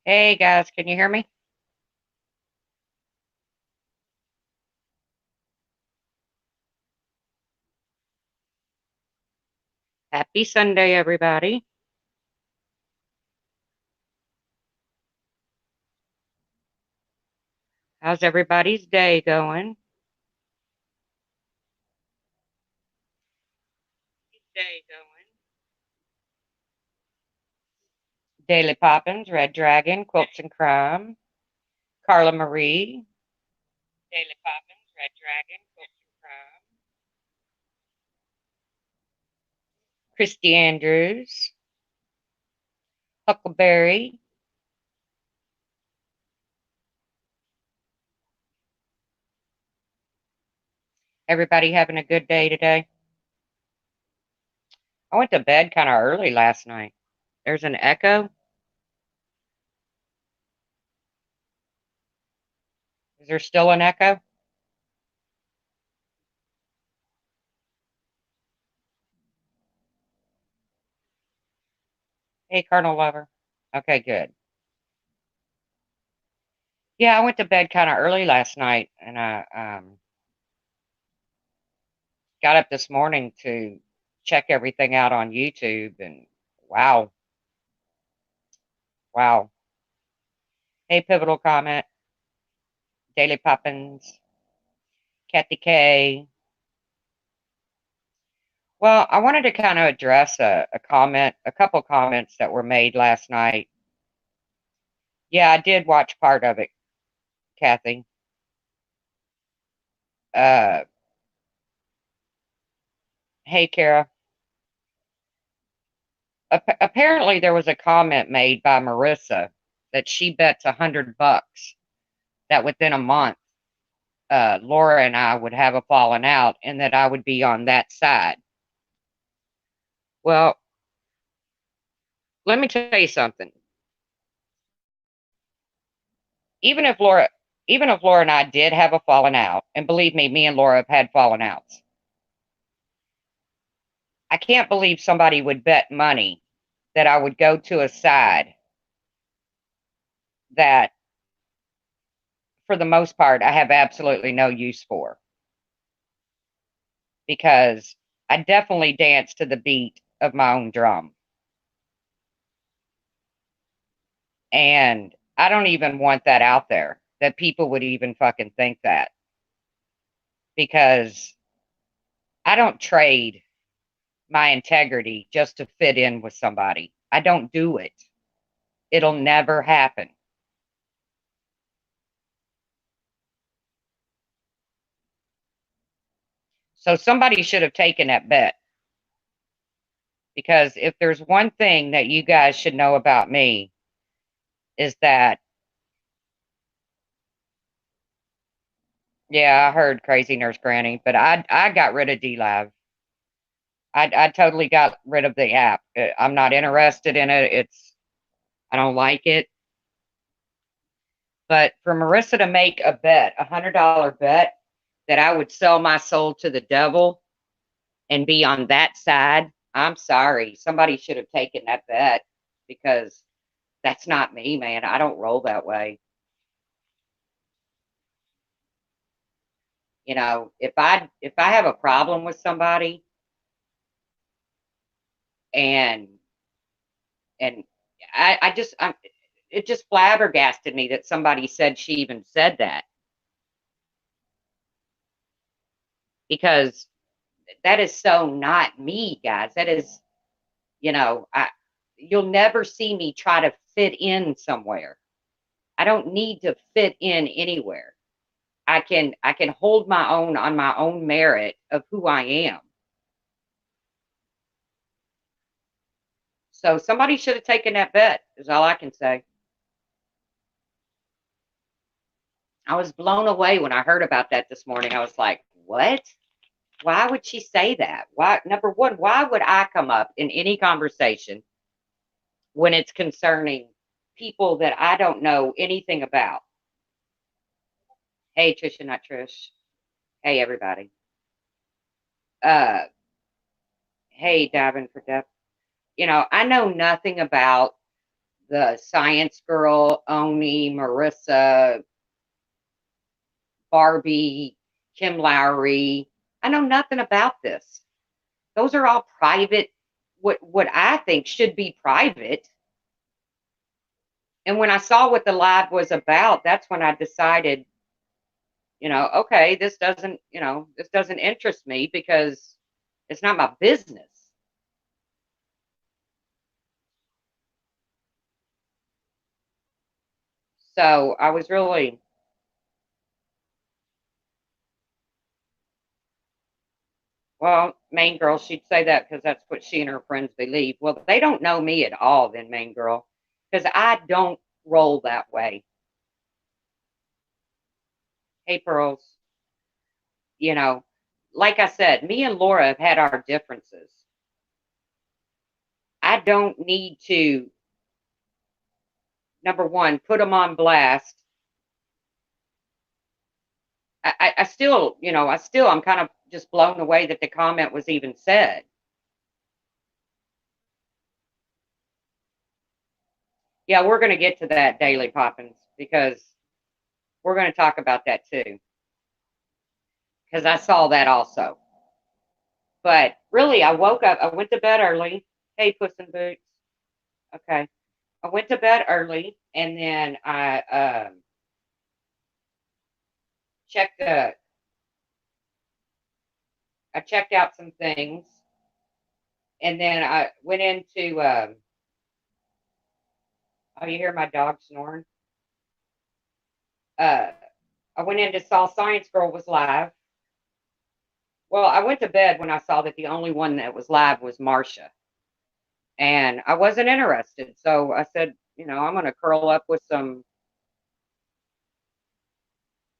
Hey guys, can you hear me? Happy Sunday, everybody. How's everybody's day going? Day going. Daily Poppins, Red Dragon, Quilts and Crime, Carla Marie, Daily Poppins, Red Dragon, Quilts and Crime, Christy Andrews, Huckleberry. Everybody having a good day today? I went to bed kind of early last night. There's an echo. Is there still an echo? Hey, Colonel Lover. Okay, good. Yeah, I went to bed kind of early last night, and I got up this morning to check everything out on YouTube, and wow, wow. Hey, Pivotal Comment, Daily Poppins, Kathy K. Well, I wanted to kind of address a couple comments that were made last night. Yeah, I did watch part of it, Kathy. Uh, hey, Kara. Apparently, there was a comment made by Marissa that she bets $100 that within a month, Laura and I would have a falling out, and that I would be on that side. Well, let me tell you something. Even if Laura, even if Laura and I did have a falling out, and believe me, me and Laura have had falling outs. I can't believe somebody would bet money that I would go to a side that, for the most part, I have absolutely no use for, because I definitely dance to the beat of my own drum. And I don't even want that out there, that people would even fucking think that, because I don't trade my integrity just to fit in with somebody. I don't do it. It'll never happen. So somebody should have taken that bet, because if there's one thing that you guys should know about me, is that, yeah, I heard Crazy Nurse Granny, but I got rid of DLive. I totally got rid of the app. I'm not interested in it. I don't like it. But for Marissa to make a bet, $100 bet, that I would sell my soul to the devil and be on that side, I'm sorry. Somebody should have taken that bet, because that's not me, man. I don't roll that way. If I have a problem with somebody, and and it just flabbergasted me that somebody said she even said that, because that is so not me, guys. That is, I you'll never see me try to fit in somewhere. I don't need to fit in anywhere. I can hold my own on my own merit of who I am. So somebody should have taken that bet, is all I can say. I was blown away when I heard about that this morning. I was like, what? Why would she say that? Why, number one, why would I come up in any conversation when it's concerning people that I don't know anything about? Hey, Trisha, not Trish. Hey, everybody. Uh, hey, diving for depth. I know nothing about the Science Girl, Oni, Marissa, Barbie, Kim Lowry. I know nothing about this. Those are all private, what I think should be private. And when I saw what the live was about, that's when I decided, okay, this doesn't interest me because it's not my business. So I was really, well, main girl, she'd say that because that's what she and her friends believe. Well, they don't know me at all, then, main girl, because I don't roll that way. Hey, Pearls, you know, like I said, me and Laura have had our differences. I don't need to, number one, put them on blast. I still, I'm kind of just blown away that the comment was even said. Yeah, we're going to get to that, Daily Poppins, because we're going to talk about that too, because I saw that also. But really, I woke up, I went to bed early. Hey, Puss in Boots. Okay. I went to bed early and then checked the, I checked out some things and then I went into, oh, you hear my dog snoring? Uh, I went in to saw Science Girl was live. Well, I went to bed when I saw that the only one that was live was Marsha, and I wasn't interested. So I said, I'm going to curl up with some.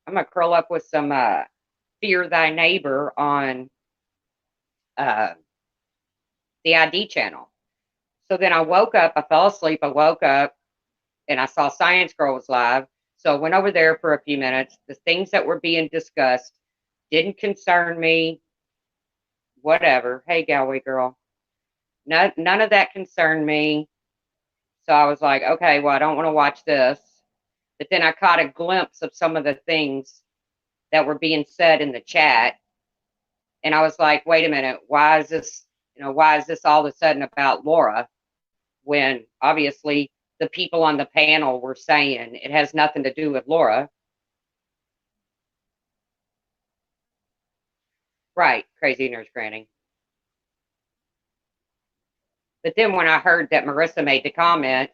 I'm going to curl up with some Fear Thy Neighbor on uh, the ID channel. So then I woke up. I fell asleep. I woke up, and I saw Science Girl was live. So I went over there for a few minutes. The things that were being discussed didn't concern me. Whatever. Hey, Galway girl. None of that concerned me. So I was like, okay, well, I don't want to watch this. But then I caught a glimpse of some of the things that were being said in the chat. And I was like, wait a minute, why is this all of a sudden about Laura when obviously the people on the panel were saying it has nothing to do with Laura? Right, crazy nurse granny. But then when I heard that Marissa made the comment,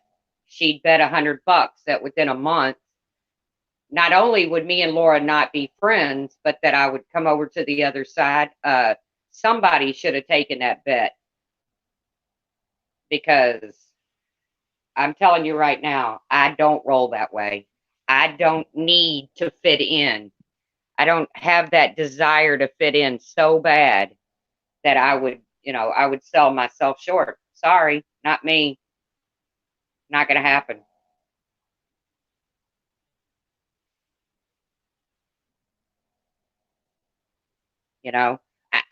she'd bet $100 that within a month, not only would me and Laura not be friends, but that I would come over to the other side. Somebody should have taken that bet because I'm telling you right now, I don't roll that way. I don't need to fit in. I don't have that desire to fit in so bad that I would sell myself short. Sorry, not me. Not going to happen.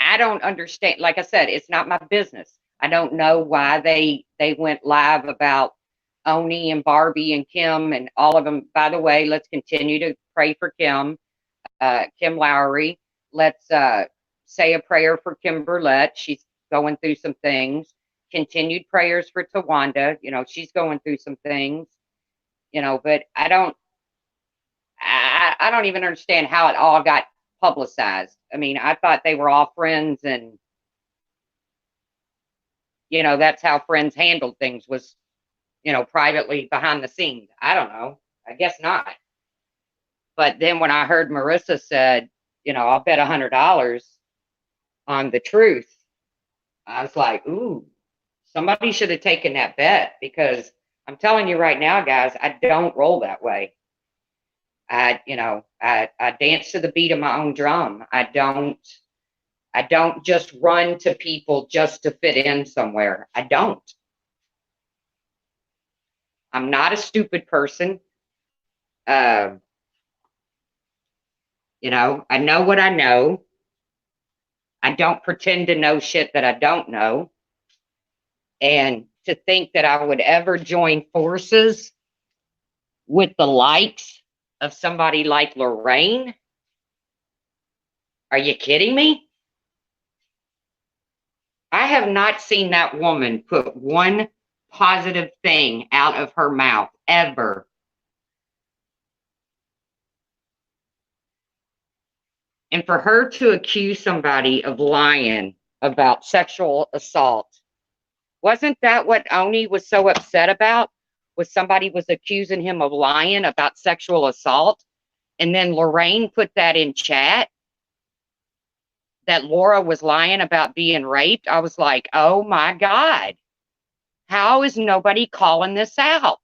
I don't understand. Like I said, it's not my business. I don't know why they went live about Oni and Barbie and Kim and all of them. By the way, let's continue to pray for Kim Lowry. Let's say a prayer for Kim Burlett. She's going through some things. Continued prayers for Tawanda. She's going through some things. But I don't even understand how it all got publicized. I mean, I thought they were all friends and that's how friends handled things was, privately behind the scenes. I don't know. I guess not. But then when I heard Marissa said, I'll bet $100 on the truth, I was like, ooh, somebody should have taken that bet because I'm telling you right now, guys, I don't roll that way. I dance to the beat of my own drum. I don't just run to people just to fit in somewhere. I don't. I'm not a stupid person. Uh, I know what I know. I don't pretend to know shit that I don't know. And to think that I would ever join forces with the likes of somebody like Lorraine? Are you kidding me? I have not seen that woman put one positive thing out of her mouth ever. And for her to accuse somebody of lying about sexual assault, wasn't that what Oni was so upset about? Was somebody was accusing him of lying about sexual assault? And then Lorraine put that in chat that Laura was lying about being raped. I was like, oh my God, how is nobody calling this out?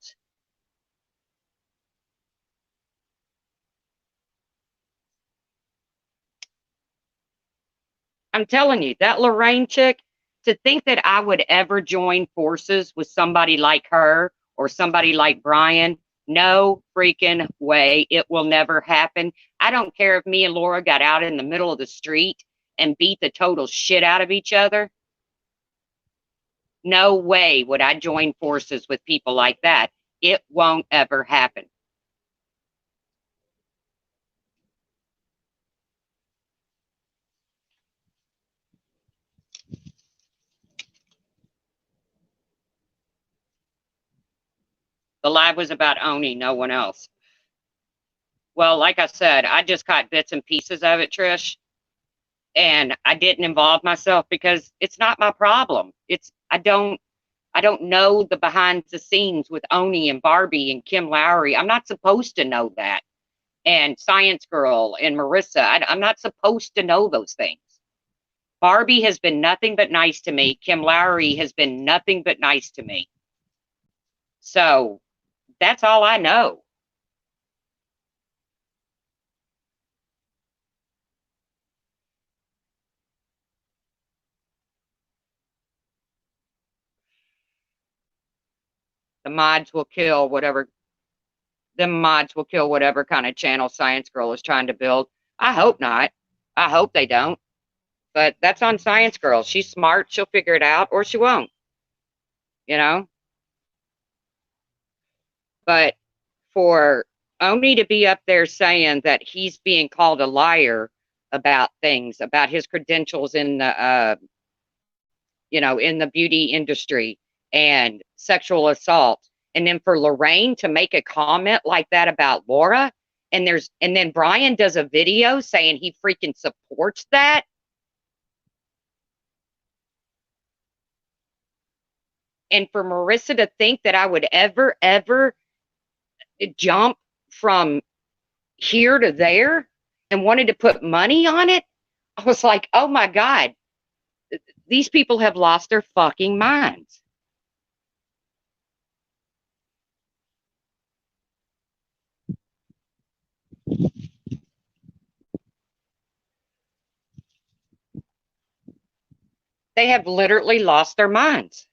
I'm telling you, that Lorraine chick, to think that I would ever join forces with somebody like her or somebody like Brian, no freaking way. It will never happen. I don't care if me and Laura got out in the middle of the street and beat the total shit out of each other. No way would I join forces with people like that. It won't ever happen. The live was about Oni, no one else. Well, like I said, I just caught bits and pieces of it, Trish, and I didn't involve myself because it's not my problem. It's I don't know the behind the scenes with Oni and Barbie and Kim Lowry. I'm not supposed to know that. And Science Girl and Marissa. I'm not supposed to know those things. Barbie has been nothing but nice to me. Kim Lowry has been nothing but nice to me. So that's all I know. The mods will kill whatever them mods will kill whatever kind of channel Science Girl is trying to build. I hope not. I hope they don't. But that's on Science Girl. She's smart. She'll figure it out or she won't, you know? But for Oni to be up there saying that he's being called a liar about things, about his credentials in the, in the beauty industry and sexual assault, and then for Lorraine to make a comment like that about Laura, and then Brian does a video saying he freaking supports that. And for Marissa to think that I would ever jump from here to there and wanted to put money on it, I was like, oh my God, these people have lost their fucking minds. They have literally lost their minds.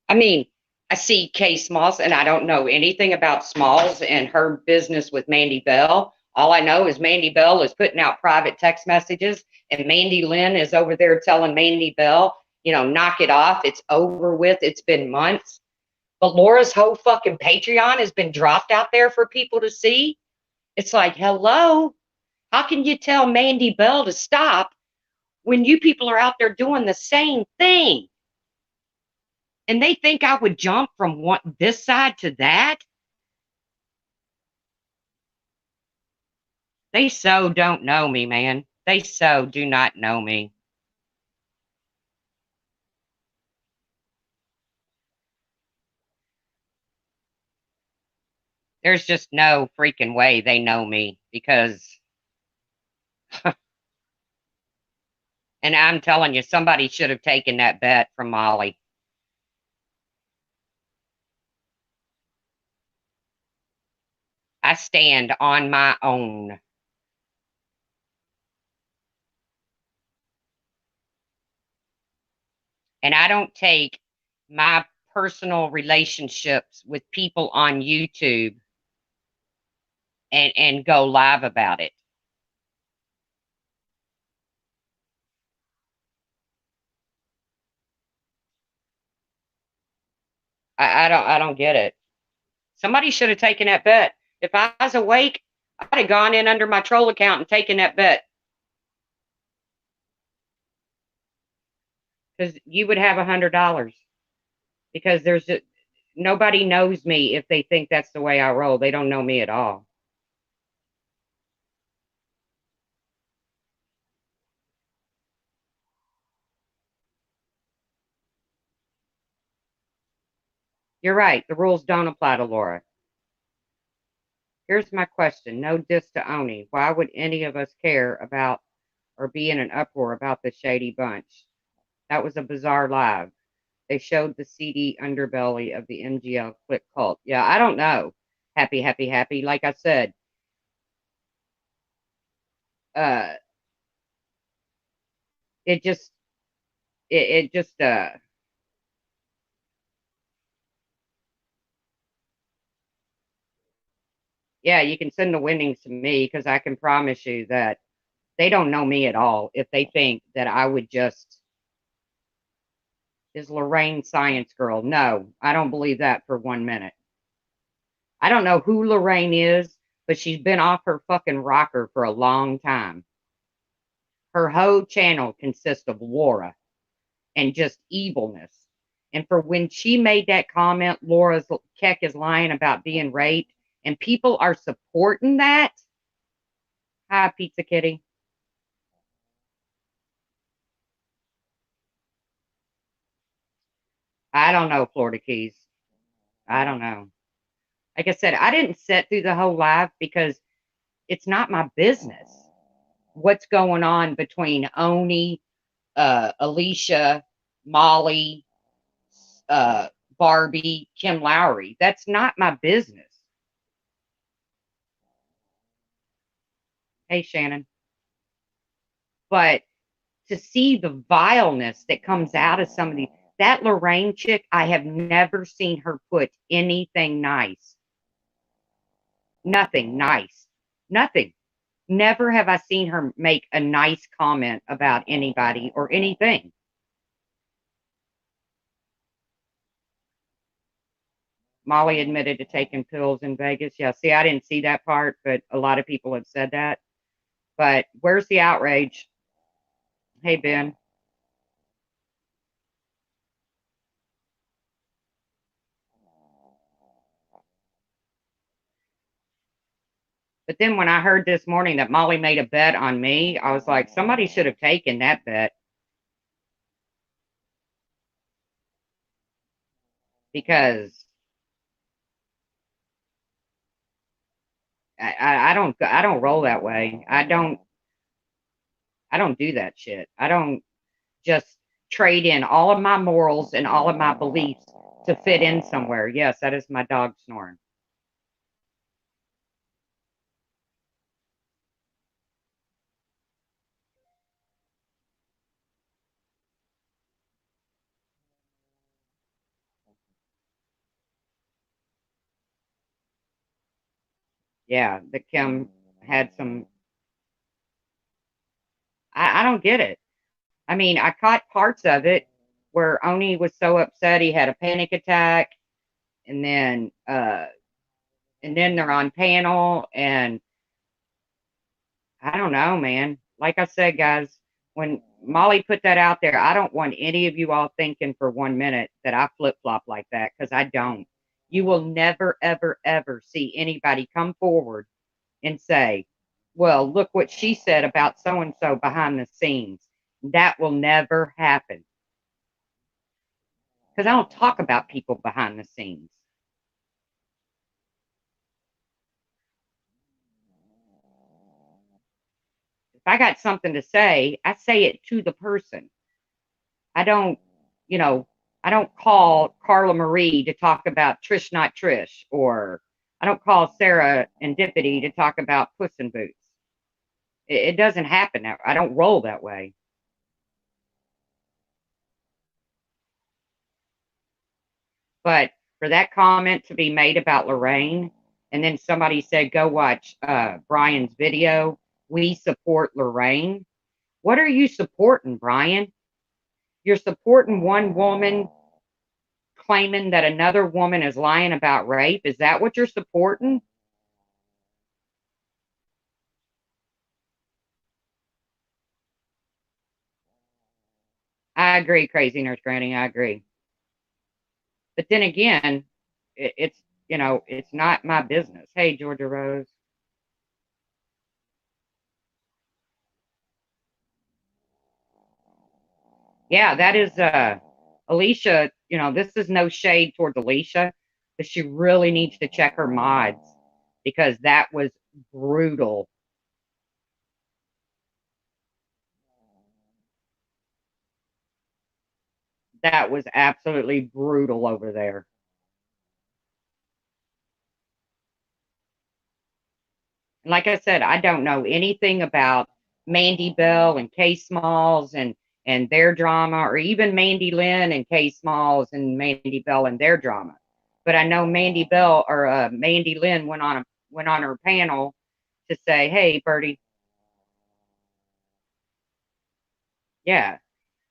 I mean, I see Kay Smalls, and I don't know anything about Smalls and her business with Mandy Bell. All I know is Mandy Bell is putting out private text messages, and Mandy Lynn is over there telling Mandy Bell, knock it off. It's over with. It's been months. But Laura's whole fucking Patreon has been dropped out there for people to see. It's like, hello, how can you tell Mandy Bell to stop when you people are out there doing the same thing? And they think I would jump from this side to that. They so don't know me, man. They so do not know me. There's just no freaking way they know me because, and I'm telling you, somebody should have taken that bet from Molly. I stand on my own. And I don't take my personal relationships with people on YouTube and go live about it. I don't get it. Somebody should have taken that bet. If I was awake, I'd have gone in under my troll account and taken that bet. Because you would have $100. Because nobody knows me if they think that's the way I roll. They don't know me at all. You're right. The rules don't apply to Laura. Here's my question. No diss to Oni. Why would any of us care about or be in an uproar about the Shady Bunch? That was a bizarre live. They showed the seedy underbelly of the MGL click cult. Yeah, I don't know. Happy, happy, happy. Like I said, uh, it just, it just, yeah, you can send the winnings to me because I can promise you that they don't know me at all if they think that I would just, is Lorraine Science Girl? No, I don't believe that for 1 minute. I don't know who Lorraine is, but she's been off her fucking rocker for a long time. Her whole channel consists of Laura and just evilness. And for when she made that comment, Laura's Keck is lying about being raped, and people are supporting that. Hi, Pizza Kitty. I don't know, Florida Keys. I don't know. Like I said, I didn't sit through the whole live because it's not my business what's going on between Oni, Alicia, Molly, uh, Barbie, Kim Lowry. That's not my business. Hey, Shannon. But to see the vileness that comes out of some of these, that Lorraine chick, I have never seen her put anything nice. Nothing nice. Nothing. Never have I seen her make a nice comment about anybody or anything. Molly admitted to taking pills in Vegas. Yeah, see, I didn't see that part, but a lot of people have said that. But where's the outrage? Hey, Ben. But then when I heard this morning that Molly made a bet on me, I was like, somebody should have taken that bet because I don't roll that way. I don't do that shit. I don't just trade in all of my morals and all of my beliefs to fit in somewhere. Yes, that is my dog snoring. Yeah, the Kim had some. I don't get it. I mean, I caught parts of it where Oni was so upset he had a panic attack, and then they're on panel, and I don't know, man. Like I said, guys, when Molly put that out there, I don't want any of you all thinking for 1 minute that I flip flop like that because I don't. You will never, ever, ever see anybody come forward and say, well, look what she said about so and so behind the scenes. That will never happen because I don't talk about people behind the scenes. If I got something to say, I say it to the person. I don't, you know, I don't call Carla Marie to talk about Trish Not Trish, or I don't call Sarah and Dippity to talk about Puss in Boots. It doesn't happen that I don't roll that way. But for that comment to be made about Lorraine, and then somebody said, go watch Brian's video, we support Lorraine. What are you supporting, Brian? You're supporting one woman claiming that another woman is lying about rape? Is that what you're supporting? I agree, Crazy Nurse Granny. I agree. But then again, it's, it's not my business. Hey, Georgia Rose. Yeah, that is Alicia. This is no shade towards Alicia, but she really needs to check her mods because that was brutal. That was absolutely brutal over there. And like I said, I don't know anything about Mandy Bell and Kay Smalls and their drama, or even Mandy Lynn and Kay Smalls and Mandy Bell and their drama. But I know Mandy Bell or Mandy Lynn went on her panel to say, "Hey, Birdie, yeah."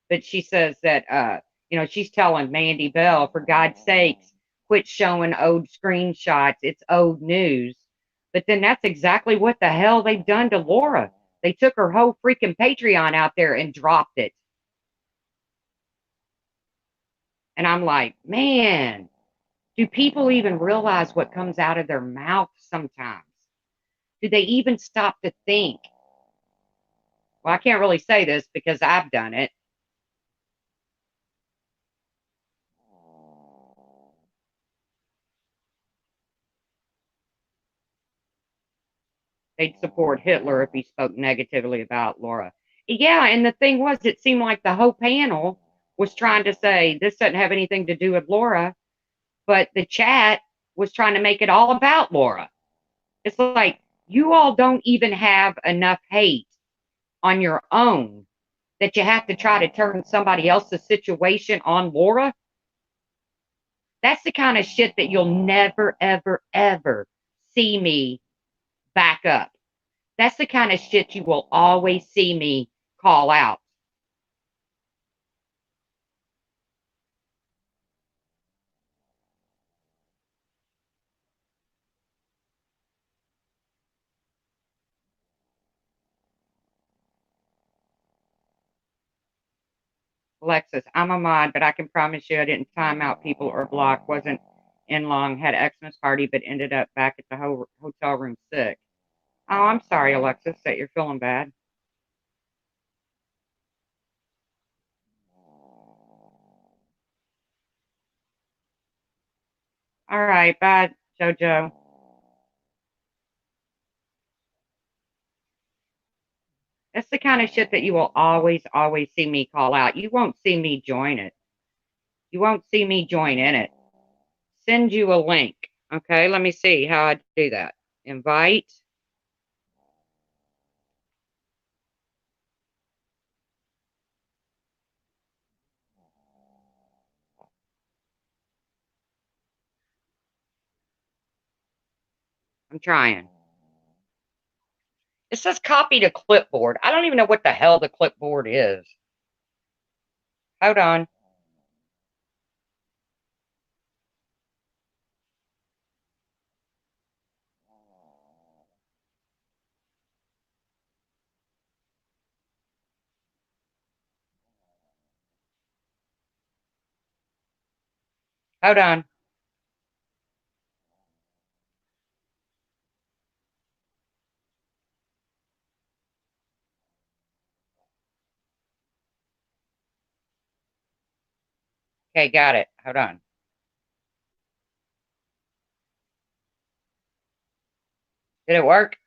But she says that she's telling Mandy Bell, for God's sakes, quit showing old screenshots. It's old news. But then that's exactly what the hell they've done to Laura. They took her whole freaking Patreon out there and dropped it. And I'm like, man, do people even realize what comes out of their mouth sometimes? Do they even stop to think? Well, I can't really say this because I've done it. They'd support Hitler if he spoke negatively about Laura. Yeah, and the thing was, it seemed like the whole panel was trying to say this doesn't have anything to do with Laura, but the chat was trying to make it all about Laura. It's like you all don't even have enough hate on your own that you have to try to turn somebody else's situation on Laura. That's the kind of shit that you'll never, ever, ever see me back up. That's the kind of shit you will always see me call out. Alexis, I'm a mod, but I can promise you I didn't time out people or block. Wasn't in long, had an Xmas party, but ended up back at the hotel room sick. Oh, I'm sorry, Alexis, that you're feeling bad. All right, bye, JoJo. That's the kind of shit that you will always, always see me call out. You won't see me join it. You won't see me join in it. Send you a link. Okay, let me see how I do that. Invite. I'm trying. It says copy to clipboard. I don't even know what the hell the clipboard is. Hold on. Hold on. Okay, got it. Hold on. Did it work?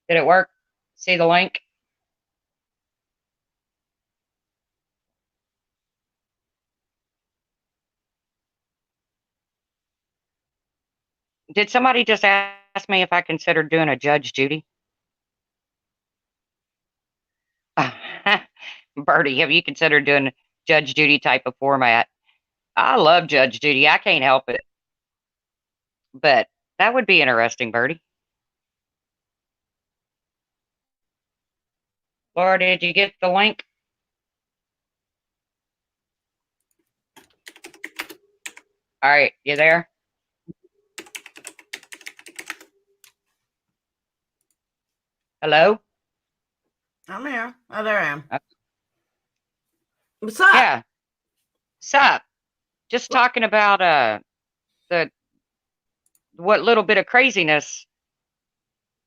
Did it work? See the link? Did somebody just ask me if I considered doing a Judge Judy? Bertie, have you considered doing Judge Judy type of format? I love Judge Judy. I can't help it. But that would be interesting, Bertie. Laura, did you get the link? All right, you there? Hello? I'm here. Oh, there I am. Uh, What's up? Yeah. Sup? Just talking about the what little bit of craziness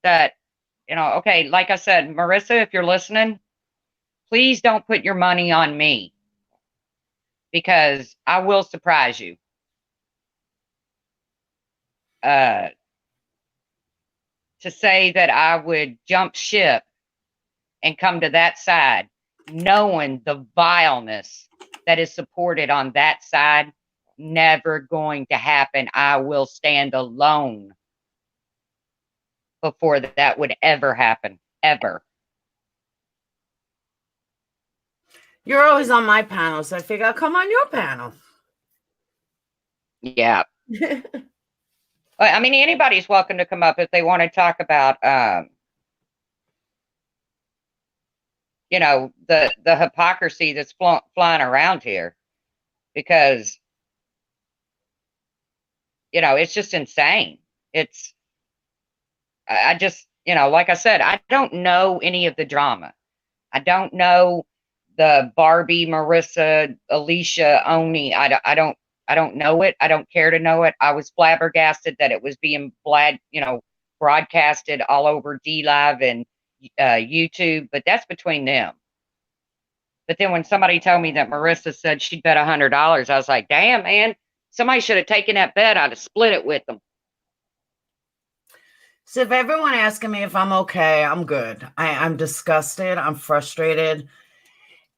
that, okay, like I said, Marissa, if you're listening, please don't put your money on me because I will surprise you. To say that I would jump ship and come to that side, knowing the vileness that is supported on that side, never going to happen. I will stand alone before that would ever happen, ever. You're always on my panel, so I figure I'll come on your panel. Yeah. I mean, anybody's welcome to come up if they want to talk about, the hypocrisy that's flying around here, because it's just insane. I just, like I said, I don't know any of the drama. I don't know the Barbie, Marissa, Alicia, Oni. I don't know it. I don't care to know it. I was flabbergasted that it was being broadcasted all over DLive and YouTube, but that's between them. But then when somebody told me that Marissa said she'd bet $100, I was like, damn, man, somebody should have taken that bet. I'd have split it with them. So if everyone asking me if I'm okay, I'm good. I'm disgusted. I'm frustrated.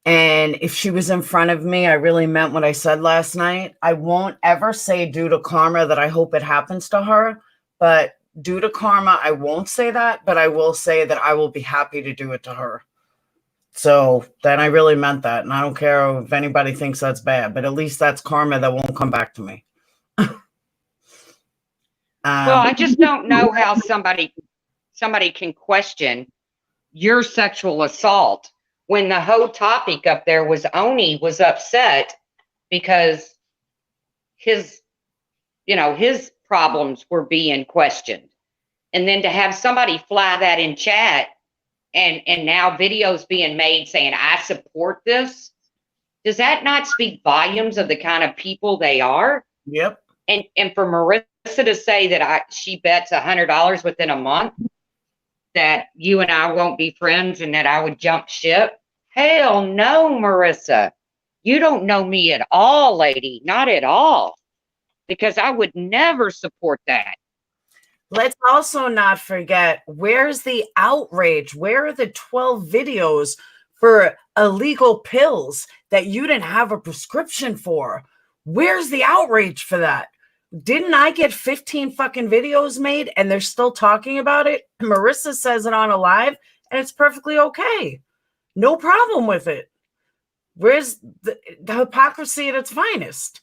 And if she was in front of me, I really meant what I said last night. I won't ever say due to karma that I hope it happens to her. But due to karma, I won't say that. But I will say that I will be happy to do it to her. So then I really meant that. And I don't care if anybody thinks that's bad. But at least that's karma that won't come back to me. Well, I just don't know how somebody can question your sexual assault when the whole topic up there was Oni was upset because his problems were being questioned. And then to have somebody fly that in chat and now videos being made saying, I support this. Does that not speak volumes of the kind of people they are? Yep. And for Marissa to say that she bets $100 within a month that you and I won't be friends and that I would jump ship. Hell no, Marissa. You don't know me at all, lady. Not at all. Because I would never support that. Let's also not forget, where's the outrage? Where are the 12 videos for illegal pills that you didn't have a prescription for? Where's the outrage for that? Didn't I get 15 fucking videos made and they're still talking about it? Marissa says it on a live and it's perfectly okay. No problem with it. Where's the hypocrisy at its finest?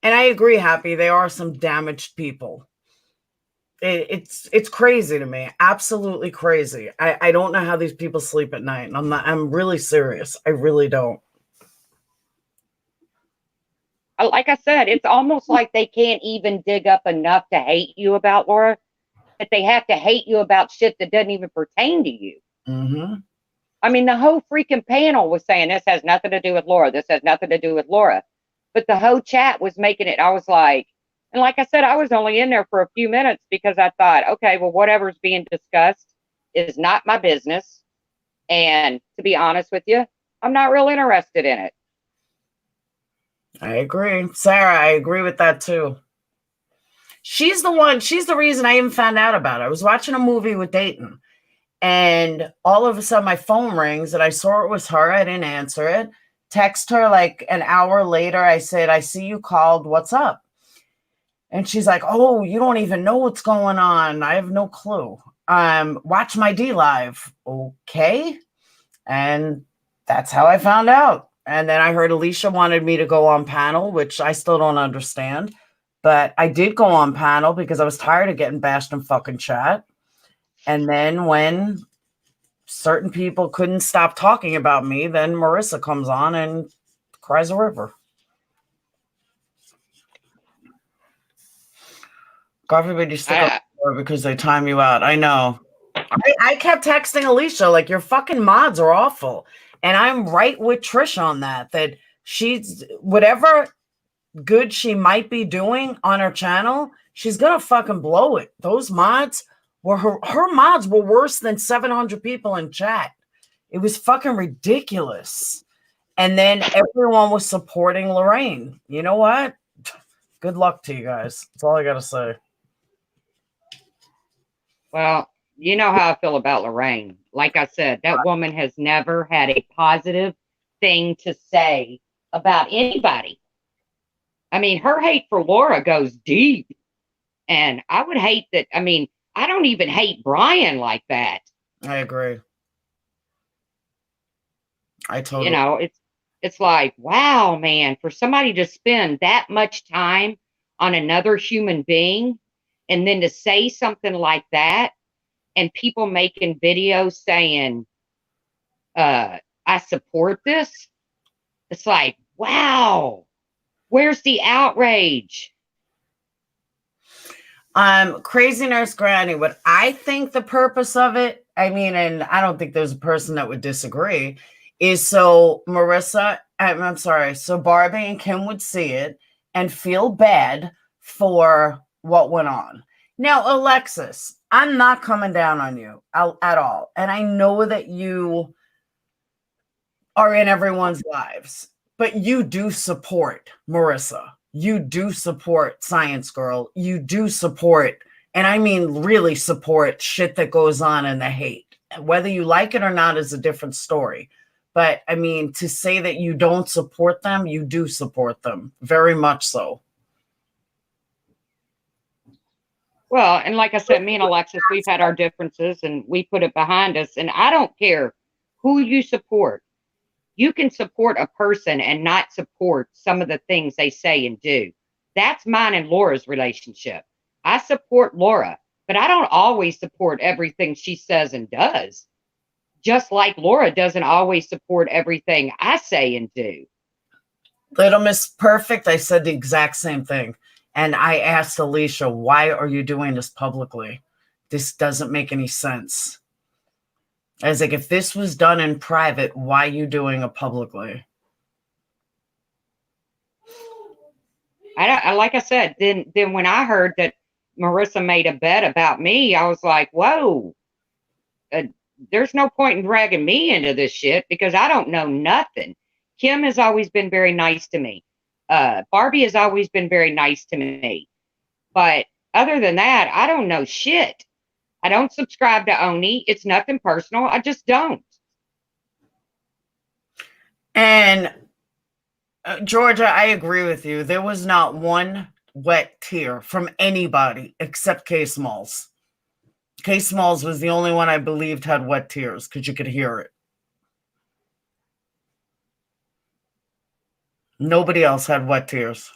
And I agree, Happy, they are some damaged people. It's crazy to me. Absolutely crazy. I don't know how these people sleep at night. And I'm really serious. I really don't. Like I said, it's almost like they can't even dig up enough to hate you about, Laura, that they have to hate you about shit that doesn't even pertain to you. Mm-hmm. I mean, the whole freaking panel was saying this has nothing to do with Laura. This has nothing to do with Laura. But the whole chat was making it. I was like, and like I said, I was only in there for a few minutes because I thought, okay, well, whatever's being discussed is not my business. And to be honest with you, I'm not real interested in it. I agree. Sarah, I agree with that too. She's the reason I even found out about it. I was watching a movie with Dayton and all of a sudden my phone rings and I saw it was her. I didn't answer it. Text her like an hour later. I said, I see you called. What's up? And she's like, oh, you don't even know what's going on. I have no clue. Watch my DLive. Okay. And that's how I found out. And then I heard Alicia wanted me to go on panel, which I still don't understand. But I did go on panel because I was tired of getting bashed in fucking chat. And then when certain people couldn't stop talking about me, then Marissa comes on and cries a river. God forbid you stick up because they time you out. I know. I kept texting Alicia, like, your fucking mods are awful. And I'm right with Trish on that, that she's, whatever good she might be doing on her channel, she's going to fucking blow it. Those mods were, her mods were worse than 700 people in chat. It was fucking ridiculous. And then everyone was supporting Lorraine. You know what? Good luck to you guys. That's all I got to say. Well, you know how I feel about Lorraine. Like I said, that woman has never had a positive thing to say about anybody. I mean, her hate for Laura goes deep. And I would hate that. I mean, I don't even hate Brian like that. I agree. I totally. You know, it's like, wow, man, for somebody to spend that much time on another human being and then to say something like that, and people making videos saying, I support this. It's like, wow, where's the outrage? Crazy Nurse Granny, what I think the purpose of it, I mean, and I don't think there's a person that would disagree, is so Marissa, I'm sorry, so Barbie and Kim would see it and feel bad for what went on. Now, Alexis, I'm not coming down on you at all. And I know that you are in everyone's lives, but you do support Marissa. You do support Science Girl. You do support, and I mean really support, shit that goes on in the hate. Whether you like it or not is a different story. But I mean, to say that you don't support them, you do support them. Very much so. Well, and like I said, me and Alexis, we've had our differences and we put it behind us. And I don't care who you support. You can support a person and not support some of the things they say and do. That's mine and Laura's relationship. I support Laura, but I don't always support everything she says and does. Just like Laura doesn't always support everything I say and do. Little Miss Perfect, I said the exact same thing. And I asked Alicia, why are you doing this publicly? This doesn't make any sense. I was like, if this was done in private, why are you doing it publicly? Like I said, then when I heard that Marissa made a bet about me, I was like, whoa, there's no point in dragging me into this shit because I don't know nothing. Kim has always been very nice to me. Barbie has always been very nice to me. But other than that, I don't know shit. I don't subscribe to Oni. It's nothing personal. I just don't. And Georgia, I agree with you. There was not one wet tear from anybody except K Smalls. K Smalls was the only one I believed had wet tears because you could hear it. Nobody else had wet tears.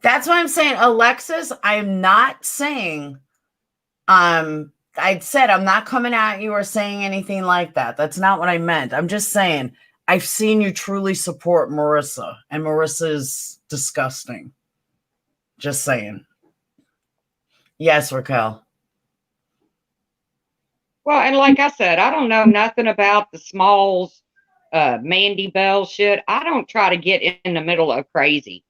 That's what I'm saying. Alexis, I'm not saying, I said I'm not coming at you or saying anything like that. That's not what I meant. I'm just saying I've seen you truly support Marissa, and Marissa's disgusting. Just saying. Yes, Raquel. Well, and like I said, I don't know nothing about the Smalls, Mandy Bell shit. I don't try to get in the middle of crazy.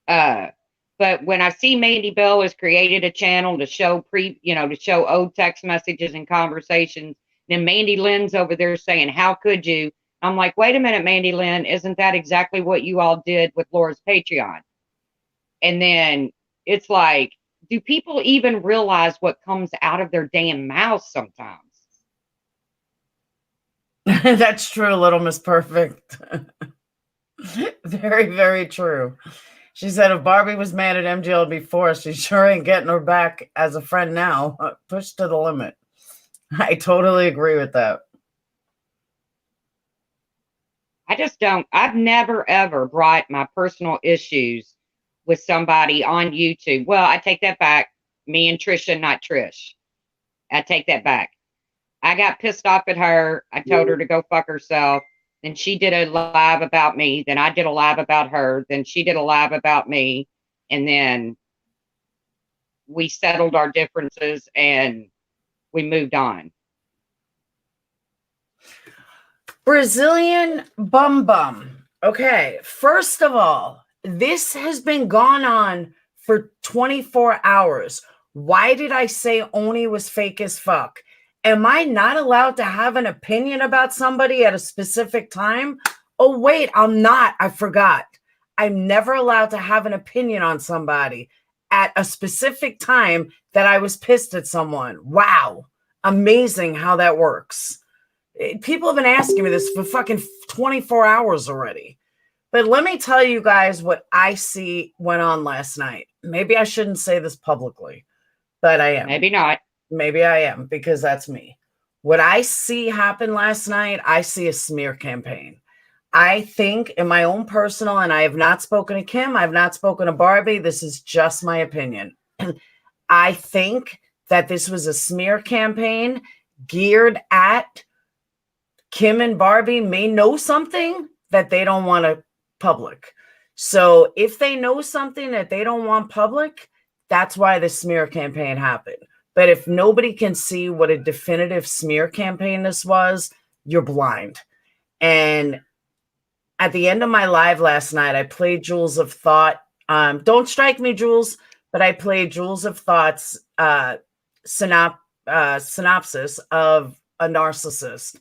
But when I see Mandy Bell has created a channel to show to show old text messages and conversations, then Mandy Lynn's over there saying, how could you? I'm like, wait a minute, Mandy Lynn, isn't that exactly what you all did with Laura's Patreon? And then it's like, do people even realize what comes out of their damn mouths sometimes? That's true, Little Miss Perfect. Very, very true. She said if Barbie was mad at MGL before, she sure ain't getting her back as a friend now. Push to the limit. I totally agree with that. I just don't. I've never, ever brought my personal issues with somebody on YouTube. Well, I take that back. Me and Trisha, not Trish. I take that back. I got pissed off at her. I told her to go fuck herself. Then she did a live about me. Then I did a live about her. Then she did a live about me. And then we settled our differences and we moved on. Brazilian Bum Bum. Okay, first of all, this has been gone on for 24 hours. Why did I say Oni was fake as fuck? Am I not allowed to have an opinion about somebody at a specific time? Oh, wait, I'm not. I forgot. I'm never allowed to have an opinion on somebody at a specific time that I was pissed at someone. Wow. Amazing how that works. People have been asking me this for fucking 24 hours already. But let me tell you guys what I see went on last night. Maybe I shouldn't say this publicly, but I am. Maybe not. Maybe I am, because that's me. What I see happen last night, I see a smear campaign. I think, in my own personal, and I have not spoken to Kim, I have not spoken to Barbie, this is just my opinion. I think that this was a smear campaign geared at Kim and Barbie may know something that they don't want to public. So if they know something that they don't want public, that's why the smear campaign happened. But if nobody can see what a definitive smear campaign this was, you're blind. And at the end of my live last night, I played Jewels of Thought. Don't strike me, Jules, but I played Jewels of Thought's synopsis of a narcissist.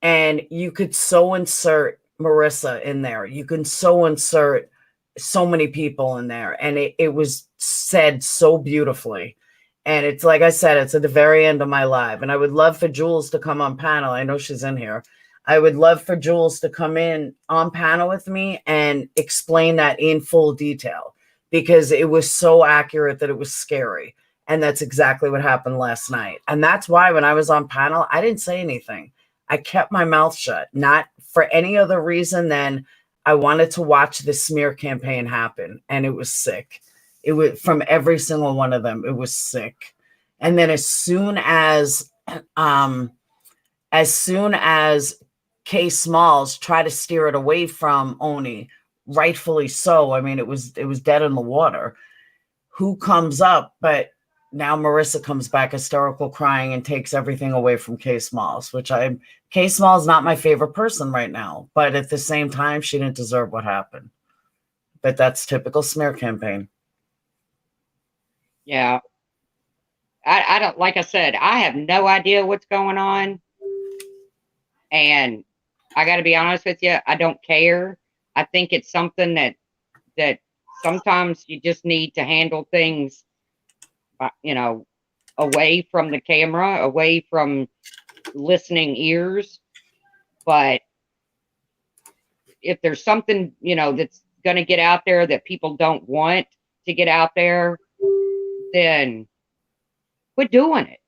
And you could so insert Marissa in there. You can so insert so many people in there. And it was said so beautifully. And it's like I said, it's at the very end of my live. And I would love for Jules to come on panel. I know she's in here. I would love for Jules to come in on panel with me and explain that in full detail, because it was so accurate that it was scary. And that's exactly what happened last night. And that's why when I was on panel, I didn't say anything. I kept my mouth shut, not for any other reason than I wanted to watch the smear campaign happen. And it was sick. It was from every single one of them. It was sick. And then as soon as Kay Smalls tried to steer it away from Oni, rightfully so. I mean, it was dead in the water. Who comes up? But now Marissa comes back hysterical crying and takes everything away from Kay Smalls, Kay Smalls not my favorite person right now. But at the same time, she didn't deserve what happened. But that's typical smear campaign. Yeah. I don't, like I said, I have no idea what's going on. And I got to be honest with you, I don't care. I think it's something that sometimes you just need to handle things, away from the camera, away from listening ears. But if there's something, that's going to get out there that people don't want to get out there, then quit doing it.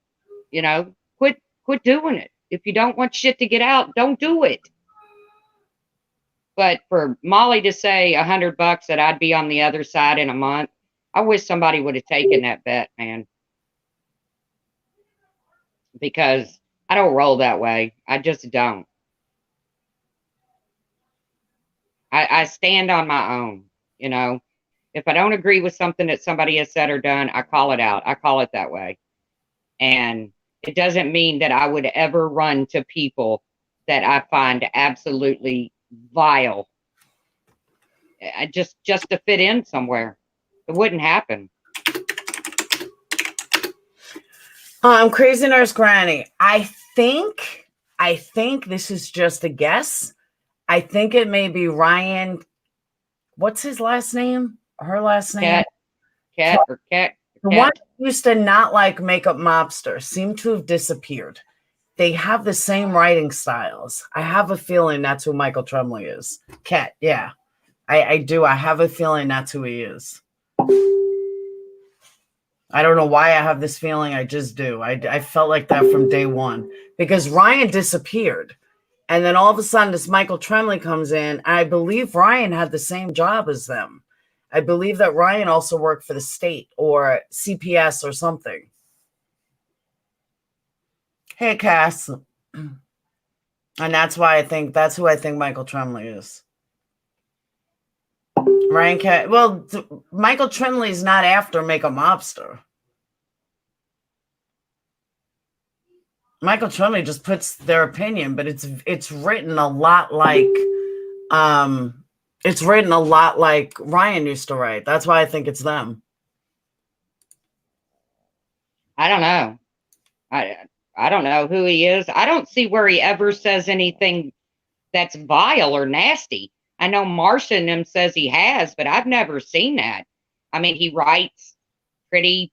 Quit doing it. If you don't want shit to get out, don't do it. But for Molly to say $100 that I'd be on the other side in a month, I wish somebody would have taken that bet, man. Because I don't roll that way. I just don't. I stand on my own, If I don't agree with something that somebody has said or done, I call it out. I call it that way. And it doesn't mean that I would ever run to people that I find absolutely vile. Just to fit in somewhere. It wouldn't happen. Crazy Nurse Granny. I think this is just a guess. I think it may be Ryan. What's his last name? Her last name? Cat. The one who used to not like Makeup Mobster seemed to have disappeared. They have the same writing styles. I have a feeling that's who Michael Tremblay is. Cat, yeah. I do. I have a feeling that's who he is. I don't know why I have this feeling. I just do. I felt like that from day one. Because Ryan disappeared. And then all of a sudden, this Michael Tremblay comes in. And I believe Ryan had the same job as them. I believe that Ryan also worked for the state or CPS or something. Hey, Cass. And that's who I think Michael Tremblay is. Michael Trembley's not after Make a Mobster. Michael Tremblay just puts their opinion, but it's written a lot like Ryan used to write. That's why I think it's them. I don't know. I don't know who he is. I don't see where he ever says anything that's vile or nasty. I know Marsha and him says he has, but I've never seen that. I mean, he writes pretty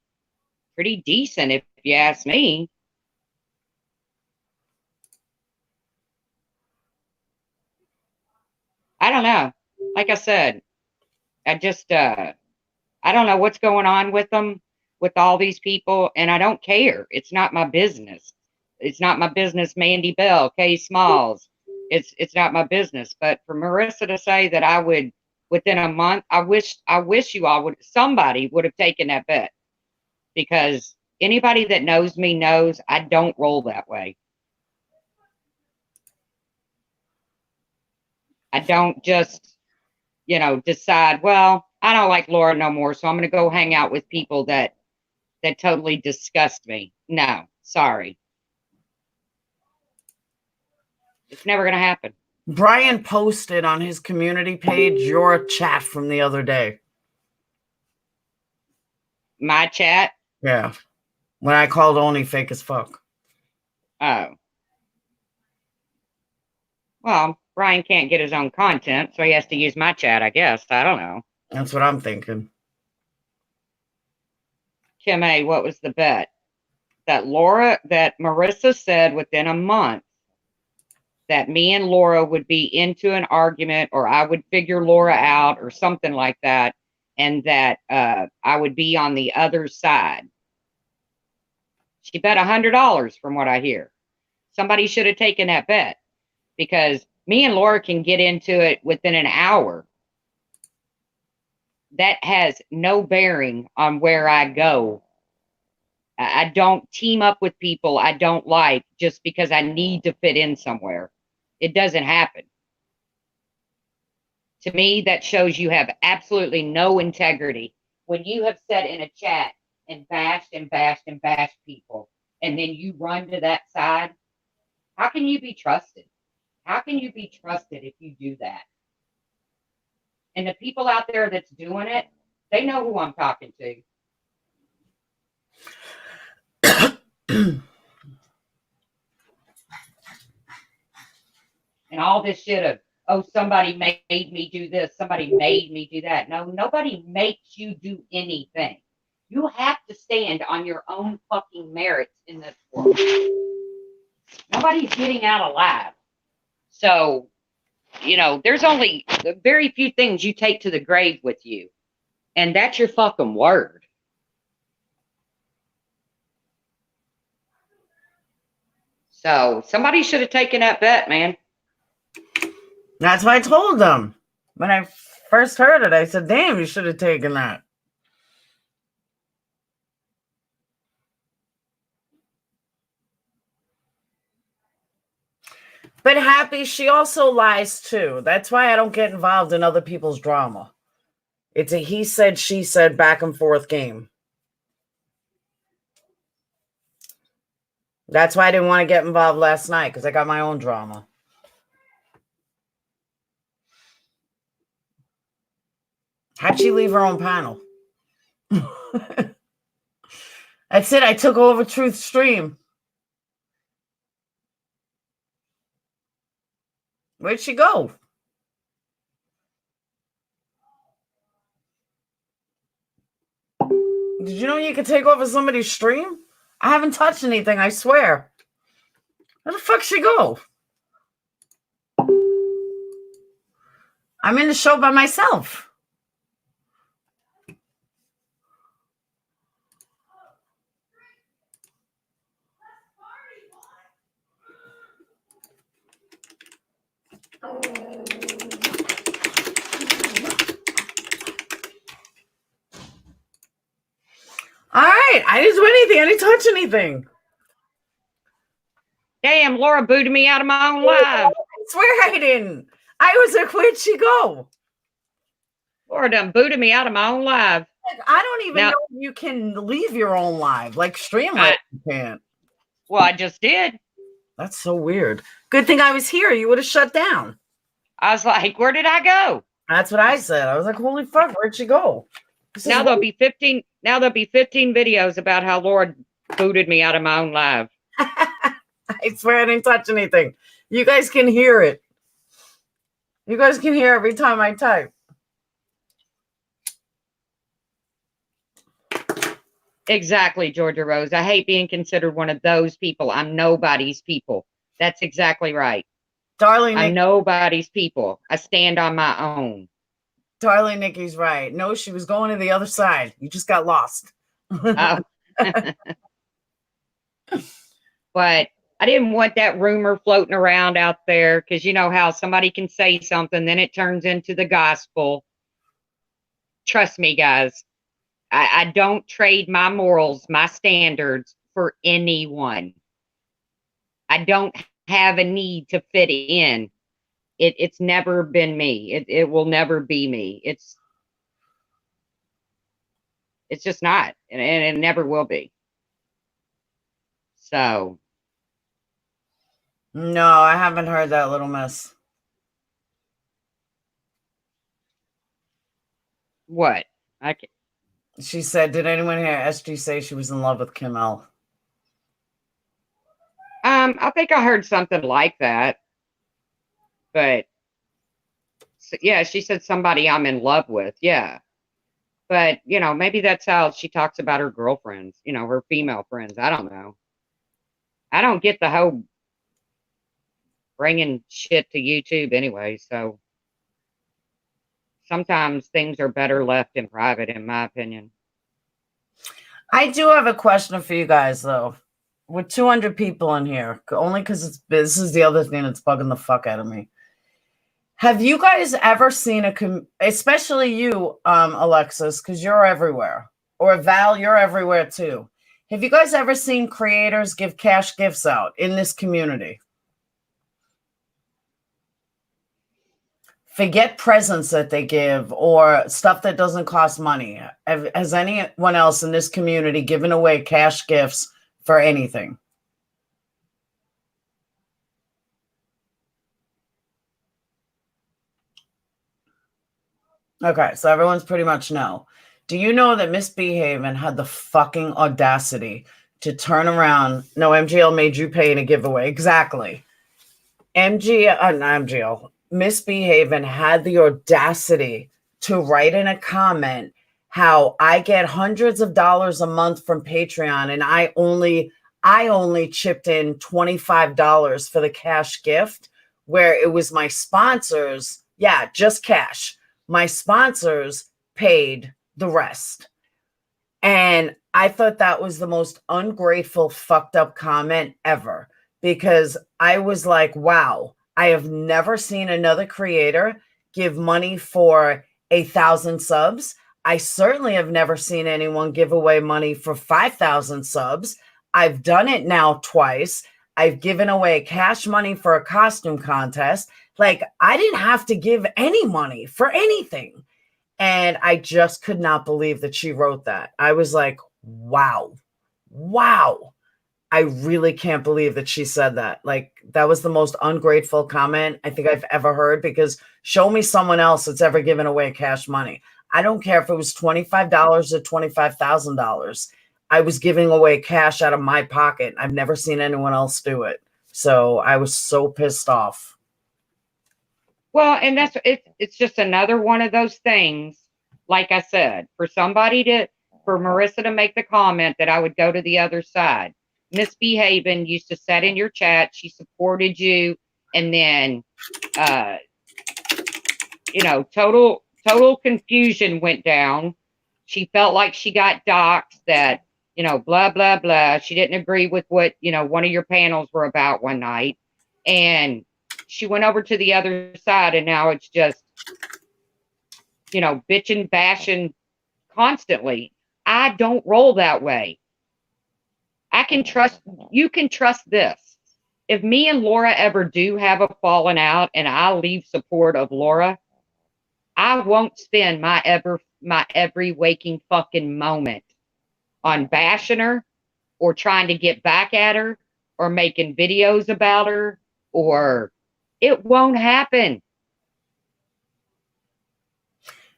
decent, if you ask me. I don't know. Like I said, I just I don't know what's going on with them, with all these people, and I don't care. It's not my business. It's not my business, Mandy Bell, Kay Smalls. It's not my business. But for Marissa to say that I would within a month, I wish somebody would have taken that bet, because anybody that knows me knows I don't roll that way. I don't just, decide, well, I don't like Laura no more, so I'm going to go hang out with people that totally disgust me. No, sorry. It's never going to happen. Brian posted on his community page your chat from the other day. My chat? Yeah. When I called Only fake as fuck. Oh. Well, Brian can't get his own content, so he has to use my chat, I guess. I don't know. That's what I'm thinking. Kim A., what was the bet? That Marissa said within a month that me and Laura would be into an argument, or I would figure Laura out or something like that, and that I would be on the other side. She bet $100 from what I hear. Somebody should have taken that bet, because me and Laura can get into it within an hour. That has no bearing on where I go. I don't team up with people I don't like just because I need to fit in somewhere. It doesn't happen. To me, that shows you have absolutely no integrity. When you have sat in a chat and bashed and bashed and bashed people, and then you run to that side, how can you be trusted? How can you be trusted if you do that? And the people out there that's doing it, they know who I'm talking to. And all this shit of, oh, somebody made me do this, somebody made me do that. No, nobody makes you do anything. You have to stand on your own fucking merits in this world. Nobody's getting out alive. So, there's only very few things you take to the grave with you. And that's your fucking word. So somebody should have taken that bet, man. That's what I told them. When I first heard it, I said, damn, you should have taken that. But Happy, she also lies too. That's why I don't get involved in other people's drama. It's a he said, she said, back and forth game. That's why I didn't want to get involved last night, because I got my own drama. How'd she leave her own panel? That's it. I took over Truth Stream. Where'd she go? Did you know you could take over somebody's stream? I haven't touched anything, I swear. Where the fuck she go? I'm in the show by myself. right. I didn't do anything. I didn't touch anything. Damn, Laura booted me out of my own live. I swear I didn't. I was like, where'd she go? Laura done booted me out of my own live. I don't even know if you can leave your own live. Like Streamlight, you can't. Well, I just did. That's so weird. Good thing I was here. You would have shut down. I was like, where did I go? That's what I said. I was like, holy fuck, where'd she go? Now there'll be 15 videos about how Laura booted me out of my own live. I swear I didn't touch anything. You guys can hear it. You guys can hear every time I type. Exactly, Georgia Rose. I hate being considered one of those people. I'm nobody's people. That's exactly right. Darling, I'm nobody's people. I stand on my own. Darling Nikki's right. No, she was going to the other side. You just got lost. But I didn't want that rumor floating around out there because you know how somebody can say something, then it turns into the gospel. Trust me, guys. I don't trade my morals, my standards for anyone. I don't have a need to fit in. It's never been me. It will never be me. It's just not, and it never will be. So. No, I haven't heard that, Little Miss. What? She said, did anyone hear SG say she was in love with Kim L? I think I heard something like that. But yeah, she said somebody I'm in love with. Yeah. But, you know, maybe that's how she talks about her girlfriends, you know, her female friends. I don't know. I don't get the whole bringing shit to YouTube anyway. So sometimes things are better left in private, in my opinion. I do have a question for you guys, though. With 200 people in here, only because this is the other thing that's bugging the fuck out of me. Have you guys ever seen especially you, Alexis, because you're everywhere, or Val, you're everywhere too. Have you guys ever seen creators give cash gifts out in this community? Forget presents that they give or stuff that doesn't cost money. Has anyone else in this community given away cash gifts for anything? Okay, so everyone's pretty much no. Do you know that Miss Behaven had the fucking audacity to turn around? No, MGL made you pay in a giveaway. Exactly. Not MGL. Miss Behaven had the audacity to write in a comment how I get hundreds of dollars a month from Patreon and I only chipped in $25 for the cash gift, where it was my sponsors. Yeah, just cash. My sponsors paid the rest. And I thought that was the most ungrateful, fucked up comment ever, because I was like, wow, I have never seen another creator give money for 1,000 subs. I certainly have never seen anyone give away money for 5,000 subs. I've done it now twice. I've given away cash money for a costume contest. Like, I didn't have to give any money for anything. And I just could not believe that she wrote that. I was like, wow. I really can't believe that she said that. Like, that was the most ungrateful comment I think I've ever heard, show me someone else that's ever given away cash money. I don't care if it was $25 or $25,000. I was giving away cash out of my pocket. I've never seen anyone else do it. So I was so pissed off. Well, and it's just another one of those things, like I said, for Marissa to make the comment that I would go to the other side. Miss Behaven used to sit in your chat. She supported you. And then, total confusion went down. She felt like she got doxxed, that, blah, blah, blah. She didn't agree with what, one of your panels were about one night. And she went over to the other side, and now it's just, bitching, bashing constantly. I don't roll that way. I can trust, you can trust this. If me and Laura ever do have a falling out and I leave support of Laura, I won't spend my every waking fucking moment on bashing her or trying to get back at her or making videos about her, or it won't happen.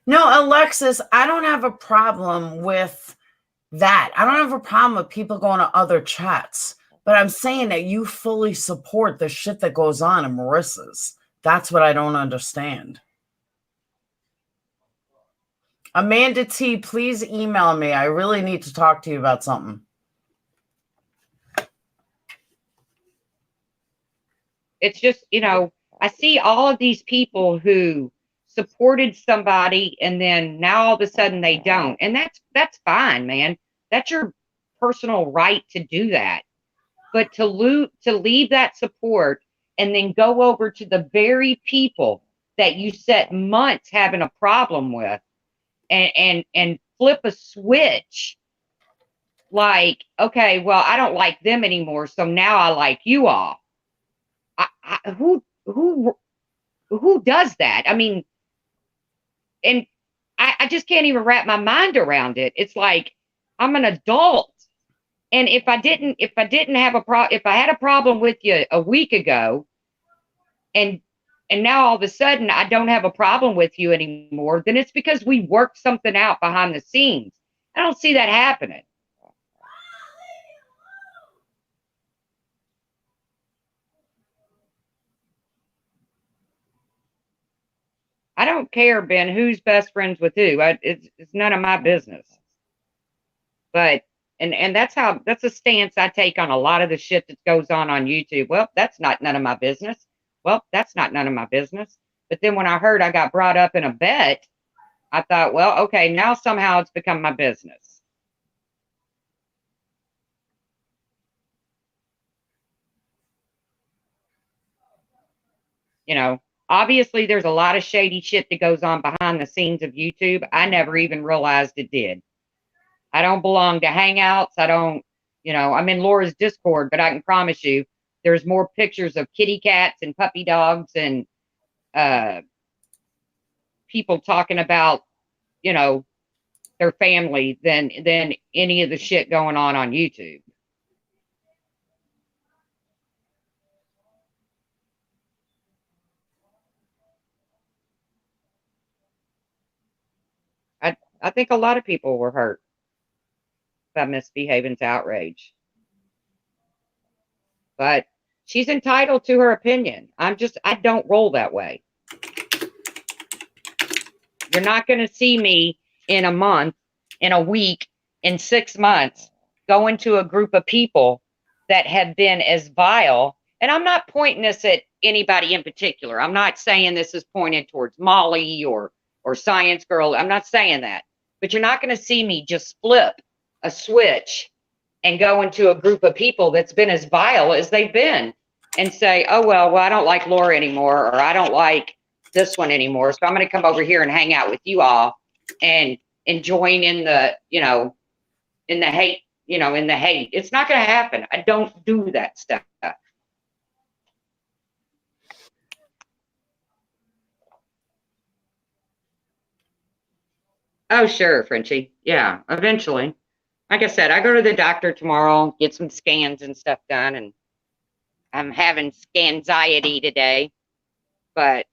No, Alexis, I don't have a problem with that. I don't have a problem with people going to other chats, but I'm saying that you fully support the shit that goes on in Marissa's. That's what I don't understand. Amanda T, please email me. I really need to talk to you about something. It's just, you know, I see all of these people who supported somebody and then now all of a sudden they don't. And that's fine, man. That's your personal right to do that. But to leave that support and then go over to the very people that you set months having a problem with and flip a switch, like, okay, well, I don't like them anymore, so now I like you all. Who does that? I mean, and I just can't even wrap my mind around it. It's like, I'm an adult. And if I had a problem with you a week ago and now all of a sudden I don't have a problem with you anymore, then it's because we worked something out behind the scenes. I don't see that happening. I don't care, Ben, who's best friends with who. It's none of my business. But and that's a stance I take on a lot of the shit that goes on YouTube. Well, that's not none of my business. Well, that's not none of my business. But then when I heard I got brought up in a bet, I thought, well, okay, now somehow it's become my business. You know, obviously there's a lot of shady shit that goes on behind the scenes of YouTube. I never even realized it did. I don't belong to Hangouts. I don't, you know, I'm in Laura's Discord, but I can promise you there's more pictures of kitty cats and puppy dogs and people talking about, you know, their family than any of the shit going on YouTube. I think a lot of people were hurt by Misbehaving's outrage. But she's entitled to her opinion. I don't roll that way. You're not going to see me in a month, in a week, in 6 months go into a group of people that have been as vile. And I'm not pointing this at anybody in particular. I'm not saying this is pointed towards Molly or Science Girl. I'm not saying that. But you're not going to see me just flip a switch and go into a group of people that's been as vile as they've been and say, oh, well, I don't like Laura anymore, or I don't like this one anymore. So I'm going to come over here and hang out with you all and join in the, you know, in the hate, you know, in the hate. It's not going to happen. I don't do that stuff. Oh, sure, Frenchie. Yeah, eventually. Like I said, I go to the doctor tomorrow, get some scans and stuff done, and I'm having scanxiety today, but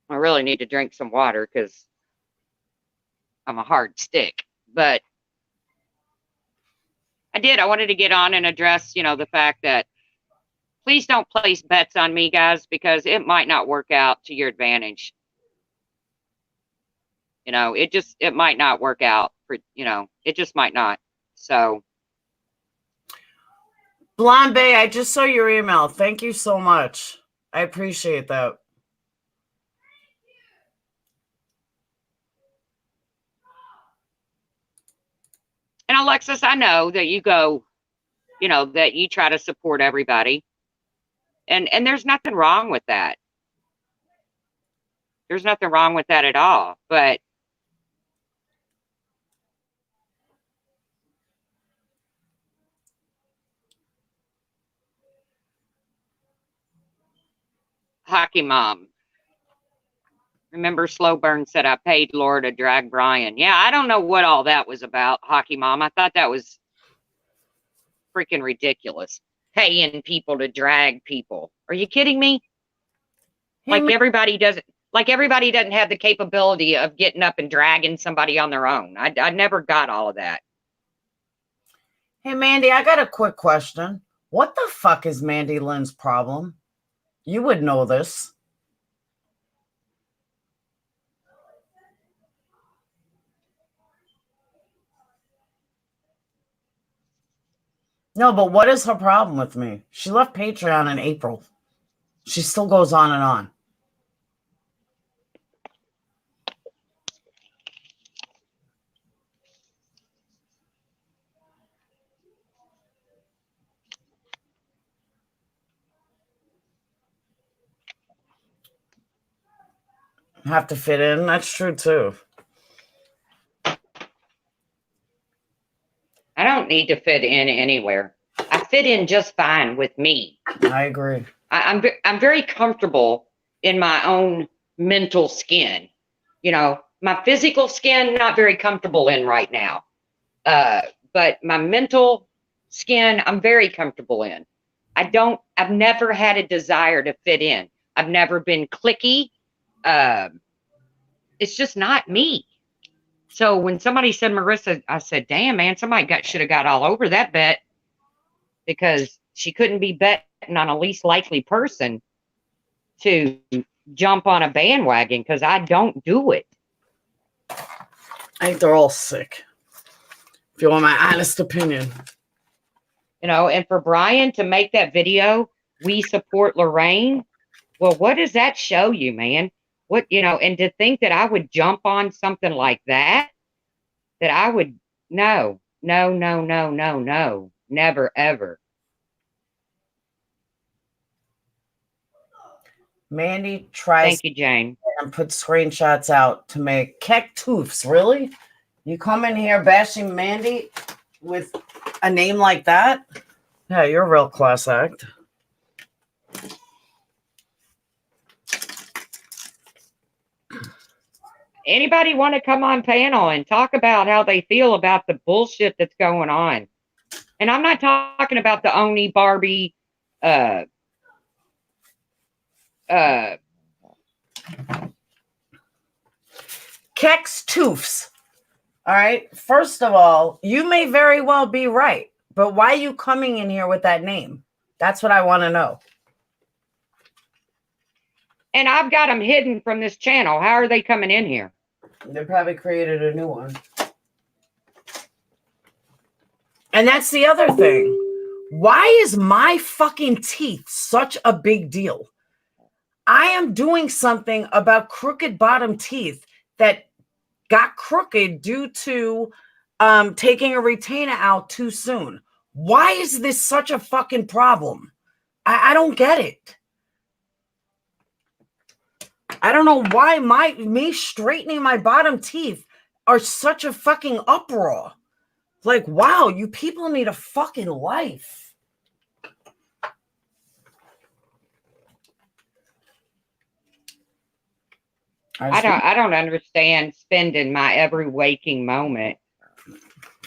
I really need to drink some water because I'm a hard stick. But I wanted to get on and address, you know, the fact that please don't place bets on me, guys, because it might not work out to your advantage. You know, it might not work out for, you know, it just might not. So. Blonde Bay, I just saw your email. Thank you so much. I appreciate that. And Alexis, I know that you go, you know, that you try to support everybody. And there's nothing wrong with that. There's nothing wrong with that at all. But Hockey Mom. Remember Slow Burn said, I paid Laura to drag Brian. Yeah, I don't know what all that was about, Hockey Mom. I thought that was freaking ridiculous. Paying people to drag people. Are you kidding me? Hey, everybody doesn't have the capability of getting up and dragging somebody on their own. I never got all of that. Hey, Mandy, I got a quick question. What the fuck is Mandy Lynn's problem? You would know this. No, but what is her problem with me? She left Patreon in April. She still goes on and on. Have to fit in. That's true too. I don't need to fit in anywhere. I fit in just fine with me. I agree. I'm very comfortable in my own mental skin. You know, my physical skin, not very comfortable in right now. But my mental skin, I'm very comfortable in. I've never had a desire to fit in. I've never been cliquey. It's just not me. So when somebody said Marissa, I said, damn, man, somebody should have got all over that bet, because she couldn't be betting on a least likely person to jump on a bandwagon, because I don't do it. I think they're all sick, if you want my honest opinion. You know, and for Brian to make that video, we support Lorraine. Well, what does that show you, man? What, you know, and to think that I would jump on something like that, that I would, no, never, ever. Mandy tries. Thank you, Jane. And put screenshots out to make Keck Toofs. Really? You come in here bashing Mandy with a name like that? Yeah, you're a real class act. Anybody want to come on panel and talk about how they feel about the bullshit that's going on? And I'm not talking about the Oni Barbie Keck's Toofs. All right. First of all, you may very well be right, but why are you coming in here with that name? That's what I want to know. And I've got them hidden from this channel. How are they coming in here? They probably created a new one. And that's the other thing. Why is my fucking teeth such a big deal? I am doing something about crooked bottom teeth that got crooked due to taking a retainer out too soon. Why is this such a fucking problem? I don't get it. I don't know why me straightening my bottom teeth are such a fucking uproar. Like, wow, you people need a fucking life. I don't understand spending my every waking moment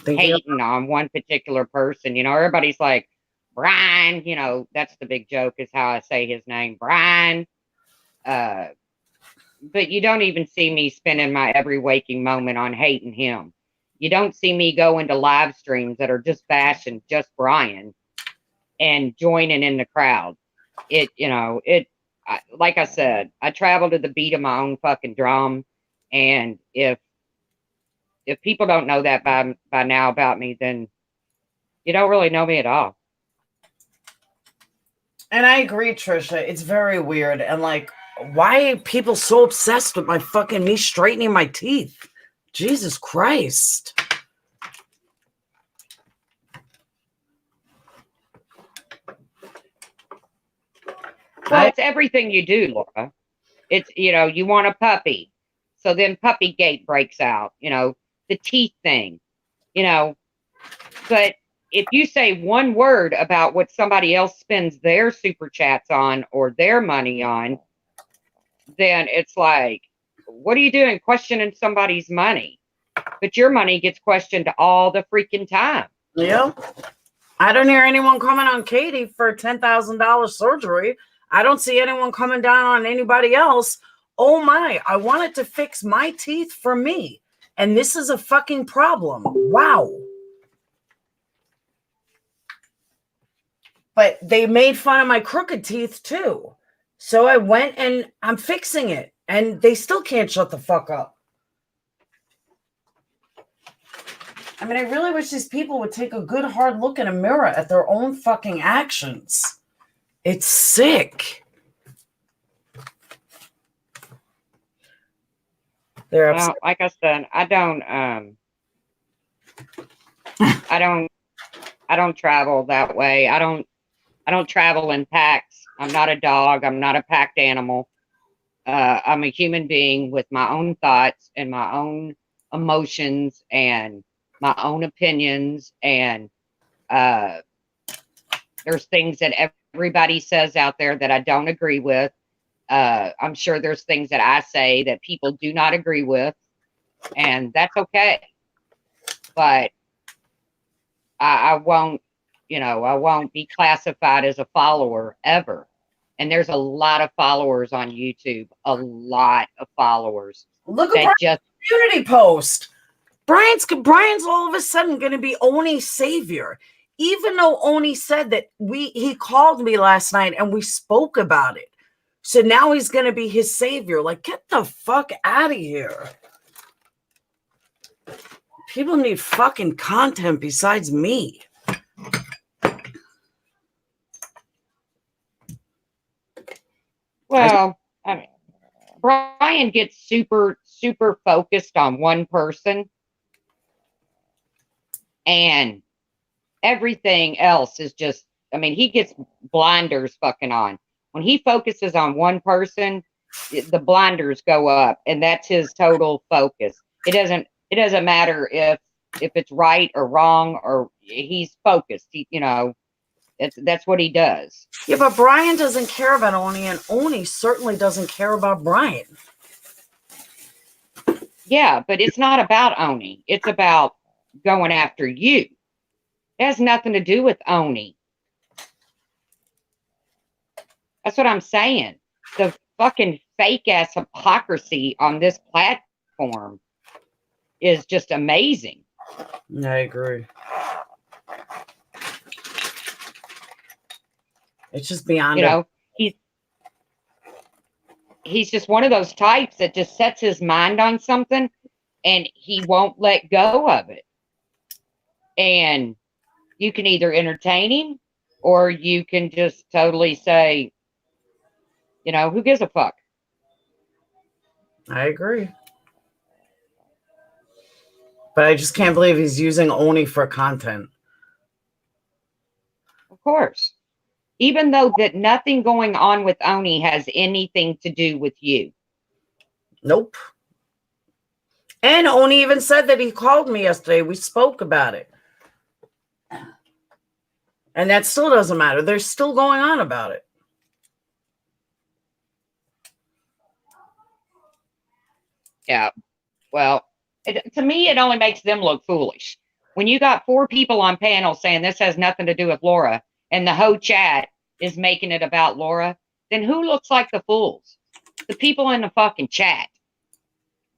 hating on one particular person. You know, everybody's like, Brian, you know, that's the big joke, is how I say his name, Brian. But you don't even see me spending my every waking moment on hating him. You don't see me go into live streams that are just bashing just Brian and joining in the crowd. Like I said, I travel to the beat of my own fucking drum. And if people don't know that by now about me, then you don't really know me at all. And I agree, Trisha. It's very weird. And like, why are people so obsessed with my fucking me straightening my teeth? Jesus Christ. Well, it's everything you do, Laura. It's, you know, you want a puppy. So then Puppygate breaks out, you know, the teeth thing, you know. But if you say one word about what somebody else spends their super chats on or their money on, then it's like, what are you doing questioning somebody's money? But your money gets questioned all the freaking time. Yeah. I don't hear anyone coming on Katie for $10,000 surgery. I don't see anyone coming down on anybody else. Oh my, I wanted to fix my teeth for me. And this is a fucking problem. Wow. But they made fun of my crooked teeth too. So I went and I'm fixing it. And they still can't shut the fuck up. I mean, I really wish these people would take a good hard look in a mirror at their own fucking actions. It's sick. They're upset. Well, like I said, I don't travel that way. I don't travel in packs. I'm not a dog. I'm not a packed animal. I'm a human being with my own thoughts and my own emotions and my own opinions. And there's things that everybody says out there that I don't agree with. I'm sure there's things that I say that people do not agree with, and that's okay. But I won't, I won't be classified as a follower ever. And there's a lot of followers on YouTube, a lot of followers. Look at Brian's community post. Brian's all of a sudden going to be Oni's savior, even though Oni said that he called me last night and we spoke about it. So now he's going to be his savior. Like, get the fuck out of here. People need fucking content besides me. Well, I mean, Brian gets super, super focused on one person, and everything else is just, I mean, he gets blinders fucking on. When he focuses on one person, the blinders go up, and that's his total focus. It doesn't matter if it's right or wrong, or he's focused. That's what he does. Yeah, but Brian doesn't care about Oni, and Oni certainly doesn't care about Brian. Yeah, but it's not about Oni. It's about going after you. It has nothing to do with Oni. That's what I'm saying. The fucking fake ass hypocrisy on this platform is just amazing. I agree. It's just beyond. He's just one of those types that just sets his mind on something and he won't let go of it. And you can either entertain him or you can just totally say, who gives a fuck? I agree. But I just can't believe he's using Oni for content. Of course. Even though that nothing going on with Oni has anything to do with you. Nope. And Oni even said that he called me yesterday. We spoke about it. And that still doesn't matter. They're still going on about it. Yeah. Well, to me, it only makes them look foolish. When you got 4 people on panel saying this has nothing to do with Laura, and the whole chat is making it about Laura, then who looks like the fools? The people in the fucking chat.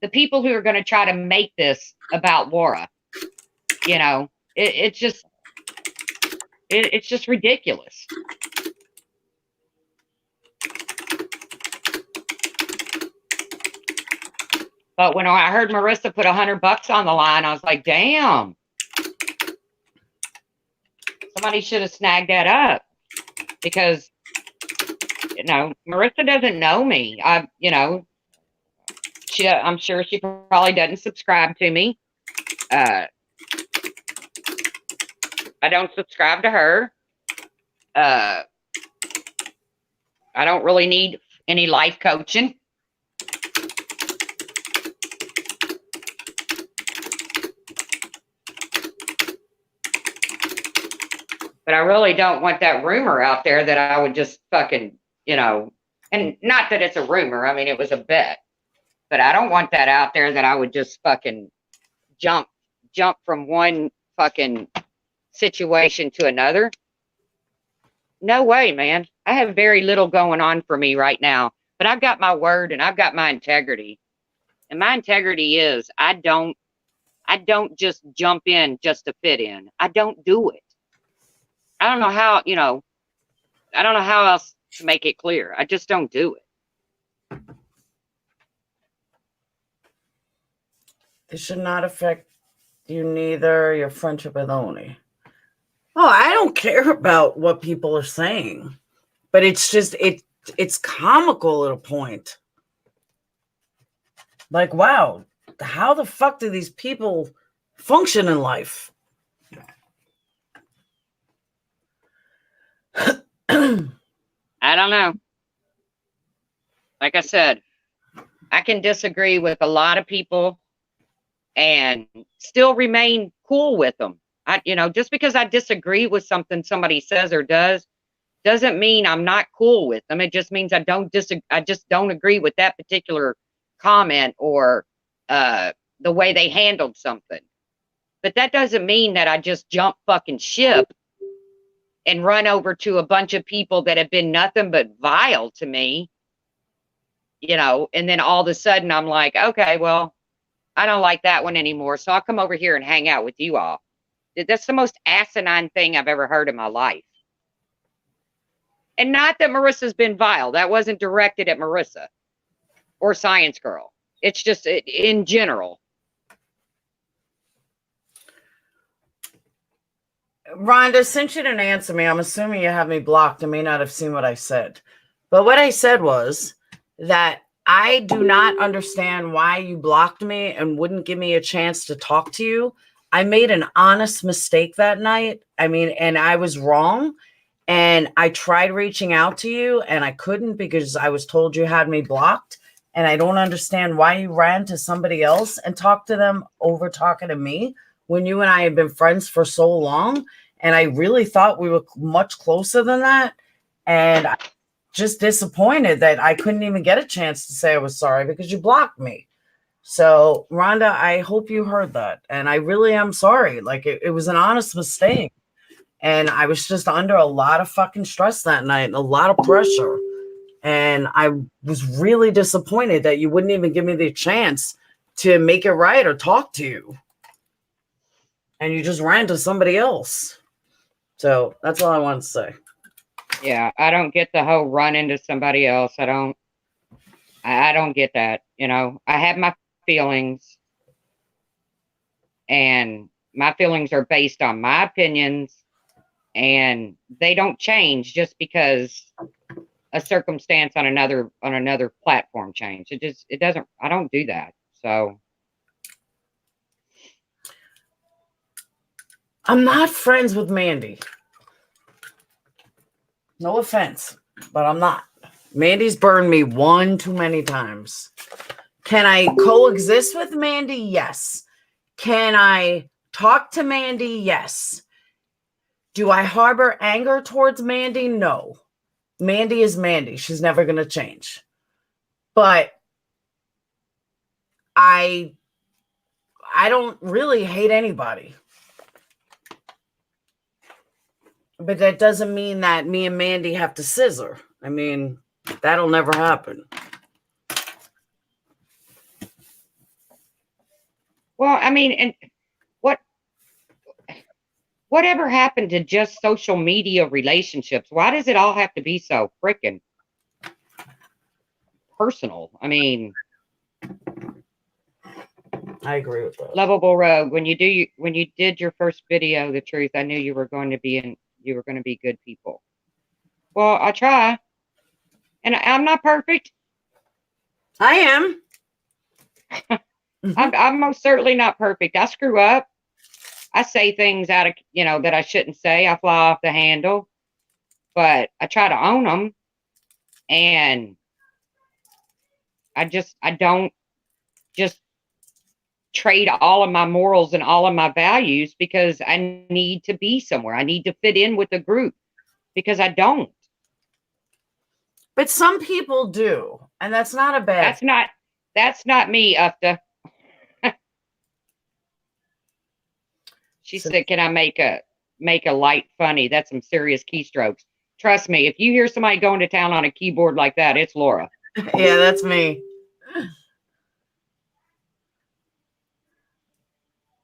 The people who are going to try to make this about Laura. It's just ridiculous. But when I heard Marissa put $100 on the line, I was like, damn. Somebody should have snagged that up. Because, Marissa doesn't know me. I'm sure she probably doesn't subscribe to me. I don't subscribe to her. I don't really need any life coaching. But I really don't want that rumor out there that I would just fucking, And not that it's a rumor. I mean, it was a bet. But I don't want that out there that I would just fucking jump from one fucking situation to another. No way, man. I have very little going on for me right now, but I've got my word and I've got my integrity. And my integrity is I don't just jump in just to fit in. I don't do it. I don't know how, I don't know how else to make it clear. I just don't do it. It should not affect you neither, your friendship with Oni. Oh, I don't care about what people are saying, but it's just it's comical at a point. Like, wow, how the fuck do these people function in life? I don't know. Like I said, I can disagree with a lot of people and still remain cool with them. Just because I disagree with something somebody says or does, doesn't mean I'm not cool with them. It just means I just don't agree with that particular comment or the way they handled something. But that doesn't mean that I just jump fucking ship and run over to a bunch of people that have been nothing but vile to me, and then all of a sudden I'm like, okay, well, I don't like that one anymore, so I'll come over here and hang out with you all. That's the most asinine thing I've ever heard in my life. And not that Marissa's been vile. That wasn't directed at Marissa or Science Girl. It's just in general. Rhonda, since you didn't answer me, I'm assuming you have me blocked and may not have seen what I said. But what I said was that I do not understand why you blocked me and wouldn't give me a chance to talk to you. I made an honest mistake that night. And I was wrong. And I tried reaching out to you and I couldn't because I was told you had me blocked. And I don't understand why you ran to somebody else and talked to them over talking to me when you and I had been friends for so long. And I really thought we were much closer than that. And I'm just disappointed that I couldn't even get a chance to say I was sorry because you blocked me. So, Rhonda, I hope you heard that. And I really am sorry. Like, it was an honest mistake. And I was just under a lot of fucking stress that night and a lot of pressure. And I was really disappointed that you wouldn't even give me the chance to make it right or talk to you. And you just ran to somebody else. So that's all I wanted to say. Yeah, I don't get the whole run into somebody else. I don't get that. I have my feelings. And my feelings are based on my opinions. And they don't change just because a circumstance on another platform changed. It doesn't. I don't do that. So I'm not friends with Mandy. No offense, but I'm not. Mandy's burned me one too many times. Can I coexist with Mandy? Yes. Can I talk to Mandy? Yes. Do I harbor anger towards Mandy? No. Mandy is Mandy. She's never going to change. But I don't really hate anybody. But that doesn't mean that me and Mandy have to scissor. That'll never happen. Well, and whatever happened to just social media relationships? Why does it all have to be so freaking personal? I agree with that. Lovable Rogue, when you did your first video, The Truth, I knew you were going to be good people. Well, I try. And I'm not perfect. I am. I'm most certainly not perfect. I screw up. I say things out of, that I shouldn't say. I fly off the handle, but I try to own them. And I don't just trade all of my morals and all of my values because I need to be somewhere. I need to fit in with a group because I don't. But some people do, and that's not a bad. That's not me, Ufta. She said, "Can I make a light funny? That's some serious keystrokes." Trust me, if you hear somebody going to town on a keyboard like that, it's Laura. Yeah, that's me.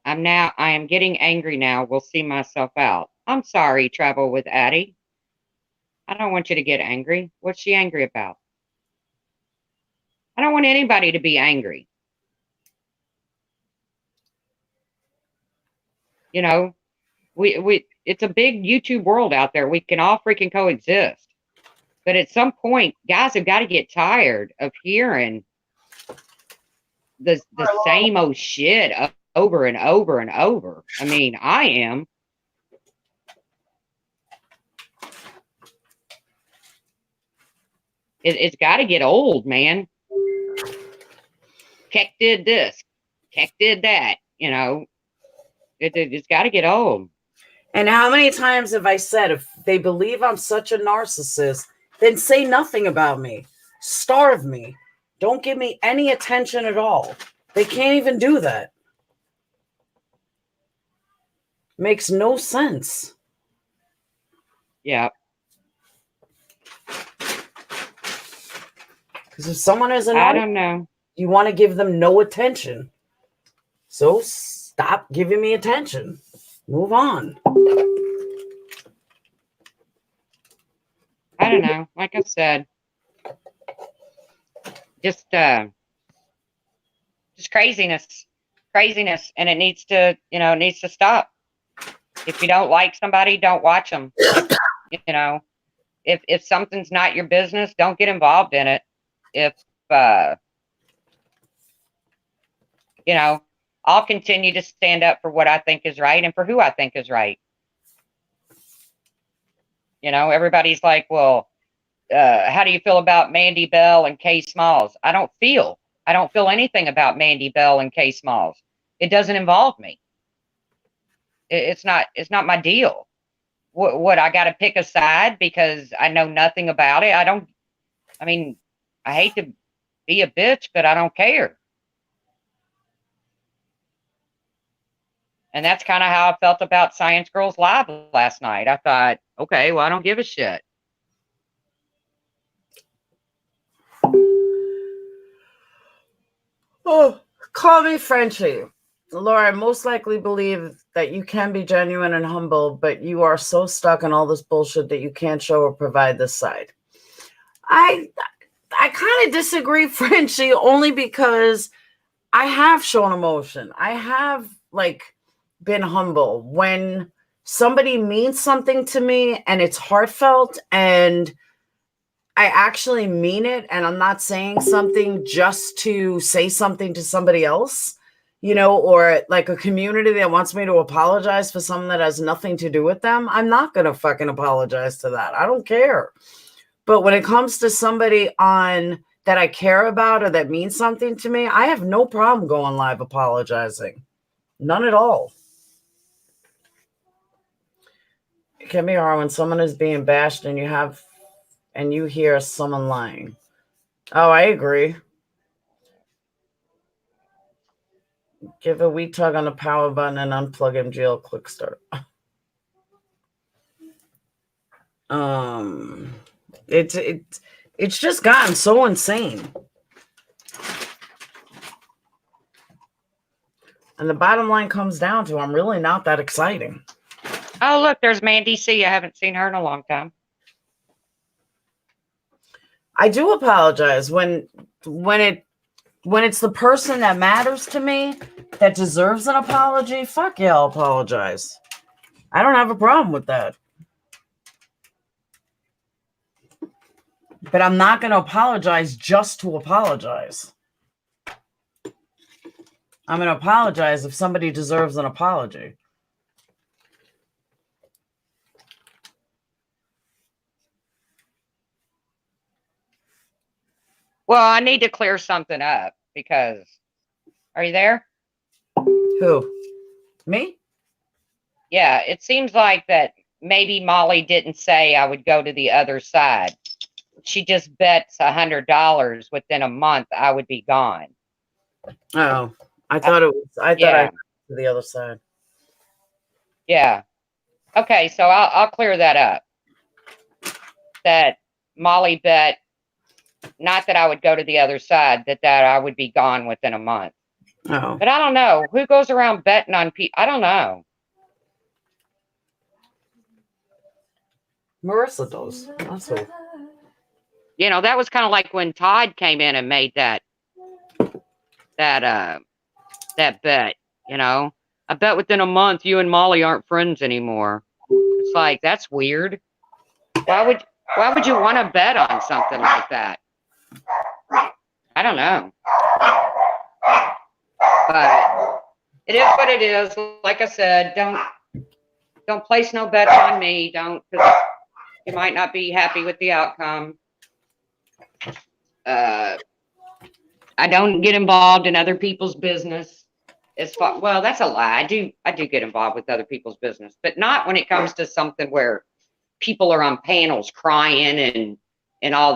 I am getting angry now. We'll see myself out. I'm sorry, Travel with Addie. I don't want you to get angry. What's she angry about? I don't want anybody to be angry. You know, it's a big YouTube world out there. We can all freaking coexist. But at some point, guys have got to get tired of hearing the same old shit over and over and over. I mean, I am. It's got to get old, man. Keck did this. Keck did that. You know, it's got to get old. And how many times have I said, if they believe I'm such a narcissist, then say nothing about me. Starve me. Don't give me any attention at all. They can't even do that. Makes no sense. Yeah. Because if someone is I don't know. You want to give them no attention. So stop giving me attention. Move on. I don't know. Like I said, just craziness, and it needs to stop. If you don't like somebody, don't watch them. If something's not your business, don't get involved in it. If I'll continue to stand up for what I think is right and for who I think is right. Everybody's like, well, how do you feel about Mandy Bell and Kay Smalls? I don't feel anything about Mandy Bell and Kay Smalls. It doesn't involve me. It's not my deal. What I got to pick a side because I know nothing about it? I hate to be a bitch, but I don't care. And that's kind of how I felt about Science Girls Live last night. I thought, okay, well, I don't give a shit. Oh, call me Frenchie. Laura, I most likely believe that you can be genuine and humble, but you are so stuck in all this bullshit that you can't show or provide this side. I kind of disagree, Frenchie, only because I have shown emotion. I have been humble. When somebody means something to me and it's heartfelt and I actually mean it, and I'm not saying something just to say something to somebody else, or like a community that wants me to apologize for something that has nothing to do with them, I'm not going to fucking apologize to that. I don't care. But when it comes to somebody that I care about or that means something to me, I have no problem going live apologizing. None at all. It can be hard when someone is being bashed and you hear someone lying. Oh, I agree. Give a weak tug on the power button and unplug MGL. Click start. It's just gotten so insane. And the bottom line comes down to I'm really not that exciting. Oh, look, there's Mandy C. I haven't seen her in a long time. I do apologize when it's the person that matters to me that deserves an apology. Fuck yeah, I'll apologize. I don't have a problem with that. But I'm not going to apologize just to apologize. I'm going to apologize if somebody deserves an apology. Well, I need to clear something up because, are you there? Who? Me? Yeah, it seems like that maybe Molly didn't say I would go to the other side. she just bets $100 within a month I would be gone. Oh, I thought it was. I thought I to the other side. Yeah. Okay, so I'll clear that up. That Molly bet, not that I would go to the other side, that I would be gone within a month. Oh, But I don't know who goes around betting on people. I don't know. Marissa does. That's all. You know, that was kind of like when Todd came in and made that bet. You know, I bet within a month you and Molly aren't friends anymore. It's like, that's weird. Why would you want to bet on something like that? I don't know. But it is what it is. Like I said, don't place no bets on me. Don't, because you might not be happy with the outcome. I don't get involved in other people's business. Well, that's a lie. I do get involved with other people's business, but not when it comes to something where people are on panels crying and all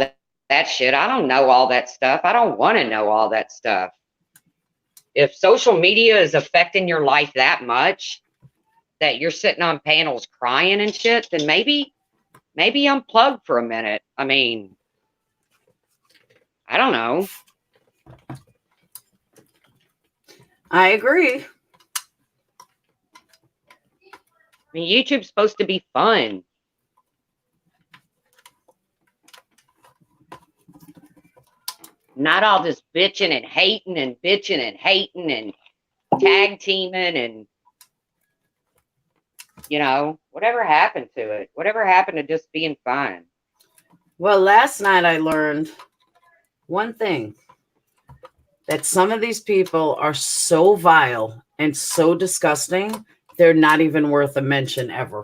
that shit. I don't know all that stuff. I don't want to know all that stuff. If social media is affecting your life that much that you're sitting on panels crying and shit, then maybe unplug for a minute. I mean, I don't know. I agree. I mean, YouTube's supposed to be fun. Not all this bitching and hating and tag teaming and, you know, whatever happened to it? Whatever happened to just being fun? Well, last night I learned one thing, that some of these people are so vile and so disgusting, they're not even worth a mention ever.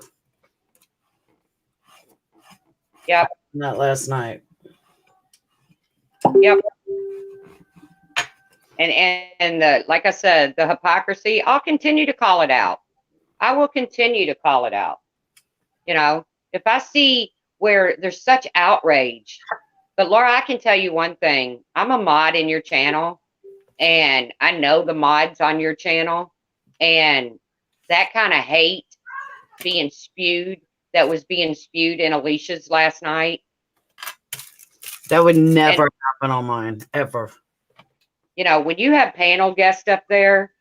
Yep. Not last night. Yep. And like I said, the hypocrisy, I'll continue to call it out. I will continue to call it out. You know, if I see where there's such outrage, but Laura, I can tell you one thing. I'm a mod in your channel, and I know the mods on your channel, and that kind of hate that was being spewed in Alicia's last night. That would never happen on mine, ever. You know, when you have panel guests up there,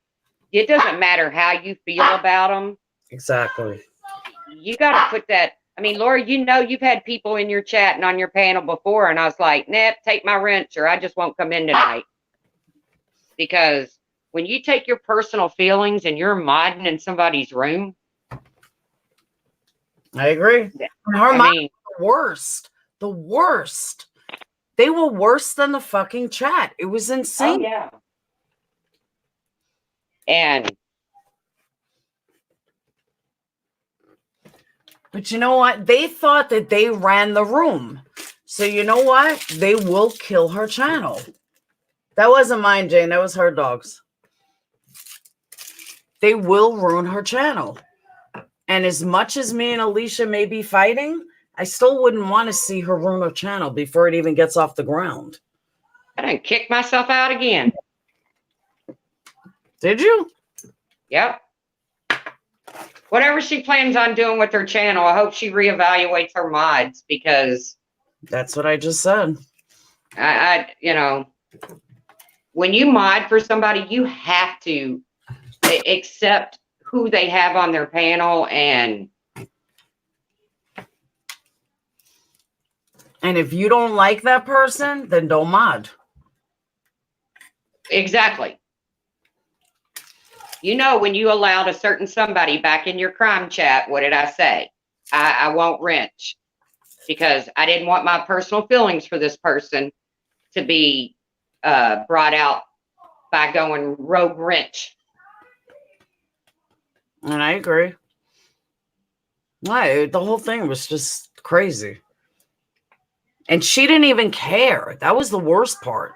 it doesn't matter how you feel about them. Exactly. You got to put that. I mean, Laura, you know, you've had people in your chat and on your panel before, and I was like, nah, take my wrench or I just won't come in tonight. Because when you take your personal feelings and you're modding in somebody's room. I agree. Her mods were the worst. The worst. They were worse than the fucking chat. It was insane. Oh, yeah. But you know what? They thought that they ran the room. So you know what? They will kill her channel. That wasn't mine, Jane. That was her dog's. They will ruin her channel. And as much as me and Alicia may be fighting, I still wouldn't want to see her ruin her channel before it even gets off the ground. I done kicked myself out again. Did you? Yep. Whatever she plans on doing with her channel, I hope she reevaluates her mods, because that's what I just said. I you know, when you mod for somebody, you have to accept who they have on their panel, and if you don't like that person, then don't mod. Exactly. You know, when you allowed a certain somebody back in your crime chat, what did I say? I won't wrench, because I didn't want my personal feelings for this person to be brought out by going rogue wrench. And I agree. Why? The whole thing was just crazy. And she didn't even care. That was the worst part.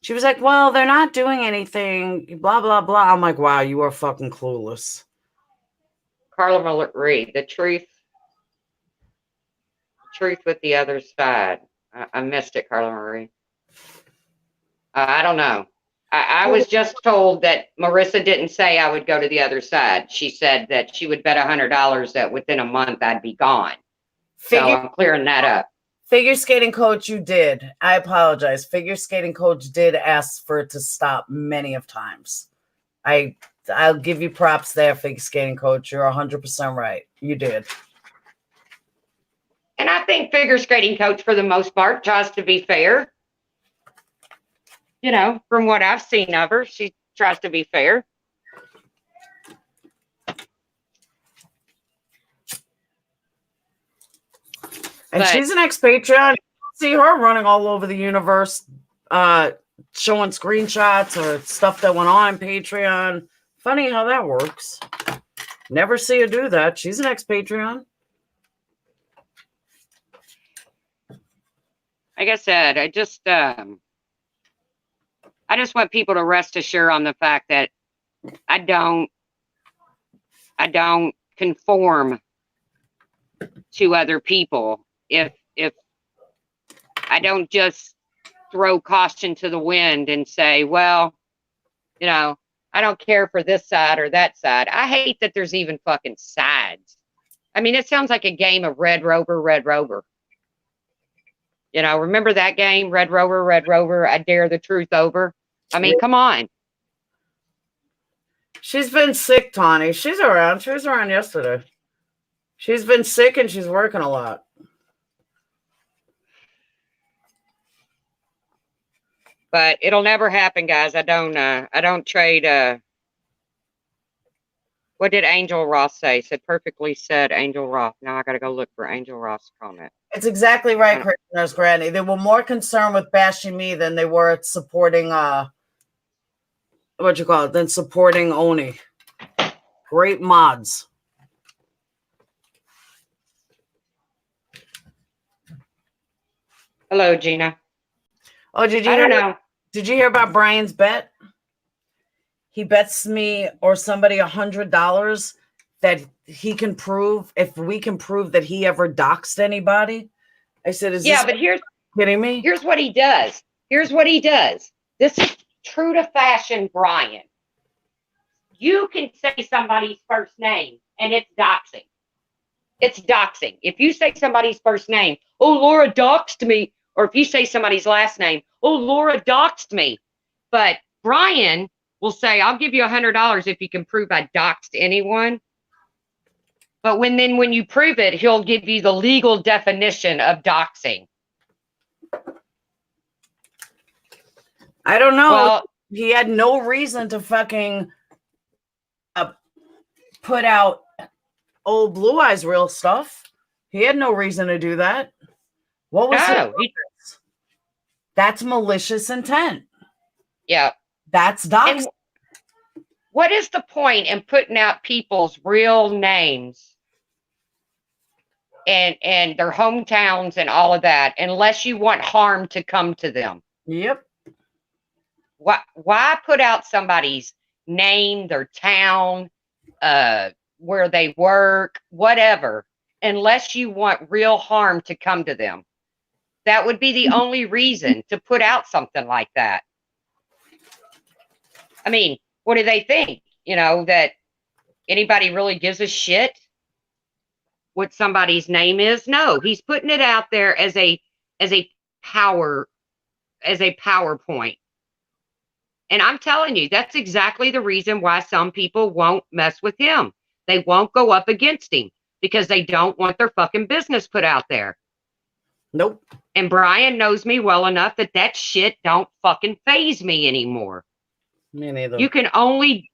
She was like, well, they're not doing anything, blah, blah, blah. I'm like, wow, you are fucking clueless. Carla Marie, the truth. Truth with the other side. I missed it, Carla Marie. I don't know. I was just told that Marissa didn't say I would go to the other side. She said that she would bet $100 that within a month I'd be gone. So I'm clearing that up. Figure skating coach, you did. I apologize. Figure skating coach did ask for it to stop many of times. I'll give you props there, figure skating coach. You're 100% right. You did. And I think figure skating coach, for the most part, tries to be fair. You know, from what I've seen of her, she tries to be fair. And she's an expatriate. See her running all over the universe, showing screenshots or stuff that went on Patreon. Funny how that works. Never see her do that. She's an expatriate. Like I said, I just want people to rest assured on the fact that I don't conform to other people. If I don't just throw caution to the wind and say, well, you know, I don't care for this side or that side. I hate that there's even fucking sides. I mean, it sounds like a game of Red Rover, Red Rover. You know, remember that game, Red Rover, I dare the truth over. I mean, come on. She's been sick, Tawny. She's around. She was around yesterday. She's been sick and she's working a lot. But it'll never happen, guys. I don't trade. What did Angel Ross say? Said perfectly said, Angel Ross. Now I got to go look for Angel Ross' comment. It's exactly right, Nurse Granny. They were more concerned with bashing me than they were at supporting than supporting Oni. Great mods. Hello, Gina. Oh, did you hear about Brian's bet? He bets me or somebody $100 that he can prove, if we can prove that he ever doxed anybody. I said, but here's kidding me? Here's what he does. Here's what he does. This is true to fashion, Brian. You can say somebody's first name and it's doxing. It's doxing. If you say somebody's first name, oh, Laura doxed me. Or if you say somebody's last name, oh, Laura doxed me. But Brian will say, I'll give you $100 if you can prove I doxed anyone. But when you prove it, he'll give you the legal definition of doxing. I don't know. Well, he had no reason to fucking put out old Blue Eyes real stuff. He had no reason to do that. What was That's malicious intent. Yeah. That's doxing. What is the point in putting out people's real names and their hometowns and all of that unless you want harm to come to them? Yep. Why put out somebody's name, their town, where they work, whatever, unless you want real harm to come to them? That would be the only reason to put out something like that. I mean, what do they think? You know, that anybody really gives a shit what somebody's name is? No, he's putting it out there as a PowerPoint. And I'm telling you, that's exactly the reason why some people won't mess with him. They won't go up against him because they don't want their fucking business put out there. Nope. And Brian knows me well enough that shit don't fucking faze me anymore. Me neither. You can only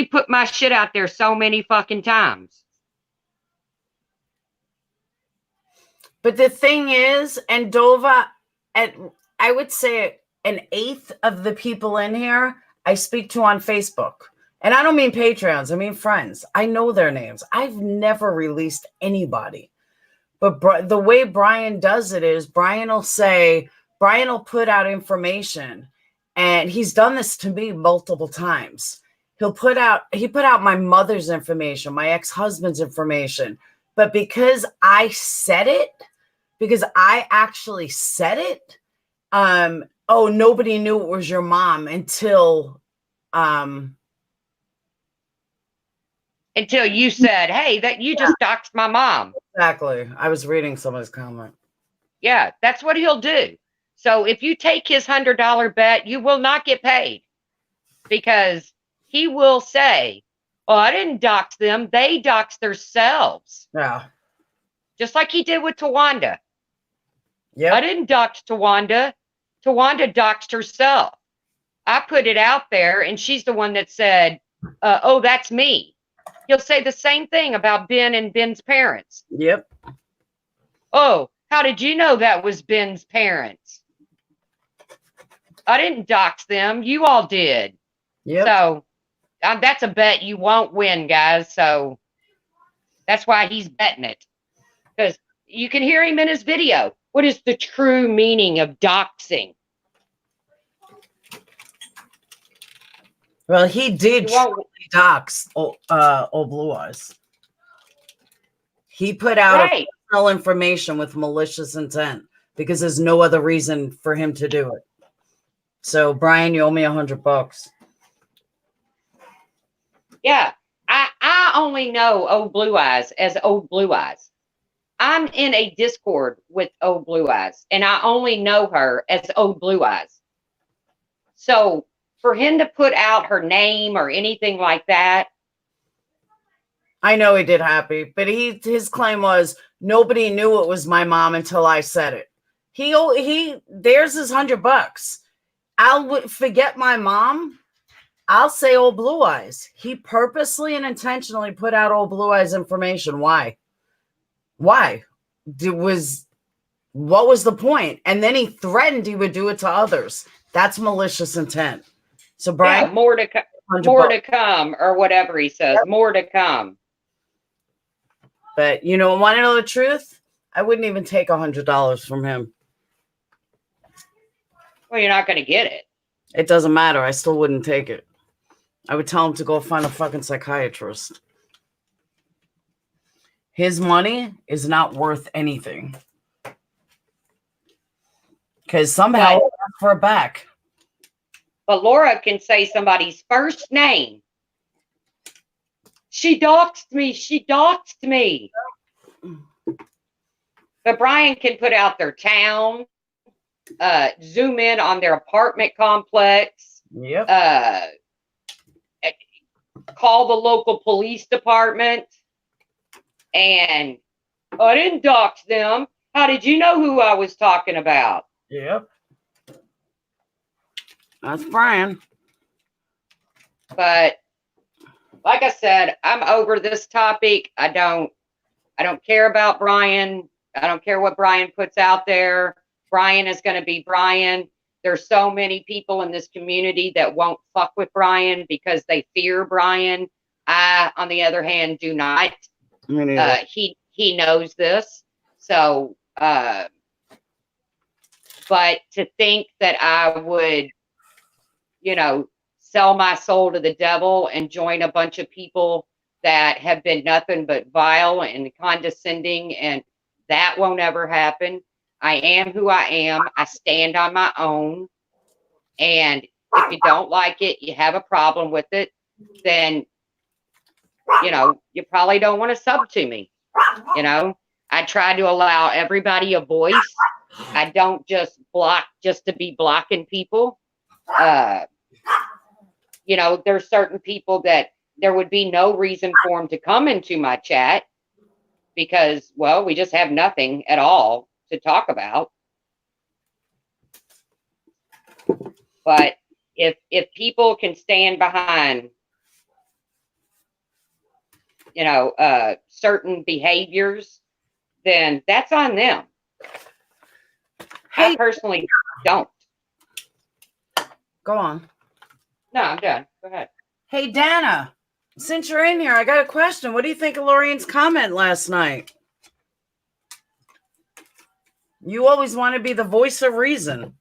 put my shit out there so many fucking times. But the thing is, and Dova, I would say an eighth of the people in here I speak to on Facebook. And I don't mean Patreons, I mean friends. I know their names. I've never released anybody. But the way Brian does it is Brian will put out information, and he's done this to me multiple times. He put out my mother's information, my ex-husband's information, but because I said it, because I actually said it. Oh, nobody knew it was your mom until until you said, hey, that you just doxed my mom. Exactly. I was reading somebody's comment. Yeah, that's what he'll do. So if you take his $100 bet, you will not get paid, because he will say, oh, I didn't dox them. They doxed themselves. Yeah. Just like he did with Tawanda. Yep. I didn't dox Tawanda. Tawanda doxed herself. I put it out there, and she's the one that said, oh, that's me. He'll say the same thing about Ben and Ben's parents. Yep. Oh, how did you know that was Ben's parents? I didn't dox them. You all did. Yep. So that's a bet you won't win, guys. So that's why he's betting it. Because you can hear him in his video. What is the true meaning of doxing? Well, he did dox Old Blue Eyes. He put out personal information with malicious intent because there's no other reason for him to do it. So, Brian, you owe me $100. Yeah, I only know Old Blue Eyes as Old Blue Eyes. I'm in a Discord with Old Blue Eyes, and I only know her as Old Blue Eyes. So for him to put out her name or anything like that, I know he did Happy, but his claim was nobody knew it was my mom until I said it. There's his $100. I'll forget my mom. I'll say Old Blue Eyes. He purposely and intentionally put out Old Blue Eyes information. Why? What was the point? And then he threatened he would do it to others. That's malicious intent. So, Brian, yeah, more to come, or whatever he says, yep. More to come. But want to know the truth? I wouldn't even take $100 from him. Well, you're not going to get it. It doesn't matter. I still wouldn't take it. I would tell him to go find a fucking psychiatrist. His money is not worth anything. Because somehow he'll ask for it back. But Laura can say somebody's first name. She doxed me. She doxed me. But Brian can put out their town, zoom in on their apartment complex. Yep. Call the local police department. And I didn't dox them. How did you know who I was talking about? Yep. That's Brian. But like I said, I'm over this topic. I don't care about Brian. I don't care what Brian puts out there. Brian is going to be Brian. There's so many people in this community that won't fuck with Brian because they fear Brian. I, on the other hand, do not. He knows this. So, but to think that I would, sell my soul to the devil and join a bunch of people that have been nothing but vile and condescending, and that won't ever happen. I am who I am. I stand on my own. And if you don't like it, you have a problem with it, then, you probably don't want to sub to me. I try to allow everybody a voice. I don't just block just to be blocking people. There's certain people that there would be no reason for them to come into my chat because, well, we just have nothing at all to talk about. But if people can stand behind, certain behaviors, then that's on them. I personally don't. Go on. No, I'm done. Go ahead. Hey, Dana, since you're in here, I got a question. What do you think of Lorraine's comment last night? You always want to be the voice of reason.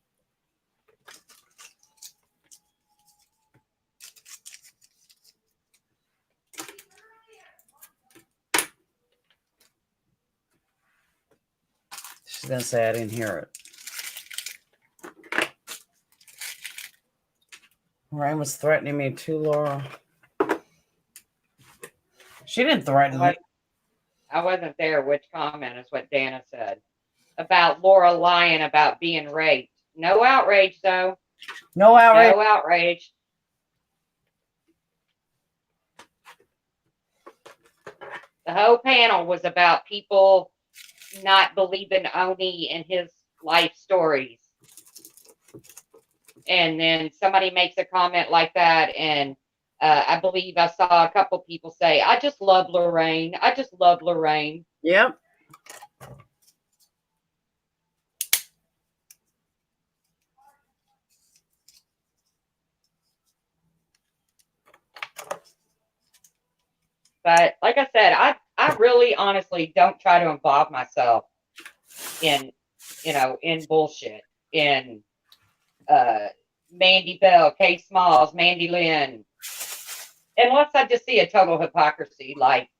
She's she gonna say I didn't hear it? Ryan was threatening me too, Laura. She didn't threaten me. I wasn't there. Which comment is what Dana said about Laura lying about being raped? No outrage, though. No outrage. No outrage. The whole panel was about people not believing Oni and his life stories. And then somebody makes a comment like that, and I believe I saw a couple people say, I just love Lorraine. I just love Lorraine. Yep. But like I said, I really honestly don't try to involve myself in, in bullshit, in Mandy Bell, Kay Smalls, Mandy Lynn, unless I just see a total hypocrisy, like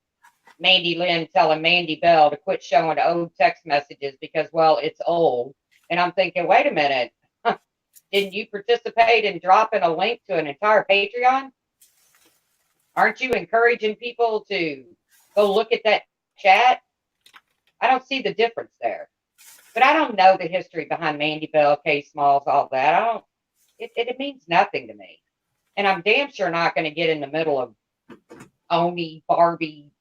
Mandy Lynn telling Mandy Bell to quit showing old text messages because, well, it's old. And I'm thinking, wait a minute, didn't you participate in dropping a link to an entire Patreon? Aren't you encouraging people to go look at that chat? I don't see the difference there. But I don't know the history behind Mandy Bell, Kay Smalls, all that. It means nothing to me. And I'm damn sure not going to get in the middle of Oni, Barbie,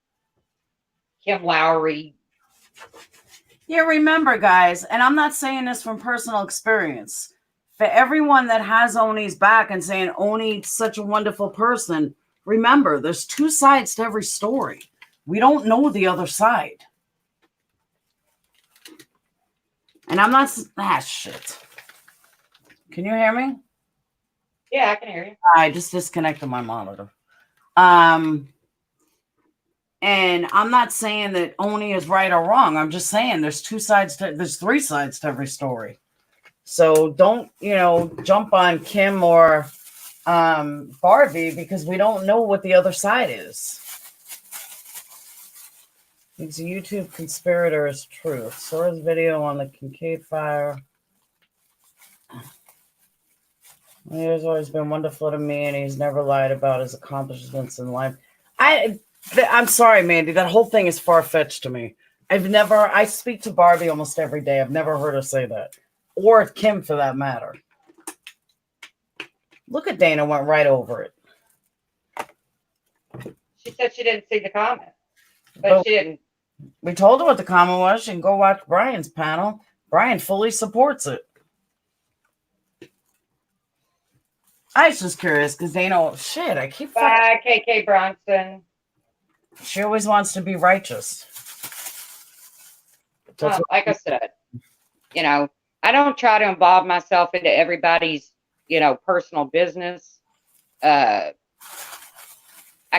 Kim Lowry. Yeah, remember, guys, and I'm not saying this from personal experience. For everyone that has Oni's back and saying Oni's such a wonderful person, remember, there's two sides to every story. We don't know the other side. And I'm not... shit. Can you hear me? Yeah, I can hear you. I just disconnected my monitor. And I'm not saying that Oni is right or wrong. I'm just saying there's three sides to every story. So don't, jump on Kim or Barbie because we don't know what the other side is. He's a YouTube conspirator is truth. Sora's video on the Kincaid fire. He has always been wonderful to me, and he's never lied about his accomplishments in life. I'm sorry, Mandy. That whole thing is far-fetched to me. I speak to Barbie almost every day. I've never heard her say that. Or Kim, for that matter. Look at Dana, went right over it. She said she didn't see the comment. But she didn't. We told her what the comment was. She can go watch Brian's panel. Brian fully supports it. I was just curious because Dana, I keep... Bye, KK Bronson. She always wants to be righteous. Well, like I said, I don't try to involve myself into everybody's, personal business. I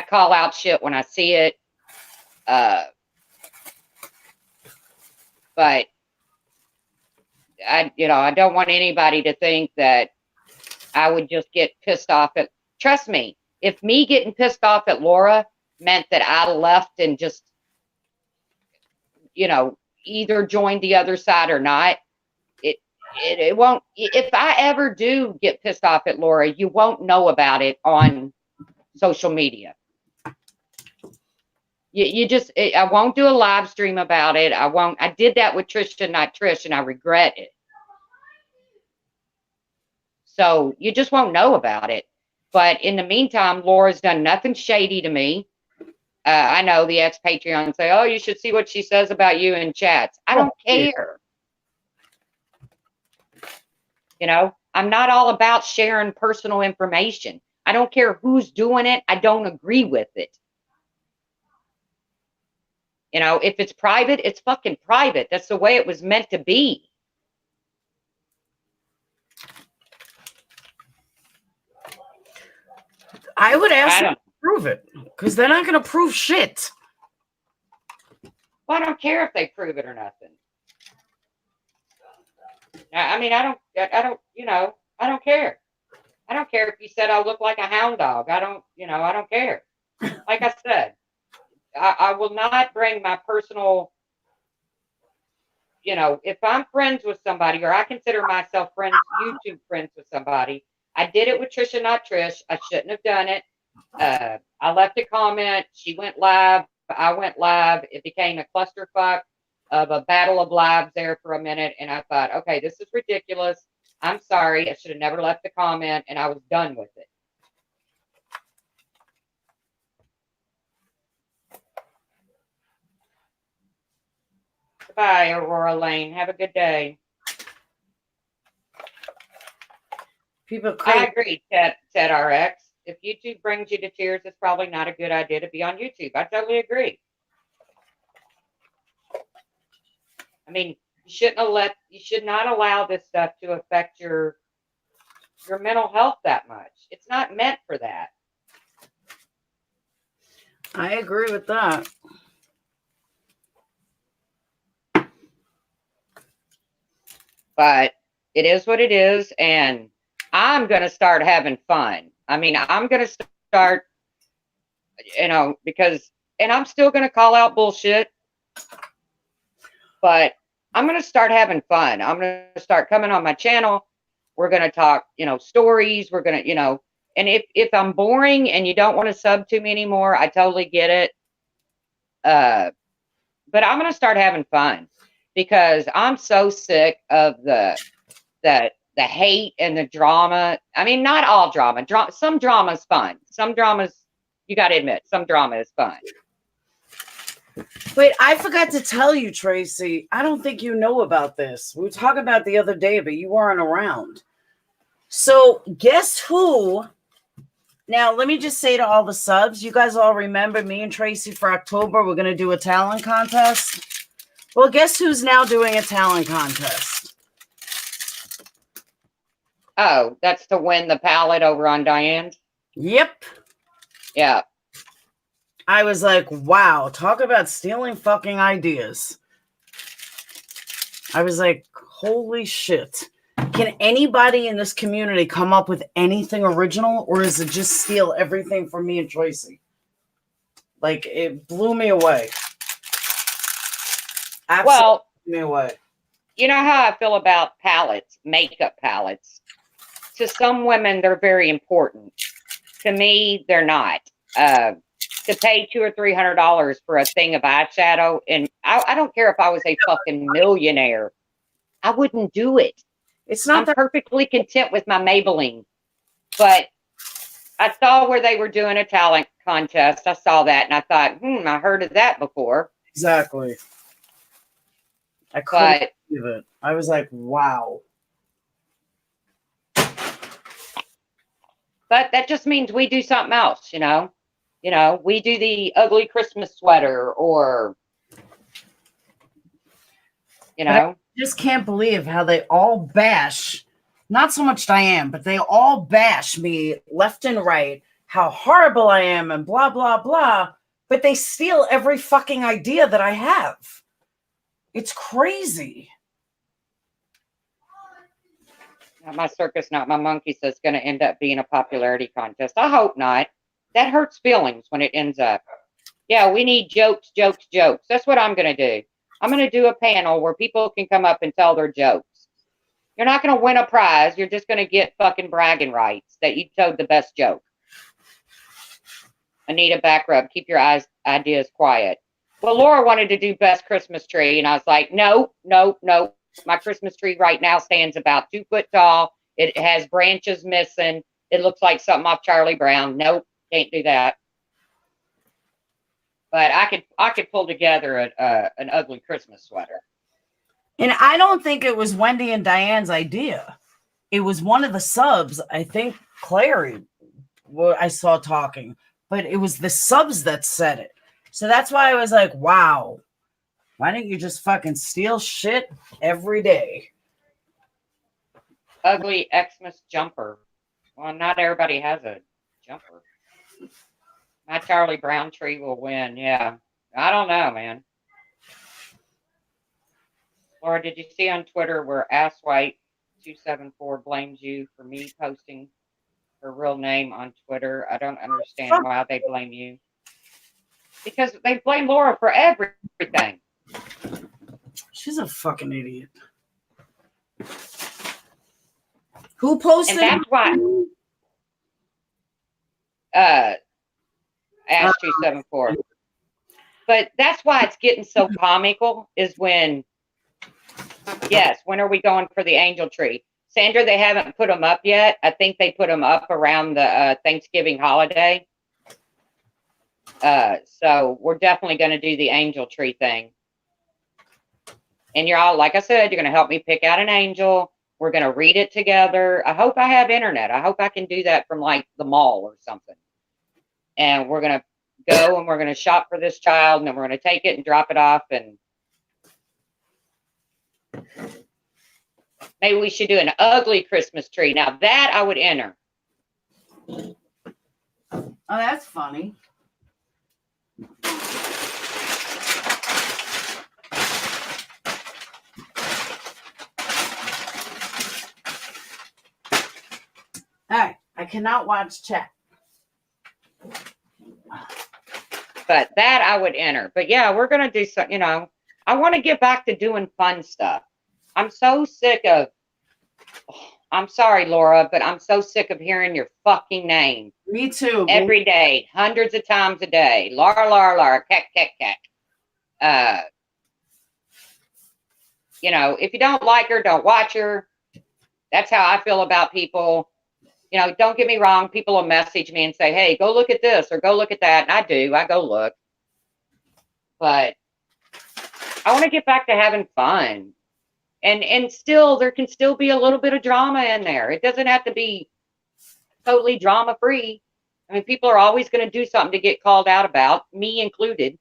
call out shit when I see it. But I don't want anybody to think that I would just get pissed off at... Trust me, if me getting pissed off at Laura meant that I left and just, either joined the other side or not, it won't... If I ever do get pissed off at Laura, you won't know about it on social media. I won't do a live stream about it. I did that with Trisha, not Trish, and I regret it. So you just won't know about it. But in the meantime, Laura's done nothing shady to me. I know the ex-Patreons say, oh, you should see what she says about you in chats. I don't care. I'm not all about sharing personal information. I don't care who's doing it. I don't agree with it. If it's private, it's fucking private. That's the way it was meant to be. I would ask them to prove it because they're not going to prove shit. Well, I don't care if they prove it or nothing. I mean, I don't care. I don't care if you said I look like a hound dog. I don't care. Like I said, I will not bring my personal you know, if I'm friends with somebody, or I consider myself friends, YouTube friends with somebody, I did it with Trisha, not Trish. I shouldn't have done it. I left a comment. She went live. I went live. It became a clusterfuck of a battle of lives there for a minute. And I thought, okay, this is ridiculous. I'm sorry. I should have never left the comment, and I was done with it. Goodbye, Aurora Lane. Have a good day. People I agree, Ted RX. If YouTube brings you to tears, it's probably not a good idea to be on YouTube. I totally agree. I mean, you should not allow this stuff to affect your mental health that much. It's not meant for that. I agree with that. But it is what it is, and I'm going to start having fun. I mean, I'm going to start, you know, because, and I'm still going to call out bullshit, but I'm going to start having fun. I'm going to start coming on my channel. We're going to talk, you know, stories. We're going to, you know, and if I'm boring and you don't want to sub to me anymore, I totally get it. But I'm going to start having fun, because I'm so sick of the hate and the drama. I mean, not all drama. Some drama is fun. Some dramas, you got to admit, some drama is fun. Wait, I forgot to tell you, Tracy. I don't think you know about this. We were talking about it the other day, but you weren't around. So guess who? Now, let me just say to all the subs, you guys all remember me and Tracy for October, we're going to do a talent contest. Well, guess who's now doing a talent contest? Oh, that's to win the palette over on Diane's? Yep. Yeah. I was like, wow, talk about stealing fucking ideas. I was like, holy shit. Can anybody in this community come up with anything original, or is it just steal everything from me and Tracy? Like, it blew me away. Absolutely well, blew me away. You know how I feel about palettes, makeup palettes. To some women, they're very important. To me, they're not. To pay $200 or $300 for a thing of eyeshadow, and I don't care if I was a fucking millionaire, I wouldn't do it. It's not. I'm perfectly content with my Maybelline, but I saw where they were doing a talent contest. I saw that, and I thought, I heard of that before. Exactly. I couldn't believe it. I was like, wow. But that just means we do something else, you know. You know, we do the ugly Christmas sweater, or, you know. I just can't believe how they all bash, not so much Diane, but they all bash me left and right, how horrible I am and blah, blah, blah. But they steal every fucking idea that I have. It's crazy. My circus, not my monkey, says it's going to end up being a popularity contest. I hope not. That hurts feelings when it ends up. Yeah, we need jokes, jokes, jokes. That's what I'm going to do. I'm going to do a panel where people can come up and tell their jokes. You're not going to win a prize. You're just going to get fucking bragging rights that you told the best joke. Anita Backrub, keep your ideas quiet. Well, Laura wanted to do best Christmas tree, and I was like, no, no, no. My Christmas tree right now stands about 2 foot tall. It has branches missing. It looks like something off Charlie Brown. Nope, can't do that. But I could pull together an ugly Christmas sweater. And I don't think it was Wendy and Diane's idea. It was one of the subs, I think Clary, I saw talking, but it was the subs that said it. So that's why I was like, wow, why don't you just fucking steal shit every day? Ugly Xmas jumper. Well, not everybody has a jumper. My Charlie Brown tree will win. Yeah. I don't know, man. Laura, did you see on Twitter where AssWhite274 blames you for me posting her real name on Twitter? I don't understand why they blame you. Because they blame Laura for everything. She's a fucking idiot. Who posted? And that's why. Ash 274. But that's why it's getting so comical. Is when, yes, when are we going for the angel tree? Sandra, they haven't put them up yet. I think they put them up around the Thanksgiving holiday. So we're definitely going to do the angel tree thing. And you're all, like I said, you're going to help me pick out an angel. We're going to read it together. I hope I have internet. I hope I can do that from like the mall or something. And we're going to go and we're going to shop for this child, and then we're going to take it and drop it off. And maybe we should do an ugly Christmas tree. Now that I would enter. Oh, that's funny. All right, I cannot watch chat. But that I would enter. But yeah, we're going to do some, I want to get back to doing fun stuff. I'm so sick of, I'm sorry, Laura, but I'm so sick of hearing your fucking name. Me too. Every day, hundreds of times a day. Laura, Laura, Laura, keck, keck, keck. If you don't like her, don't watch her. That's how I feel about people. Don't get me wrong. People will message me and say, hey, go look at this or go look at that. And I do. I go look. But I want to get back to having fun. And still, there can still be a little bit of drama in there. It doesn't have to be totally drama-free. I mean, people are always going to do something to get called out about, me included.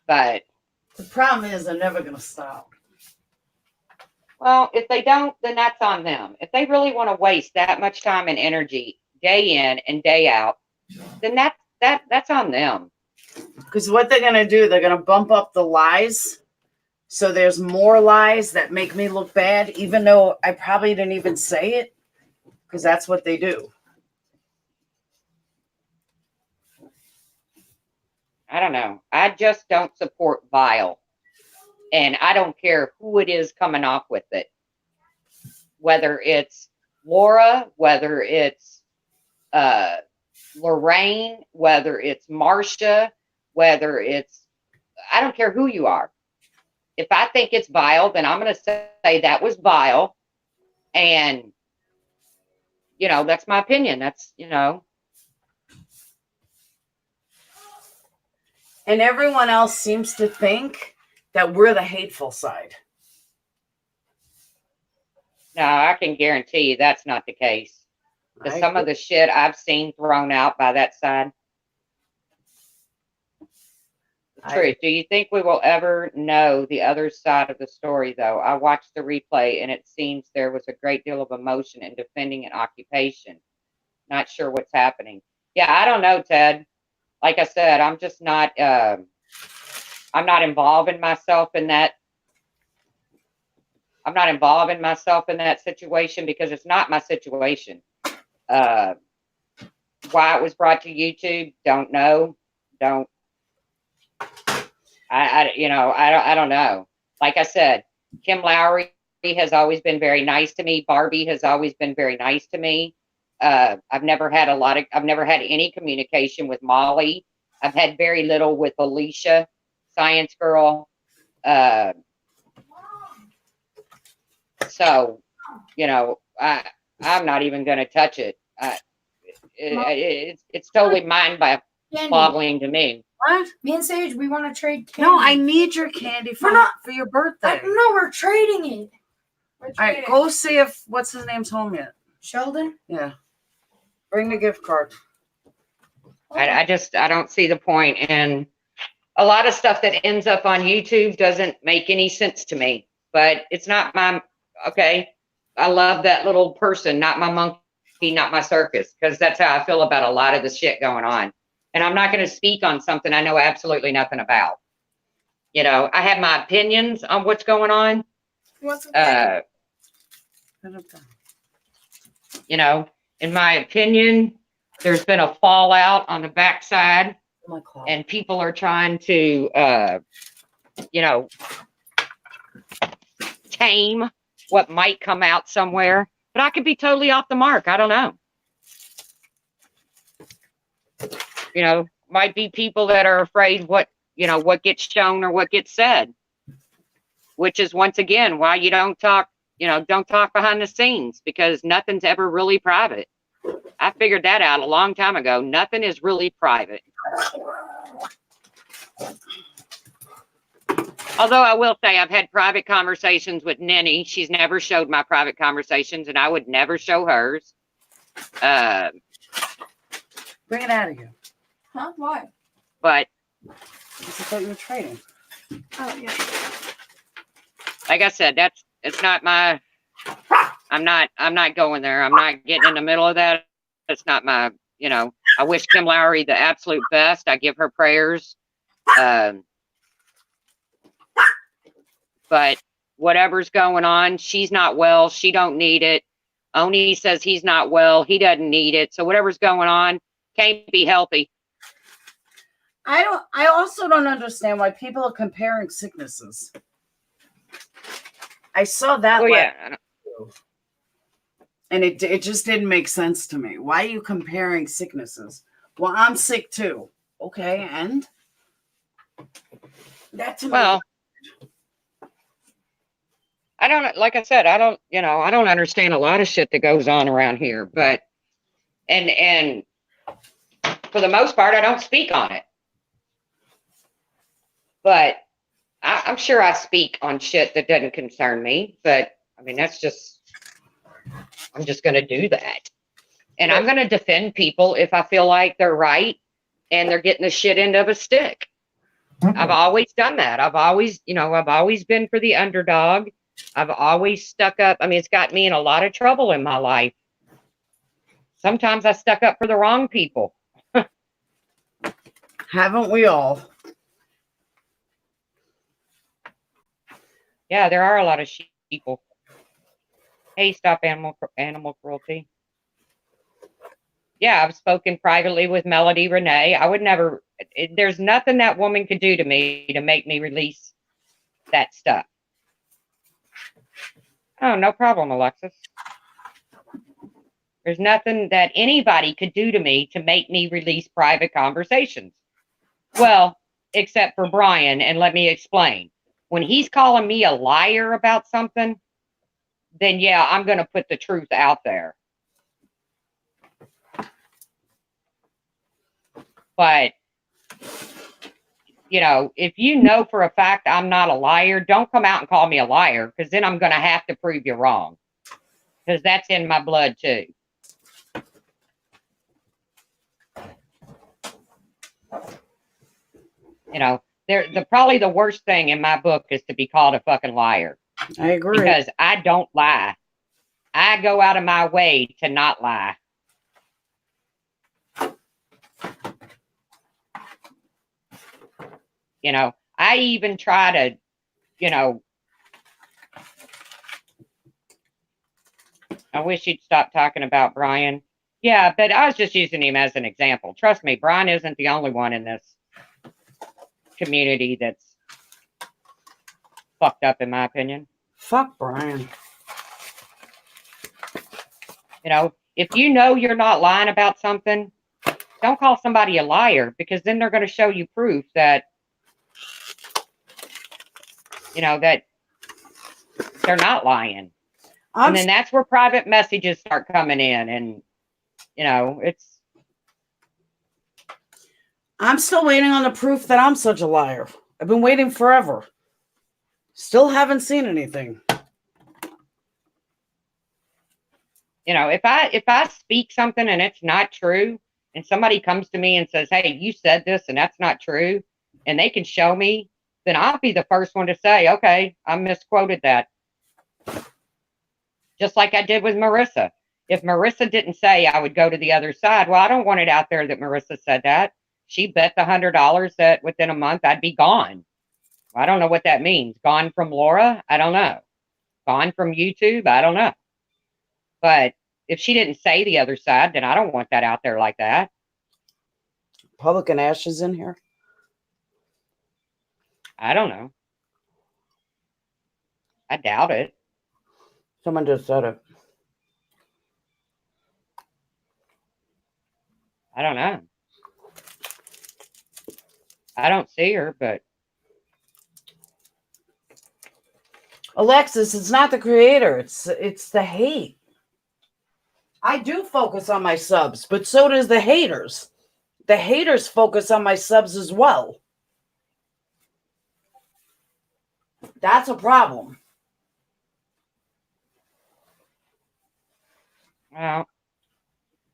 But the problem is they're never going to stop. Well, if they don't, then that's on them. If they really want to waste that much time and energy day in and day out, then that's on them. Because what they're going to do, they're going to bump up the lies. So there's more lies that make me look bad, even though I probably didn't even say it, because that's what they do. I don't know. I just don't support vile. And I don't care who it is coming off with it. Whether it's Laura, whether it's Lorraine, whether it's Marcia, whether it's, I don't care who you are. If I think it's vile, then I'm going to say that was vile. And, that's my opinion. That's, And everyone else seems to think that we're the hateful side. No, I can guarantee you that's not the case. Because some of the shit I've seen thrown out by that side. Truth. Do you think we will ever know the other side of the story, though? I watched the replay, and it seems there was a great deal of emotion in defending an occupation. Not sure what's happening. Yeah, I don't know, Ted. Like I said, I'm just not, I'm not involving myself in that. I'm not involving myself in that situation because it's not my situation. Why it was brought to YouTube, don't know. I don't know. Like I said, Kim Lowry has always been very nice to me. Barbie has always been very nice to me. I've never had any communication with Molly. I've had very little with Alicia, Science Girl. So, I'm not even going to touch it. It's totally mind-boggling to me. What? Me and Sage, we want to trade candy. No, I need your candy for your birthday. No, we're trading it. All right, go see if what's his name's home yet. Sheldon? Yeah. Bring the gift card. I don't see the point. And a lot of stuff that ends up on YouTube doesn't make any sense to me. But it's not okay. I love that little person, not my monkey, not my circus, because that's how I feel about a lot of the shit going on. And I'm not going to speak on something I know absolutely nothing about. I have my opinions on what's going on. In my opinion, there's been a fallout on the backside, Oh my God. and people are trying to, you know, tame what might come out somewhere. But I could be totally off the mark. I don't know. You know, might be people that are afraid what, you know, what gets shown or what gets said, which is once again why you don't talk, you know, don't talk behind the scenes, because nothing's ever really private. I figured that out a long time ago. Nothing is really private. Although I will say I've had private conversations with Nenny. She's never showed my private conversations, and I would never show hers. Bring it out of here. Huh? Why? But I thought you were trading. Oh yeah. like I said, it's not my. I'm not going there. I'm not getting in the middle of that. It's not my. You know, I wish Kim Lowry the absolute best. I give her prayers. But whatever's going on, she's not well. She don't need it. Oni says he's not well. He doesn't need it. So whatever's going on can't be healthy. I also don't understand why people are comparing sicknesses. I saw that Well, last yeah. video, and it just didn't make sense to me. Why are you comparing sicknesses? Well, I'm sick too. Okay, and that to me. Well, I don't, like I said, I don't, you know, I don't understand a lot of shit that goes on around here, but, and for the most part, I don't speak on it. But I'm sure I speak on shit that doesn't concern me, but I mean, that's just, I'm just going to do that. And I'm going to defend people if I feel like they're right and they're getting the shit end of a stick. I've always done that. I've always, you know, I've always been for the underdog. I've always stuck up. I mean, it's got me in a lot of trouble in my life. Sometimes I stuck up for the wrong people. Haven't we all? Yeah, there are a lot of people. Hey, stop animal cruelty. Yeah, I've spoken privately with Melody Renee. I would never, there's nothing that woman could do to me to make me release that stuff. Oh, no problem, Alexis. There's nothing that anybody could do to me to make me release private conversations. Well, except for Brian, and let me explain. When he's calling me a liar about something, then yeah, I'm going to put the truth out there. But, you know, if you know for a fact I'm not a liar, don't come out and call me a liar, because then I'm going to have to prove you wrong. Because that's in my blood too. You know, probably the worst thing in my book is to be called a fucking liar. I agree. Because I don't lie. I go out of my way to not lie. You know, I even try to, you know, I wish you'd stop talking about Brian. Yeah, but I was just using him as an example. Trust me, Brian isn't the only one in this community that's fucked up, in my opinion. Fuck Brian. You know, if you know you're not lying about something, don't call somebody a liar, because then they're going to show you proof that, you know, that they're not lying. And then that's where private messages start coming in. And, you know, I'm still waiting on the proof that I'm such a liar. I've been waiting forever. Still haven't seen anything. You know, if I speak something and it's not true, and somebody comes to me and says, hey, you said this and that's not true, and they can show me, then I'll be the first one to say, okay, I misquoted that. Just like I did with Marissa. If Marissa didn't say I would go to the other side, well, I don't want it out there that Marissa said that. She bet the $100 that within a month I'd be gone. I don't know what that means. Gone from Laura? I don't know. Gone from YouTube? I don't know. But if she didn't say the other side, then I don't want that out there like that. Public and Ash is in here. I don't know. I doubt it. Someone just said it. I don't know. I don't see her, but Alexis, it's not the creator. It's the hate. I do focus on my subs, but so does the haters. The haters focus on my subs as well. That's a problem. well,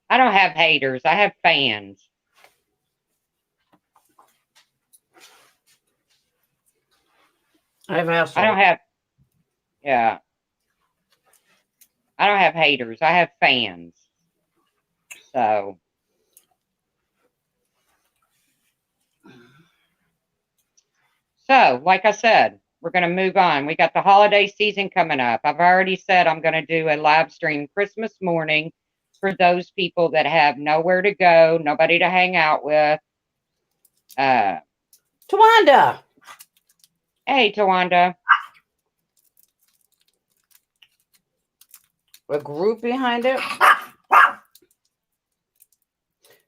I don't have haters. I have fans. I've asked. I don't have, yeah. I don't have haters. I have fans. So, like I said, we're going to move on. We got the holiday season coming up. I've already said I'm going to do a live stream Christmas morning for those people that have nowhere to go, nobody to hang out with. Tawanda. Hey, Tawanda. A group behind it.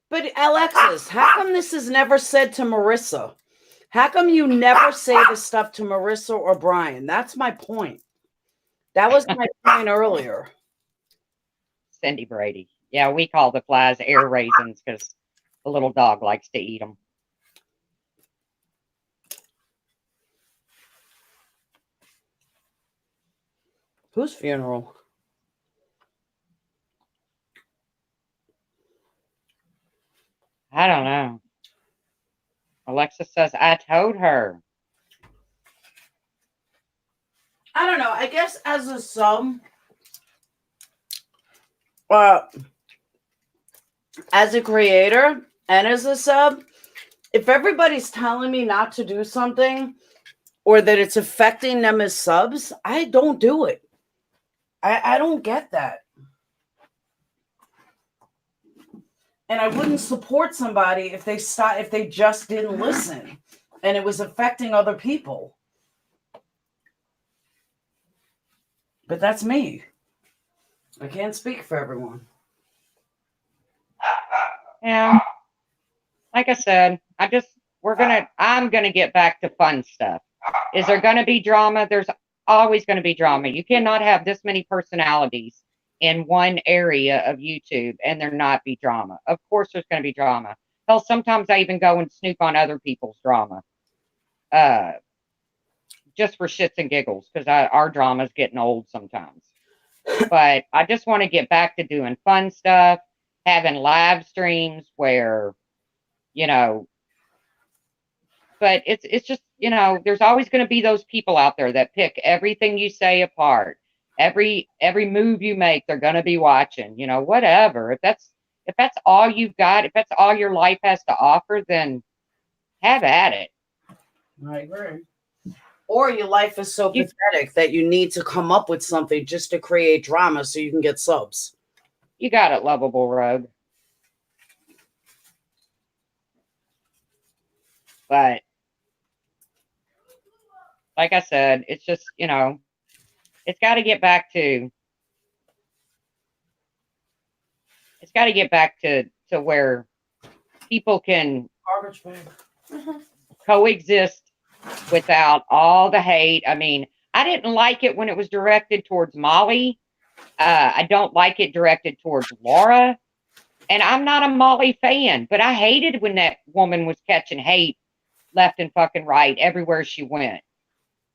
But Alexis, how come this is never said to Marissa? How come you never say this stuff to Marissa or Brian? That's my point. That was my point earlier. Cindy Brady. Yeah, we call the flies air raisins because the little dog likes to eat them. Whose funeral? I don't know. Alexa says, I told her. I don't know. I guess as a sub, as a creator and as a sub, if everybody's telling me not to do something or that it's affecting them as subs, I don't do it. I don't get that. And I wouldn't support somebody if they just didn't listen and it was affecting other people. But that's me. I can't speak for everyone. Yeah. Like I said, I'm gonna get back to fun stuff. Is there gonna be drama? There's always gonna be drama. You cannot have this many personalities in one area of YouTube and there not be drama. Of course there's gonna be drama. Hell, sometimes I even go and snoop on other people's drama. Just for shits and giggles, because our drama's getting old sometimes. But I just want to get back to doing fun stuff, having live streams where, but it's just, there's always going to be those people out there that pick everything you say apart. Every move you make, they're going to be watching, whatever. If that's all you've got, if that's all your life has to offer, then have at it. I agree. Or your life is so pathetic that you need to come up with something just to create drama so you can get subs. You got it, lovable rogue. But like I said, it's just, it's got to get back to where people can coexist without all the hate. I mean, I didn't like it when it was directed towards Molly. I don't like it directed towards Laura. And I'm not a Molly fan, but I hated when that woman was catching hate left and fucking right everywhere she went.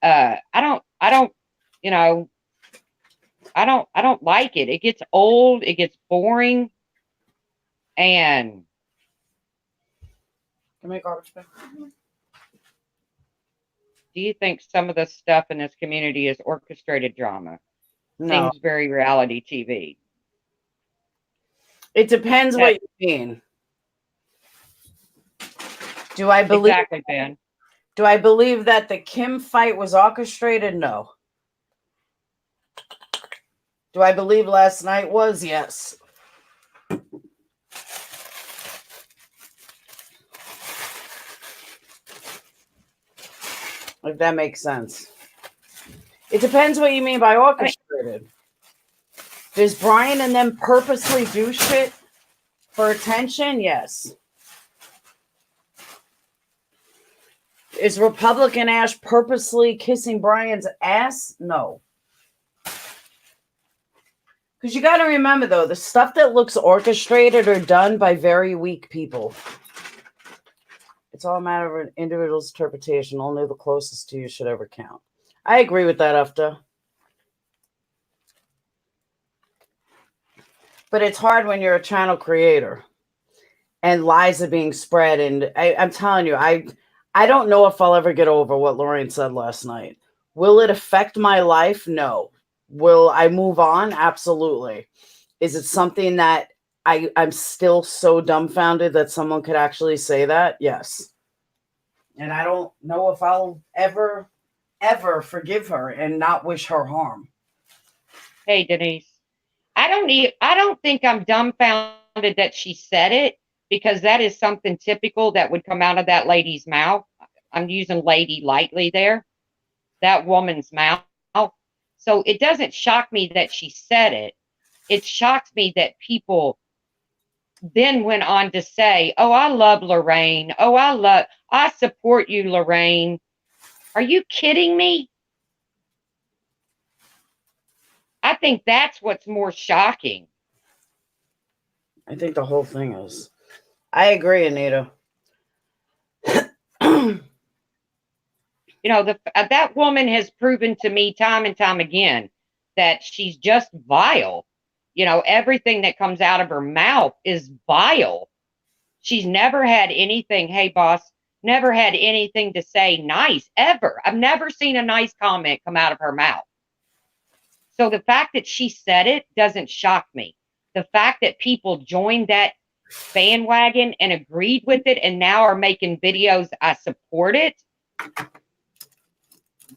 I don't like it. It gets old, it gets boring. And Can I make garbage bag? do you think some of the stuff in this community is orchestrated drama? No. Seems very reality TV. It depends what you mean. Do I believe Exactly, Ben. Do I believe that the Kim fight was orchestrated? No. Do I believe last night was? Yes. If that makes sense. It depends what you mean by orchestrated. Does Brian and them purposely do shit for attention? Yes. Is Republican Ash purposely kissing Brian's ass? No. Because you got to remember, though, the stuff that looks orchestrated are done by very weak people. It's all a matter of an individual's interpretation. Only the closest to you should ever count. I agree with that, Ufta. But it's hard when you're a channel creator and lies are being spread. And I'm telling you, I don't know if I'll ever get over what Lorraine said last night. Will it affect my life? No. Will I move on? Absolutely. Is it something that I'm still so dumbfounded that someone could actually say that? Yes. And I don't know if I'll ever forgive her and not wish her harm. Hey, Denise. I don't think I'm dumbfounded that she said it, because that is something typical that would come out of that lady's mouth. I'm using lady lightly there. That woman's mouth. So it doesn't shock me that she said it. It shocks me that people then went on to say, oh, I love Lorraine. Oh, I support you, Lorraine. Are you kidding me? I think that's what's more shocking. I think the whole thing is. I agree, Anita. You know, that woman has proven to me time and time again that she's just vile. You know, everything that comes out of her mouth is vile. She's never had anything, hey, boss, never had anything to say nice, ever. I've never seen a nice comment come out of her mouth. So the fact that she said it doesn't shock me. The fact that people joined that bandwagon and agreed with it and now are making videos, I support it.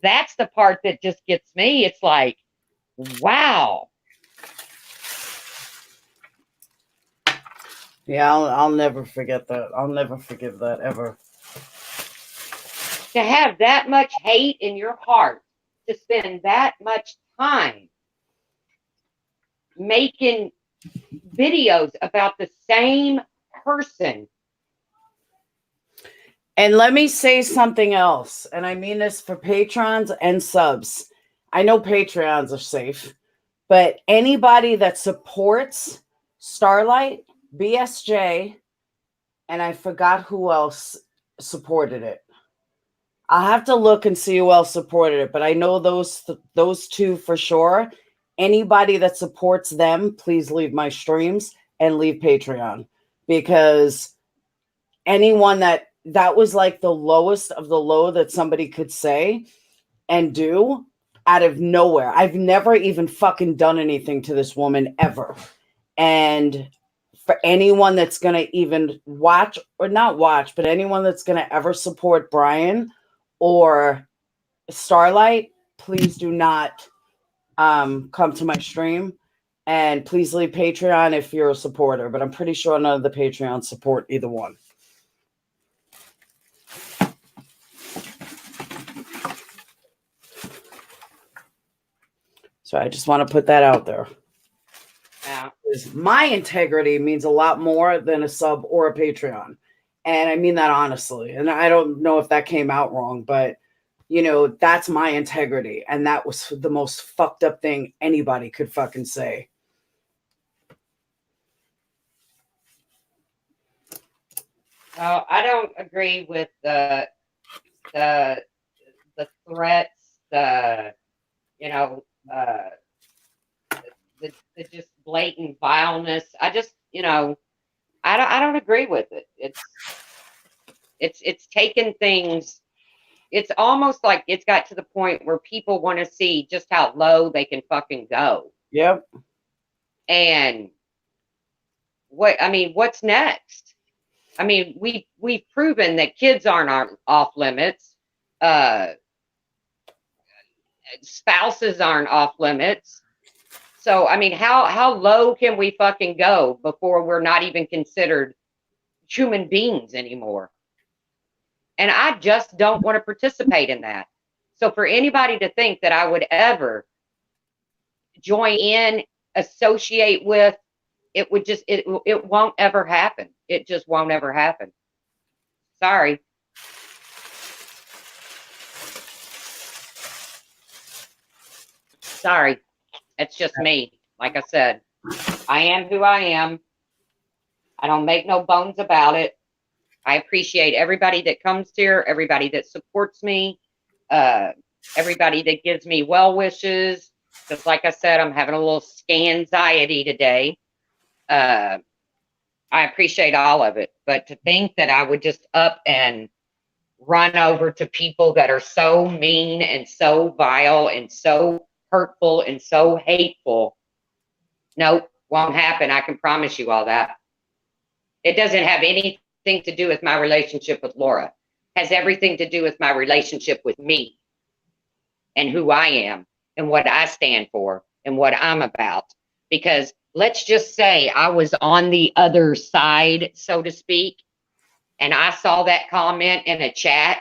That's the part that just gets me. It's like, wow. Yeah, I'll never forget that. I'll never forgive that ever. To have that much hate in your heart, to spend that much time making videos about the same person. And let me say something else, and I mean this for patrons and subs. I know Patreons are safe, but anybody that supports Starlight, BSJ, and I forgot who else supported it. I'll have to look and see who else supported it, but I know those two for sure. Anybody that supports them, please leave my streams and leave Patreon, because anyone that was like the lowest of the low that somebody could say and do out of nowhere. I've never even fucking done anything to this woman ever. And for anyone that's going to even watch or not watch, but anyone that's going to ever support Brian or Starlight, please do not come to my stream, and please leave Patreon if you're a supporter, but I'm pretty sure none of the Patreon support either one. So I just want to put that out there. Yeah. My integrity means a lot more than a sub or a Patreon. And I mean that honestly. And I don't know if that came out wrong, but you know, that's my integrity. And that was the most fucked up thing anybody could fucking say. Well, I don't agree with the threats, the just blatant vileness. I just, I don't agree with it. It's taken things. It's almost like it's got to the point where people want to see just how low they can fucking go. Yep. And what's next? I mean, we've proven that kids aren't off limits. Spouses aren't off limits. So, I mean, how low can we fucking go before we're not even considered human beings anymore? And I just don't want to participate in that. So for anybody to think that I would ever join in, associate with, it would just, it won't ever happen. It just won't ever happen. Sorry. Sorry. It's just me. Like I said, I am who I am. I don't make no bones about it. I appreciate everybody that comes here, everybody that supports me, everybody that gives me well wishes. Just like I said, I'm having a little scanxiety today. I appreciate all of it. But to think that I would just up and run over to people that are so mean and so vile and so hurtful and so hateful, nope, won't happen. I can promise you all that. It doesn't have anything to do with my relationship with Laura. It has everything to do with my relationship with me and who I am and what I stand for and what I'm about. Because let's just say I was on the other side, so to speak, and I saw that comment in a chat,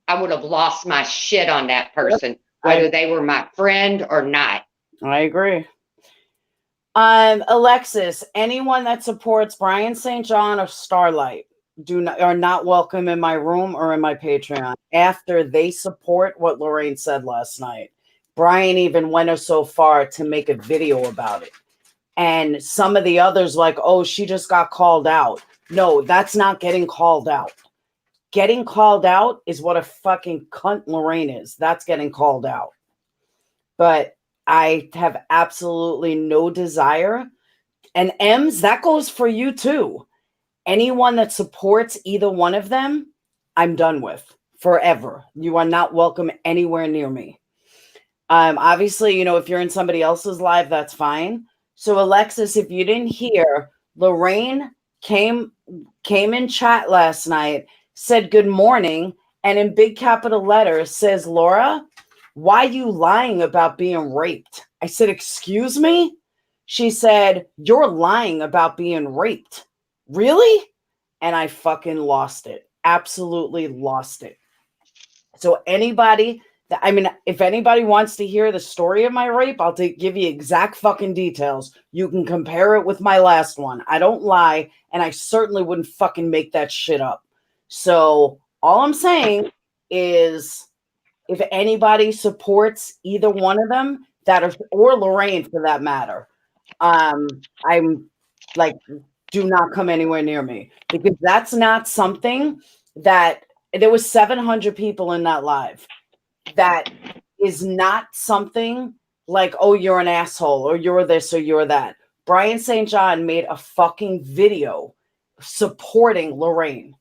I would have lost my shit on that person, whether they were my friend or not. I agree. Alexis, anyone that supports Brian St. John or Starlight are not welcome in my room or in my Patreon after they support what Lorraine said last night. Brian even went so far to make a video about it. And some of the others like, oh, she just got called out. No, that's not getting called out. Getting called out is what a fucking cunt Lorraine is. That's getting called out. But I have absolutely no desire. And Ems, that goes for you too. Anyone that supports either one of them, I'm done with forever. You are not welcome anywhere near me. Obviously, if you're in somebody else's live, that's fine. So Alexis, if you didn't hear, Lorraine came in chat last night, said good morning, and in big capital letters says, Laura, why you lying about being raped? I said, excuse me? She said, you're lying about being raped. Really? And I fucking lost it. Absolutely lost it. So anybody if anybody wants to hear the story of my rape, I'll give you exact fucking details. You can compare it with my last one. I don't lie, and I certainly wouldn't fucking make that shit up. So all I'm saying is, if anybody supports either one of them, or Lorraine for that matter, I'm like, do not come anywhere near me, because that's not something that there was 700 people in that live. That is not something like, oh, you're an asshole or you're this or you're that. Brian St. John made a fucking video supporting Lorraine.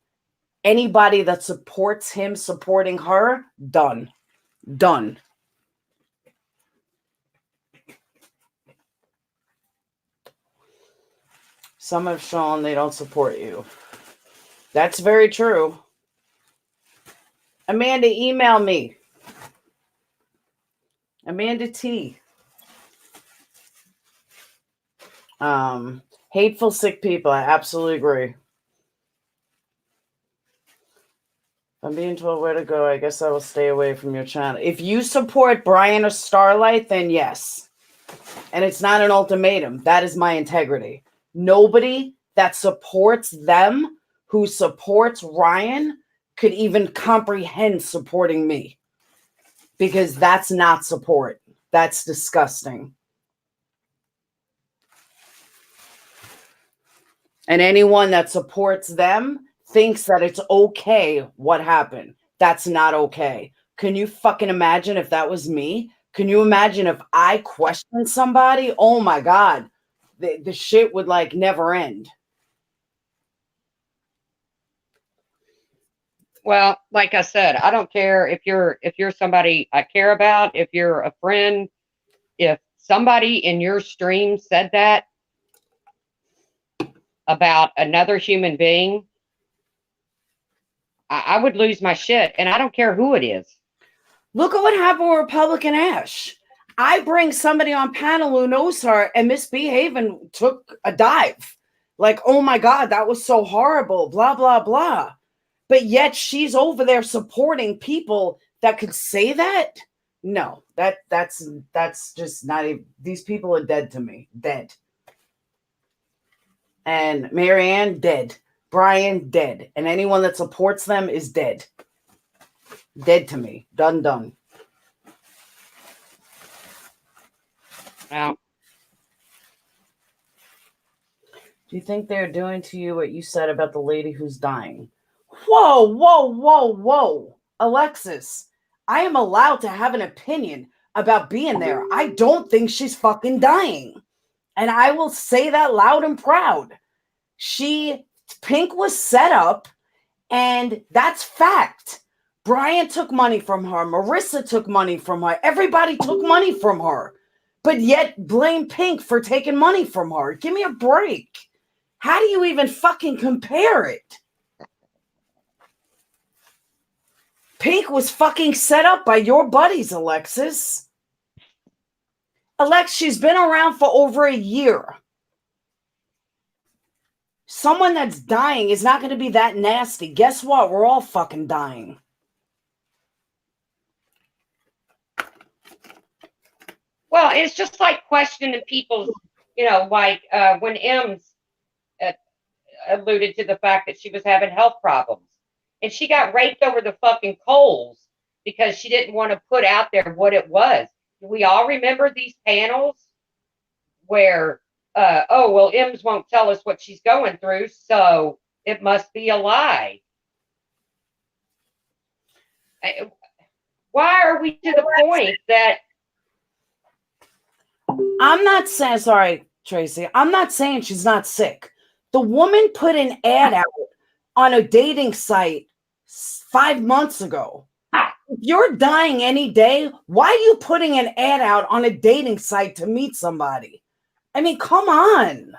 Anybody that supports him supporting her, done. Done. Some have shown they don't support you. That's very true. Amanda, email me. Amanda T. Hateful, sick people. I absolutely agree. If I'm being told where to go, I guess I will stay away from your channel. If you support Brian or Starlight, then yes. And it's not an ultimatum. That is my integrity. Nobody that supports them, who supports Ryan, could even comprehend supporting me. Because that's not support. That's disgusting. And anyone that supports them thinks that it's okay what happened. That's not okay. Can you fucking imagine if that was me? Can you imagine if I questioned somebody? Oh my God. The shit would like never end. Well, like I said, I don't care if you're somebody I care about, if you're a friend, if somebody in your stream said that about another human being, I would lose my shit, and I don't care who it is. Look at what happened with Republican Ash. I bring somebody on panel who knows her and misbehaving took a dive. Like, oh my God, that was so horrible, blah, blah, blah. But yet she's over there supporting people that could say that. No, that's just not even, these people are dead to me. Dead. And Marianne, dead. Brian, dead. And anyone that supports them is dead. Dead to me. Done. Well, Do you think they're doing to you what you said about the lady who's dying? Whoa. Alexis, I am allowed to have an opinion about being there. I don't think she's fucking dying. And I will say that loud and proud. Pink was set up, and that's fact. Brian took money from her. Marissa took money from her. Everybody took money from her. But yet blame Pink for taking money from her. Give me a break. How do you even fucking compare it? Pink was fucking set up by your buddies, Alexis. Alex, she's been around for over a year. Someone that's dying is not going to be that nasty. Guess what? We're all fucking dying. well, it's just like questioning people's, like when M's alluded to the fact that she was having health problems. And she got raped over the fucking coals because she didn't want to put out there what it was. Do we all remember these panels where, M's won't tell us what she's going through, so it must be a lie. Why are we to the point that... I'm not saying, sorry, Tracy, I'm not saying she's not sick. The woman put an ad out on a dating site 5 months ago. If you're dying any day, why are you putting an ad out on a dating site to meet somebody? I mean, come on.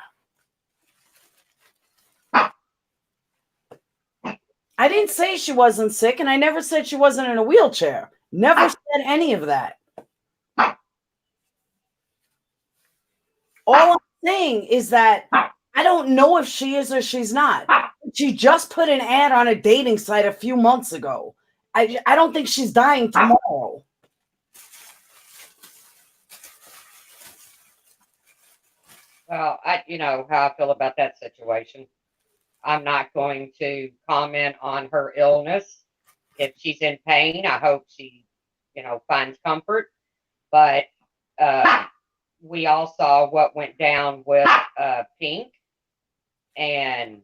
I didn't say she wasn't sick, and I never said she wasn't in a wheelchair. Never said any of that. All I'm saying is that I don't know if she is or she's not. She just put an ad on a dating site a few months ago. I don't think she's dying tomorrow. Well, you know how I feel about that situation. I'm not going to comment on her illness. If she's in pain, I hope she, finds comfort. But we all saw what went down with Pink. And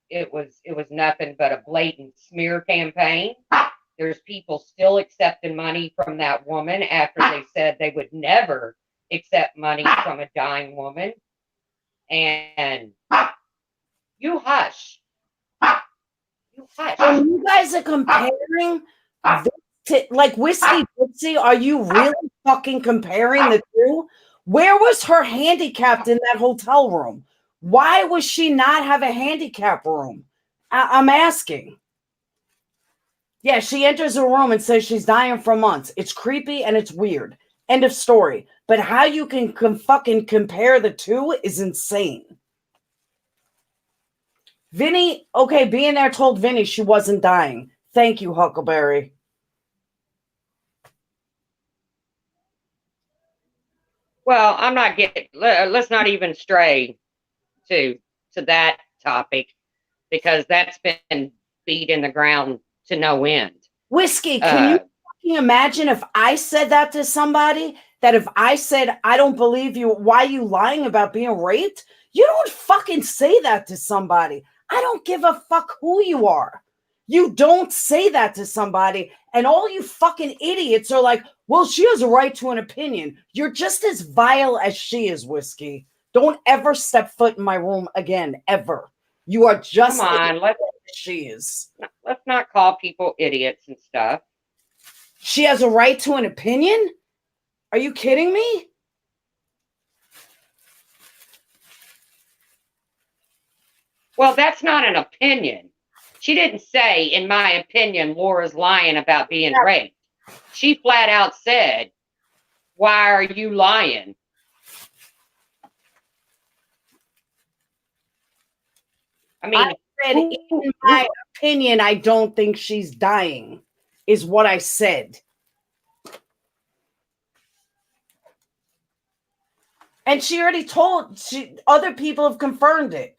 it was nothing but a blatant smear campaign. There's people still accepting money from that woman after they said they would never accept money from a dying woman. And you hush. You hush. When you guys are comparing this to, like, Whiskey Dixie, are you really fucking comparing the two? Where was her handicapped in that hotel room? Why was she not have a handicap room? I'm asking. Yeah, she enters a room and says she's dying for months. It's creepy and it's weird. End of story. But how you can fucking compare the two is insane. Vinny, okay, being there told Vinny she wasn't dying. Thank you, Huckleberry. Well, I'm not getting. Let's not even stray to that topic because that's been beat in the ground to no end. Whiskey, can you fucking imagine if I said that to somebody? That if I said, I don't believe you, why are you lying about being raped? You don't fucking say that to somebody. I don't give a fuck who you are. You don't say that to somebody. And all you fucking idiots are like, well, she has a right to an opinion. You're just as vile as she is, Whiskey. Don't ever step foot in my room again, ever. You are just Come on, she is. Let's not call people idiots and stuff. She has a right to an opinion? Are you kidding me? Well, that's not an opinion. She didn't say, in my opinion, Laura's lying about being raped. she flat out said, "Why are you lying?" I mean, said, in my opinion, I don't think she's dying, is what I said. And she already told, other people have confirmed it.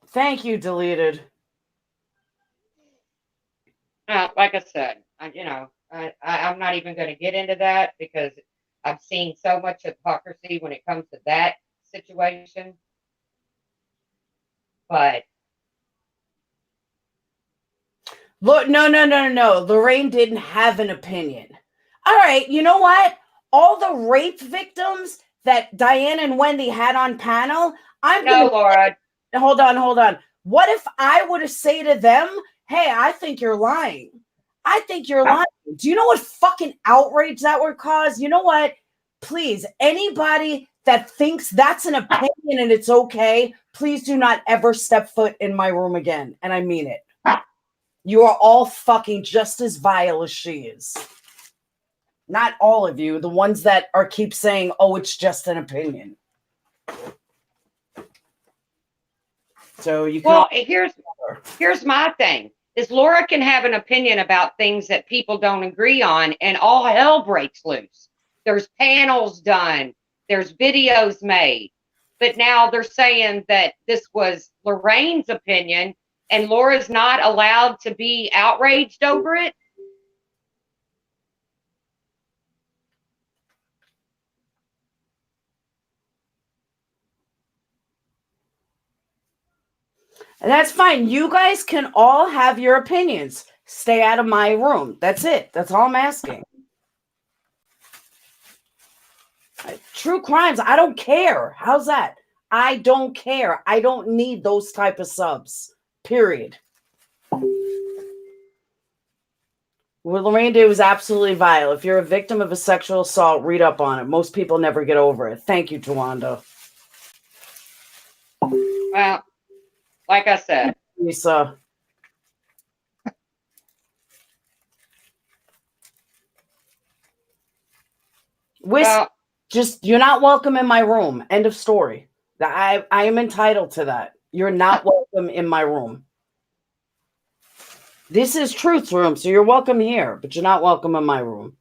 Thank you, deleted. like I said, I'm not even going to get into that because I've seen so much hypocrisy when it comes to that situation. But Look, no. Lorraine didn't have an opinion. All right, you know what? All the rape victims that Diane and Wendy had on panel, Laura. Hold on. What if I were to say to them, hey, I think you're lying. I think you're lying. Do you know what fucking outrage that would cause? You know what? Please, anybody that thinks that's an opinion and it's okay, please do not ever step foot in my room again. And I mean it. You are all fucking just as vile as she is. Not all of you, the ones that keep saying, oh, it's just an opinion. So you can. Well, here's my thing. Is Laura can have an opinion about things that people don't agree on, and all hell breaks loose. There's panels done. There's videos made. But now they're saying that this was Lorraine's opinion, and Laura's not allowed to be outraged over it. And that's fine. You guys can all have your opinions. Stay out of my room. That's it. That's all I'm asking. True crimes, I don't care. How's that? I don't care. I don't need those type of subs. Period. What Lorraine did was absolutely vile. If you're a victim of a sexual assault, read up on it. Most people never get over it. Thank you, Tawanda. Well, like I said, Lisa. You're not welcome in my room. End of story. I am entitled to that. You're not welcome in my room. This is Truth's room, so you're welcome here, but you're not welcome in my room.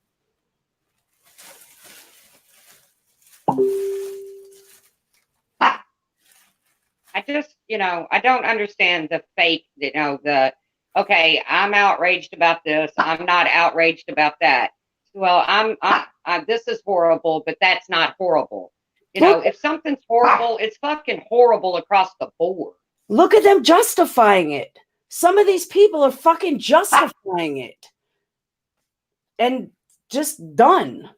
I just, I don't understand the fake, okay, I'm outraged about this. I'm not outraged about that. Well, this is horrible, but that's not horrible. If something's horrible, it's fucking horrible across the board. Look at them justifying it. Some of these people are fucking justifying it. And just done.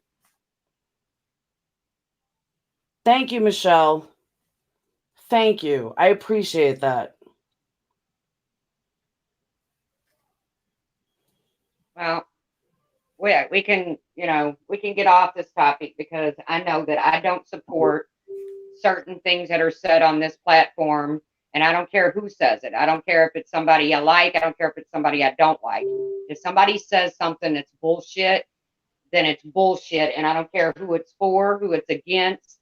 Thank you, Michelle. Thank you. I appreciate that. Well, we can get off this topic because I know that I don't support certain things that are said on this platform, and I don't care who says it. I don't care if it's somebody I like. I don't care if it's somebody I don't like. If somebody says something that's bullshit, then it's bullshit, and I don't care who it's for, who it's against.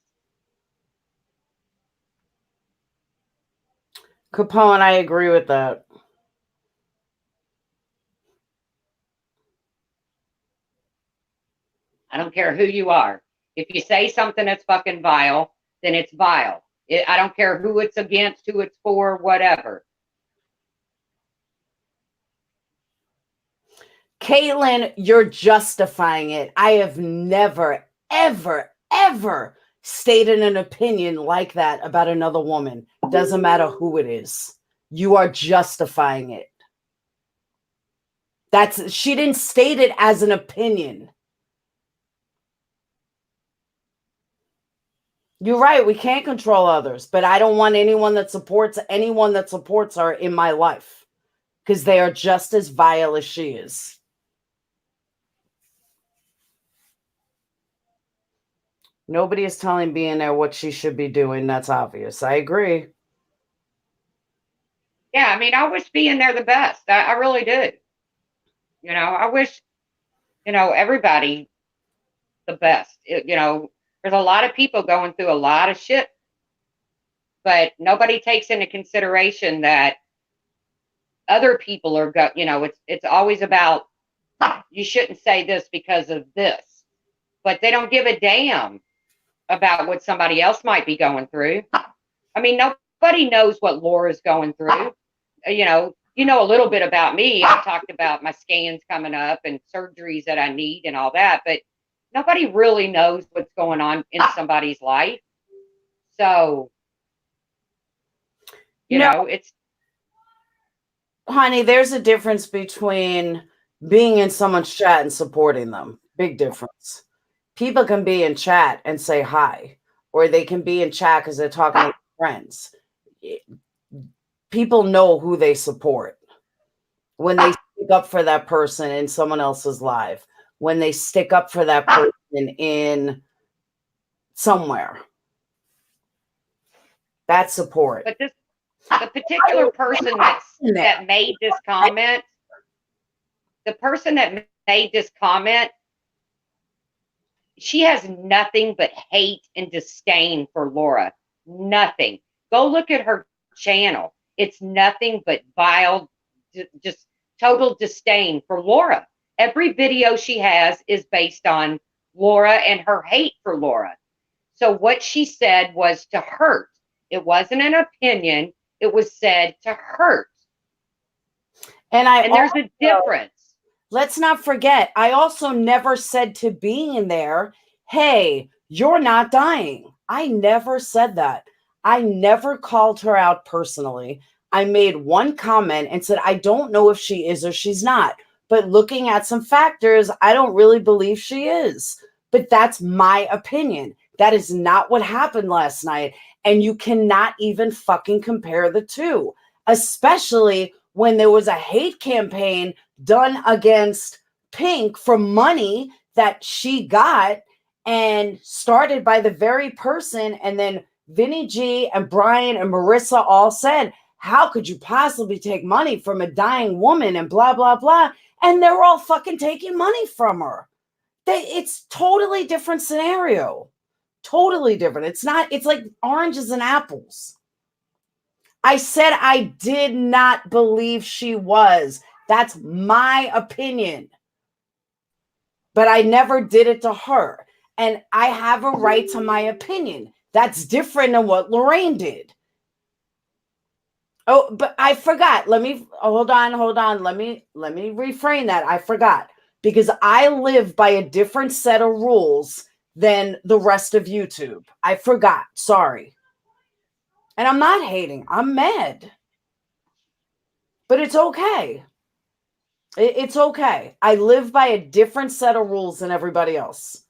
Capone, I agree with that. I don't care who you are. If you say something that's fucking vile, then it's vile. I don't care who it's against, who it's for, whatever. Caitlin, you're justifying it. I have never, ever, ever stated an opinion like that about another woman. Doesn't matter who it is. You are justifying it. She didn't state it as an opinion. You're right. We can't control others, but I don't want anyone that supports her in my life because they are just as vile as she is. Nobody is telling Billionaire what she should be doing. That's obvious. I agree. Yeah, I mean, I wish Billionaire the best. I really do. I wish, everybody the best. There's a lot of people going through a lot of shit, but nobody takes into consideration that other people are it's always about, you shouldn't say this because of this, but they don't give a damn about what somebody else might be going through. I mean, nobody knows what Laura's going through. You know a little bit about me. I talked about my scans coming up and surgeries that I need and all that, but nobody really knows what's going on in somebody's life. So, it's, honey, there's a difference between being in someone's chat and supporting them. Big difference. People can be in chat and say hi, or they can be in chat because they're talking to friends. People know who they support when they stick up for that person in someone else's live, when they stick up for that person in somewhere. That's support. But the particular person that made this comment, the person that made this comment, she has nothing but hate and disdain for Laura. Nothing. Go look at her channel. It's nothing but vile, just total disdain for Laura. Every video she has is based on Laura and her hate for Laura. So what she said was to hurt. It wasn't an opinion. It was said to hurt. And there's a difference. Let's not forget, I also never said to Billionaire, hey, you're not dying. I never said that. I never called her out personally. I made one comment and said, I don't know if she is or she's not. But looking at some factors, I don't really believe she is. But that's my opinion. That is not what happened last night. And you cannot even fucking compare the two, especially when there was a hate campaign done against Pink for money that she got and started by the very person. And then Vinny G and Brian and Marissa all said, how could you possibly take money from a dying woman and blah, blah, blah. And they're all fucking taking money from her. It's totally different scenario. Totally different. It's like oranges and apples. I said I did not believe she was. That's my opinion. But I never did it to her. And I have a right to my opinion. That's different than what Lorraine did. Oh, but I forgot. Hold on. Let me reframe that. I forgot. Because I live by a different set of rules than the rest of YouTube. I forgot. Sorry. And I'm not hating. I'm mad. But it's okay. It's okay. I live by a different set of rules than everybody else.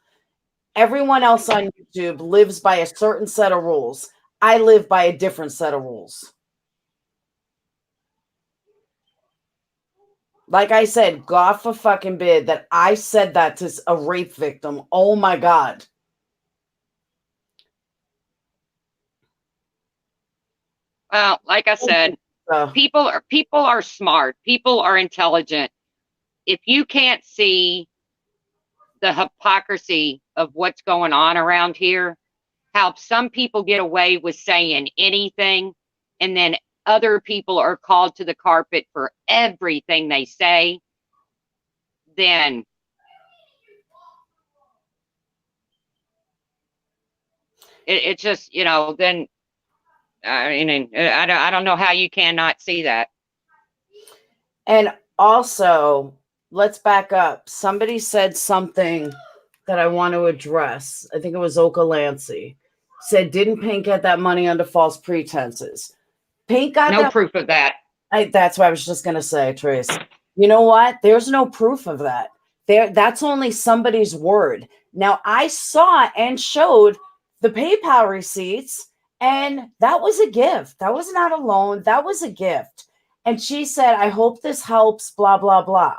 Everyone else on YouTube lives by a certain set of rules. I live by a different set of rules. Like I said, God for fucking bid that I said that to a rape victim. Oh my God. Well, like I said, people are smart. People are intelligent. If you can't see the hypocrisy of what's going on around here, how some people get away with saying anything, and then other people are called to the carpet for everything they say, then it's just, then I don't know how you cannot see that. And also, let's back up. Somebody said something that I want to address. I think it was Oka Lancey. Said, didn't Pink get that money under false pretenses? Pink got no proof of that. That's what I was just going to say, Trace. You know what? There's no proof of that. That's only somebody's word. Now, I saw and showed the PayPal receipts, and that was a gift. That was not a loan. That was a gift. And she said, I hope this helps, blah, blah, blah.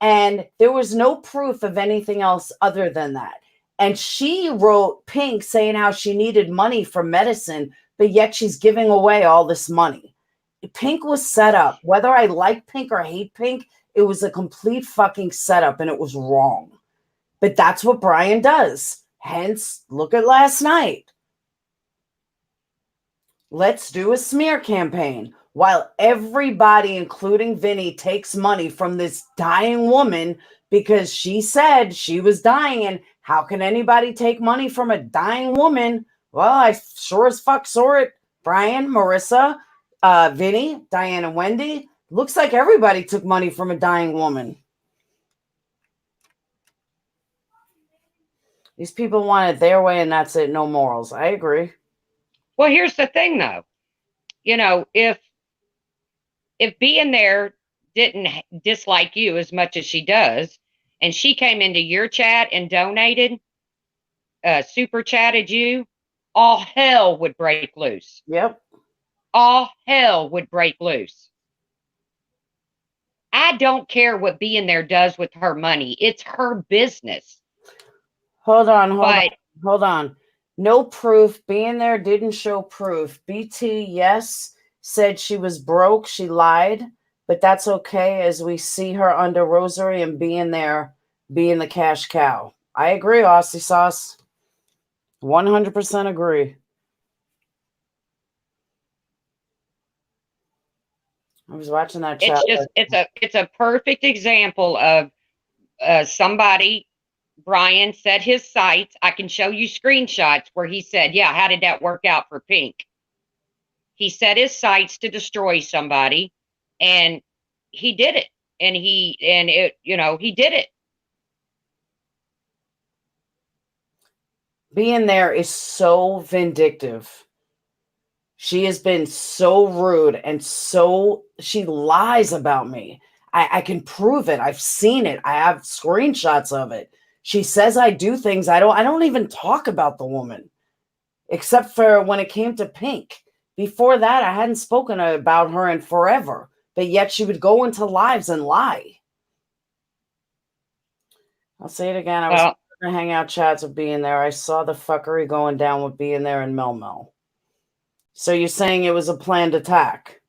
And there was no proof of anything else other than that. And she wrote Pink saying how she needed money for medicine, but yet she's giving away all this money. Pink was set up. Whether I like Pink or hate Pink, it was a complete fucking setup and it was wrong. But that's what Brian does. Hence, look at last night. Let's do a smear campaign while everybody, including Vinny, takes money from this dying woman because she said she was dying. And how can anybody take money from a dying woman? Well, I sure as fuck saw it. Brian, Marissa, Vinny, Diane, and Wendy. Looks like everybody took money from a dying woman. These people want it their way and that's it. No morals. I agree. Well, here's the thing, though. You know, if being there didn't dislike you as much as she does, and she came into your chat and donated, super chatted you, all hell would break loose. Yep. All hell would break loose. I don't care what being there does with her money. It's her business. Hold on. No proof. Being there didn't show proof. BT, yes, said she was broke. She lied, but that's okay as we see her under rosary and being there, being the cash cow. I agree, Aussie Sauce. 100% agree. I was watching that chat. It's a perfect example of somebody. Brian set his sights. I can show you screenshots where he said, yeah, how did that work out for Pink? He set his sights to destroy somebody and he did it. And he did it. Being there is so vindictive. She has been so rude and she lies about me. I can prove it. I've seen it. I have screenshots of it. She says I do things. I don't even talk about the woman, except for when it came to Pink. Before that, I hadn't spoken about her in forever, but yet she would go into lives and lie. I'll say it again. I was in hangout chats of being there. I saw the fuckery going down with being there in Mel. So you're saying it was a planned attack?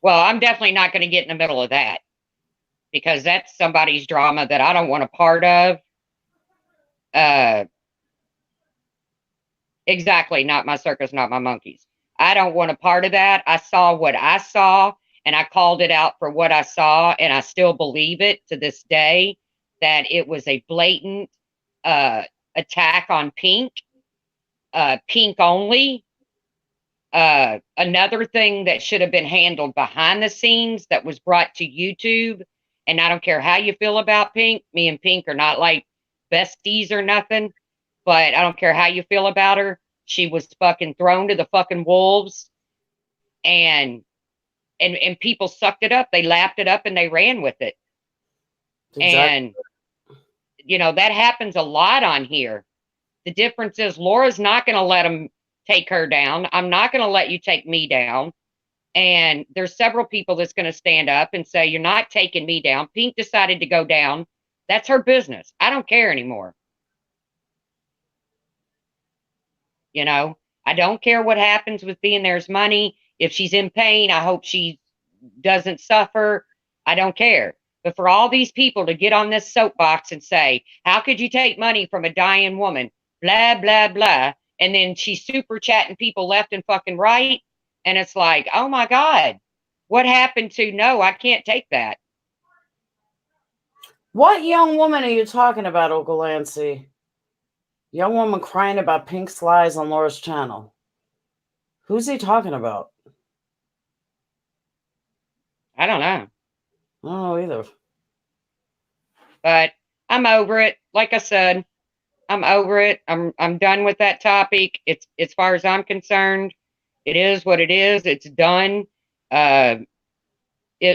Well, I'm definitely not going to get in the middle of that because that's somebody's drama that I don't want a part of. Exactly. Not my circus, not my monkeys. I don't want a part of that. I saw what I saw and I called it out for what I saw. And I still believe it to this day that it was a blatant attack on Pink. Pink only. Another thing that should have been handled behind the scenes that was brought to YouTube, and I don't care how you feel about Pink, me and Pink are not like besties or nothing, but I don't care how you feel about her. She was fucking thrown to the fucking wolves, and people sucked it up. They lapped it up and they ran with it. Exactly. And that happens a lot on here. The difference is Laura's not going to let them take her down. I'm not going to let you take me down. And there's several people that's going to stand up and say, you're not taking me down. Pink decided to go down. That's her business. I don't care anymore. I don't care what happens with being there's money. If she's in pain, I hope she doesn't suffer. I don't care. But for all these people to get on this soapbox and say, how could you take money from a dying woman? Blah, blah, blah. And then she's super chatting people left and fucking right. And it's like, oh my God, what happened to, no, I can't take that. What young woman are you talking about, Ogolancy? Young woman crying about Pink's lies on Laura's channel. Who's he talking about? I don't know. I don't know either. But I'm over it. Like I said, I'm over it. I'm done with that topic. It's as far as I'm concerned, it is what it is. It's done. It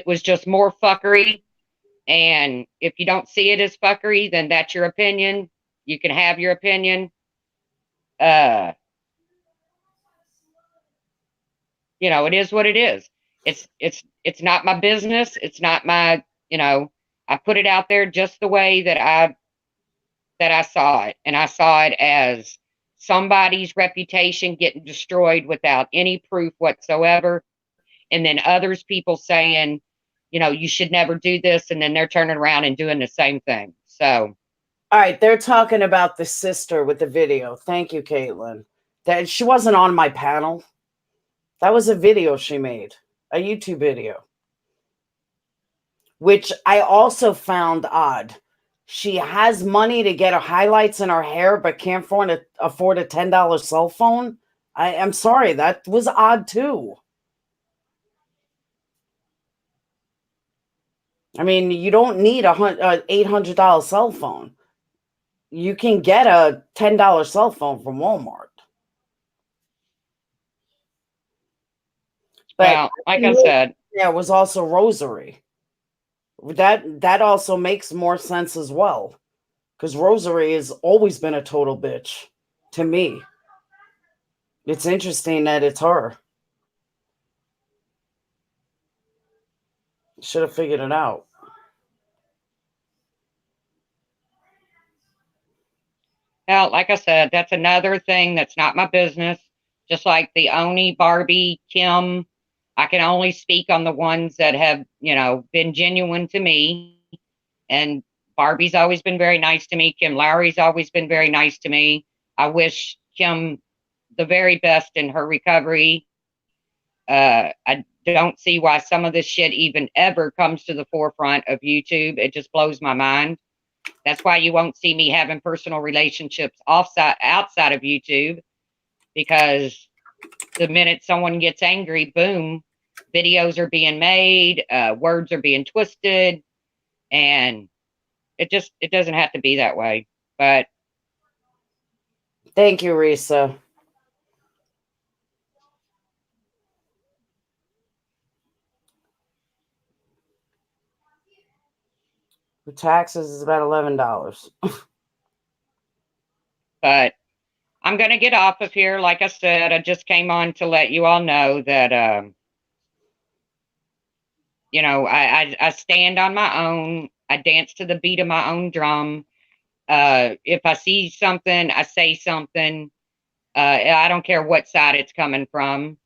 was just more fuckery. And if you don't see it as fuckery, then that's your opinion. You can have your opinion. It is what it is. It's not my business. It's not my, I put it out there just the way that I saw it. And I saw it as somebody's reputation getting destroyed without any proof whatsoever. And then others people saying, you know, you should never do this. And then they're turning around and doing the same thing. So, all right, they're talking about the sister with the video. Thank you, Caitlin. That she wasn't on my panel. That was a video she made, a YouTube video, which I also found odd. She has money to get her highlights in her hair, but can't afford a $10 cell phone. I'm sorry, that was odd too. I mean, you don't need a $800 cell phone. You can get a $10 cell phone from Walmart. But well, like I said, yeah, it was also Rosary. That also makes more sense as well, because Rosary has always been a total bitch to me. It's interesting that it's her. Should have figured it out. well, like I said, that's another thing that's not my business. Just like the Oni, Barbie, Kim, I can only speak on the ones that have, you know, been genuine to me. And Barbie's always been very nice to me. Kim Lowry's always been very nice to me. I wish Kim the very best in her recovery. I don't see why some of this shit even ever comes to the forefront of YouTube. It just blows my mind. That's why you won't see me having personal relationships outside of YouTube, because the minute someone gets angry, boom, videos are being made, words are being twisted, and it doesn't have to be that way. But thank you, Risa. The taxes is about $11. But I'm going to get off of here. Like I said, I just came on to let you all know that, you know, I stand on my own. I dance to the beat of my own drum. If I see something, I say something. I don't care what side it's coming from.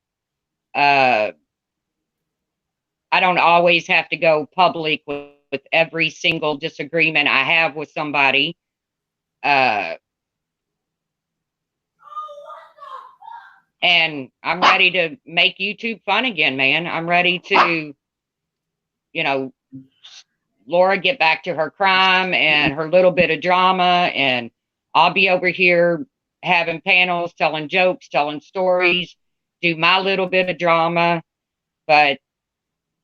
I don't always have to go public with every single disagreement I have with somebody. And I'm ready to make YouTube fun again, man. I'm ready to, you know, Laura get back to her crime and her little bit of drama, and I'll be over here having panels, telling jokes, telling stories, do my little bit of drama. But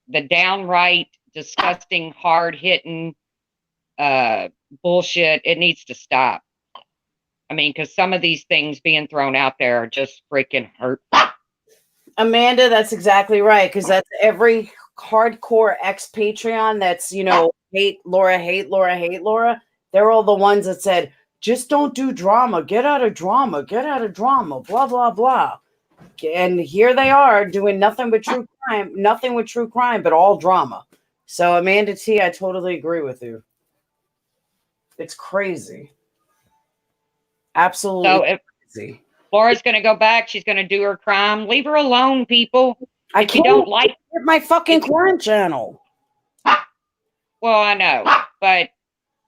the downright disgusting, hard-hitting bullshit, it needs to stop. I mean, because some of these things being thrown out there are just freaking hurt. Amanda, that's exactly right, because that's every hardcore ex-Patreon that's, you know, hate Laura, hate Laura, hate Laura. They're all the ones that said, just don't do drama, get out of drama, blah, blah, blah. And here they are doing nothing with true crime, but all drama. So, Amanda T, I totally agree with you. It's crazy. Absolutely So if crazy. Laura's going to go back, she's going to do her crime. Leave her alone, people. If you don't like my fucking Corn channel. Well, I know, but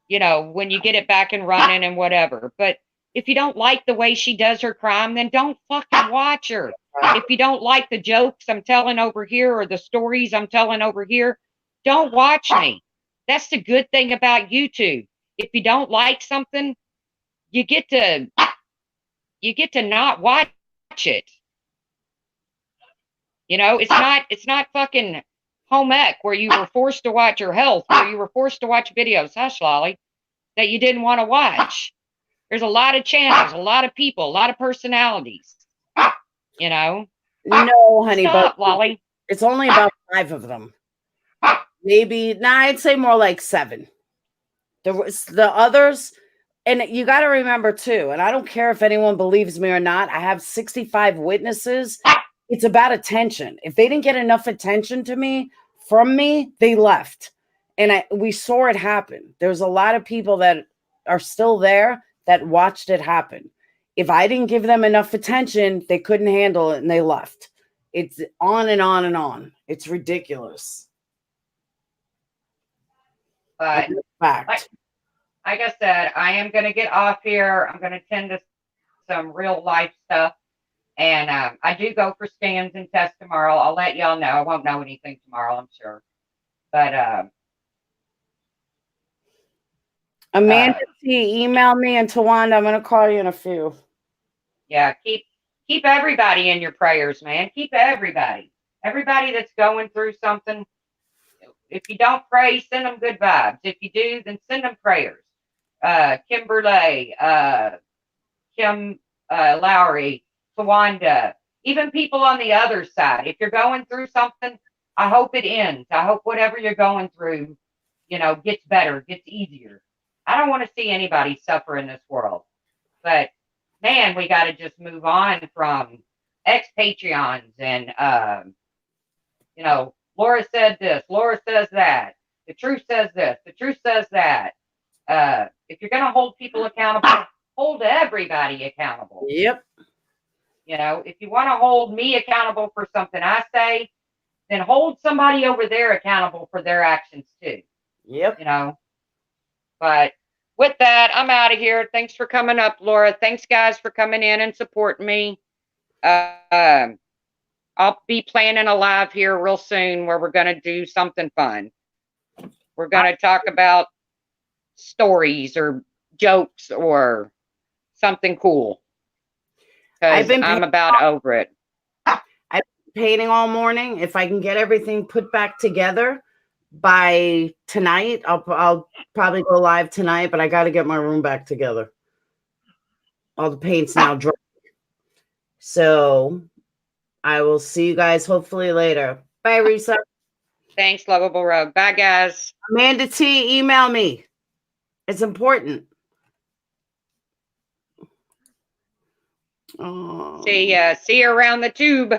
you know, when you get it back and running and whatever. But if you don't like the way she does her crime, then don't fucking watch her. If you don't like the jokes I'm telling over here or the stories I'm telling over here, don't watch me. That's the good thing about YouTube. If you don't like something, you get to not watch it. You know, it's not fucking home ec where you were forced to watch, your health, where you were forced to watch videos, hush Lolly, that you didn't want to watch. There's a lot of channels, a lot of people, a lot of personalities. You know? No, honey, Stop, but Lolly. It's only about 5 of them. Maybe, I'd say more like 7. The others, and you got to remember too, and I don't care if anyone believes me or not, I have 65 witnesses. It's about attention. If they didn't get enough attention from me, they left. And we saw it happen. There's a lot of people that are still there that watched it happen. If I didn't give them enough attention, they couldn't handle it and they left. It's on and on and on. It's ridiculous. But Fact. like I said, I am going to get off here. I'm going to tend to some real life stuff. And I do go for scans and tests tomorrow. I'll let y'all know. I won't know anything tomorrow, I'm sure. But Amanda T, email me, and Tawanda, I'm going to call you in a few. yeah, keep everybody in your prayers, man. Keep everybody that's going through something. If you don't pray, send them good vibes. If you do, then send them prayers. Kimberly, Kim Lowry, Tawanda, even people on the other side. If you're going through something, I hope it ends. I hope whatever you're going through, gets better, gets easier. I don't want to see anybody suffer in this world. But man, we got to just move on from ex-Patreons and, Laura said this, Laura says that, the truth says this, the truth says that. If you're going to hold people accountable, hold everybody accountable. Yep. If you want to hold me accountable for something I say, then hold somebody over there accountable for their actions too. Yep. But with that, I'm out of here. Thanks for coming up, Laura. Thanks, guys, for coming in and supporting me. I'll be planning a live here real soon where we're going to do something fun. We're going to talk about stories or jokes or something cool. Because I'm about over it. I've been painting all morning. If I can get everything put back together by tonight, I'll probably go live tonight, but I got to get my room back together. All the paint's now dry. So I will see you guys hopefully later. Bye, Risa. Thanks, Lovable Rogue. Bye, guys. Amanda T, email me. It's important. See you around the tube.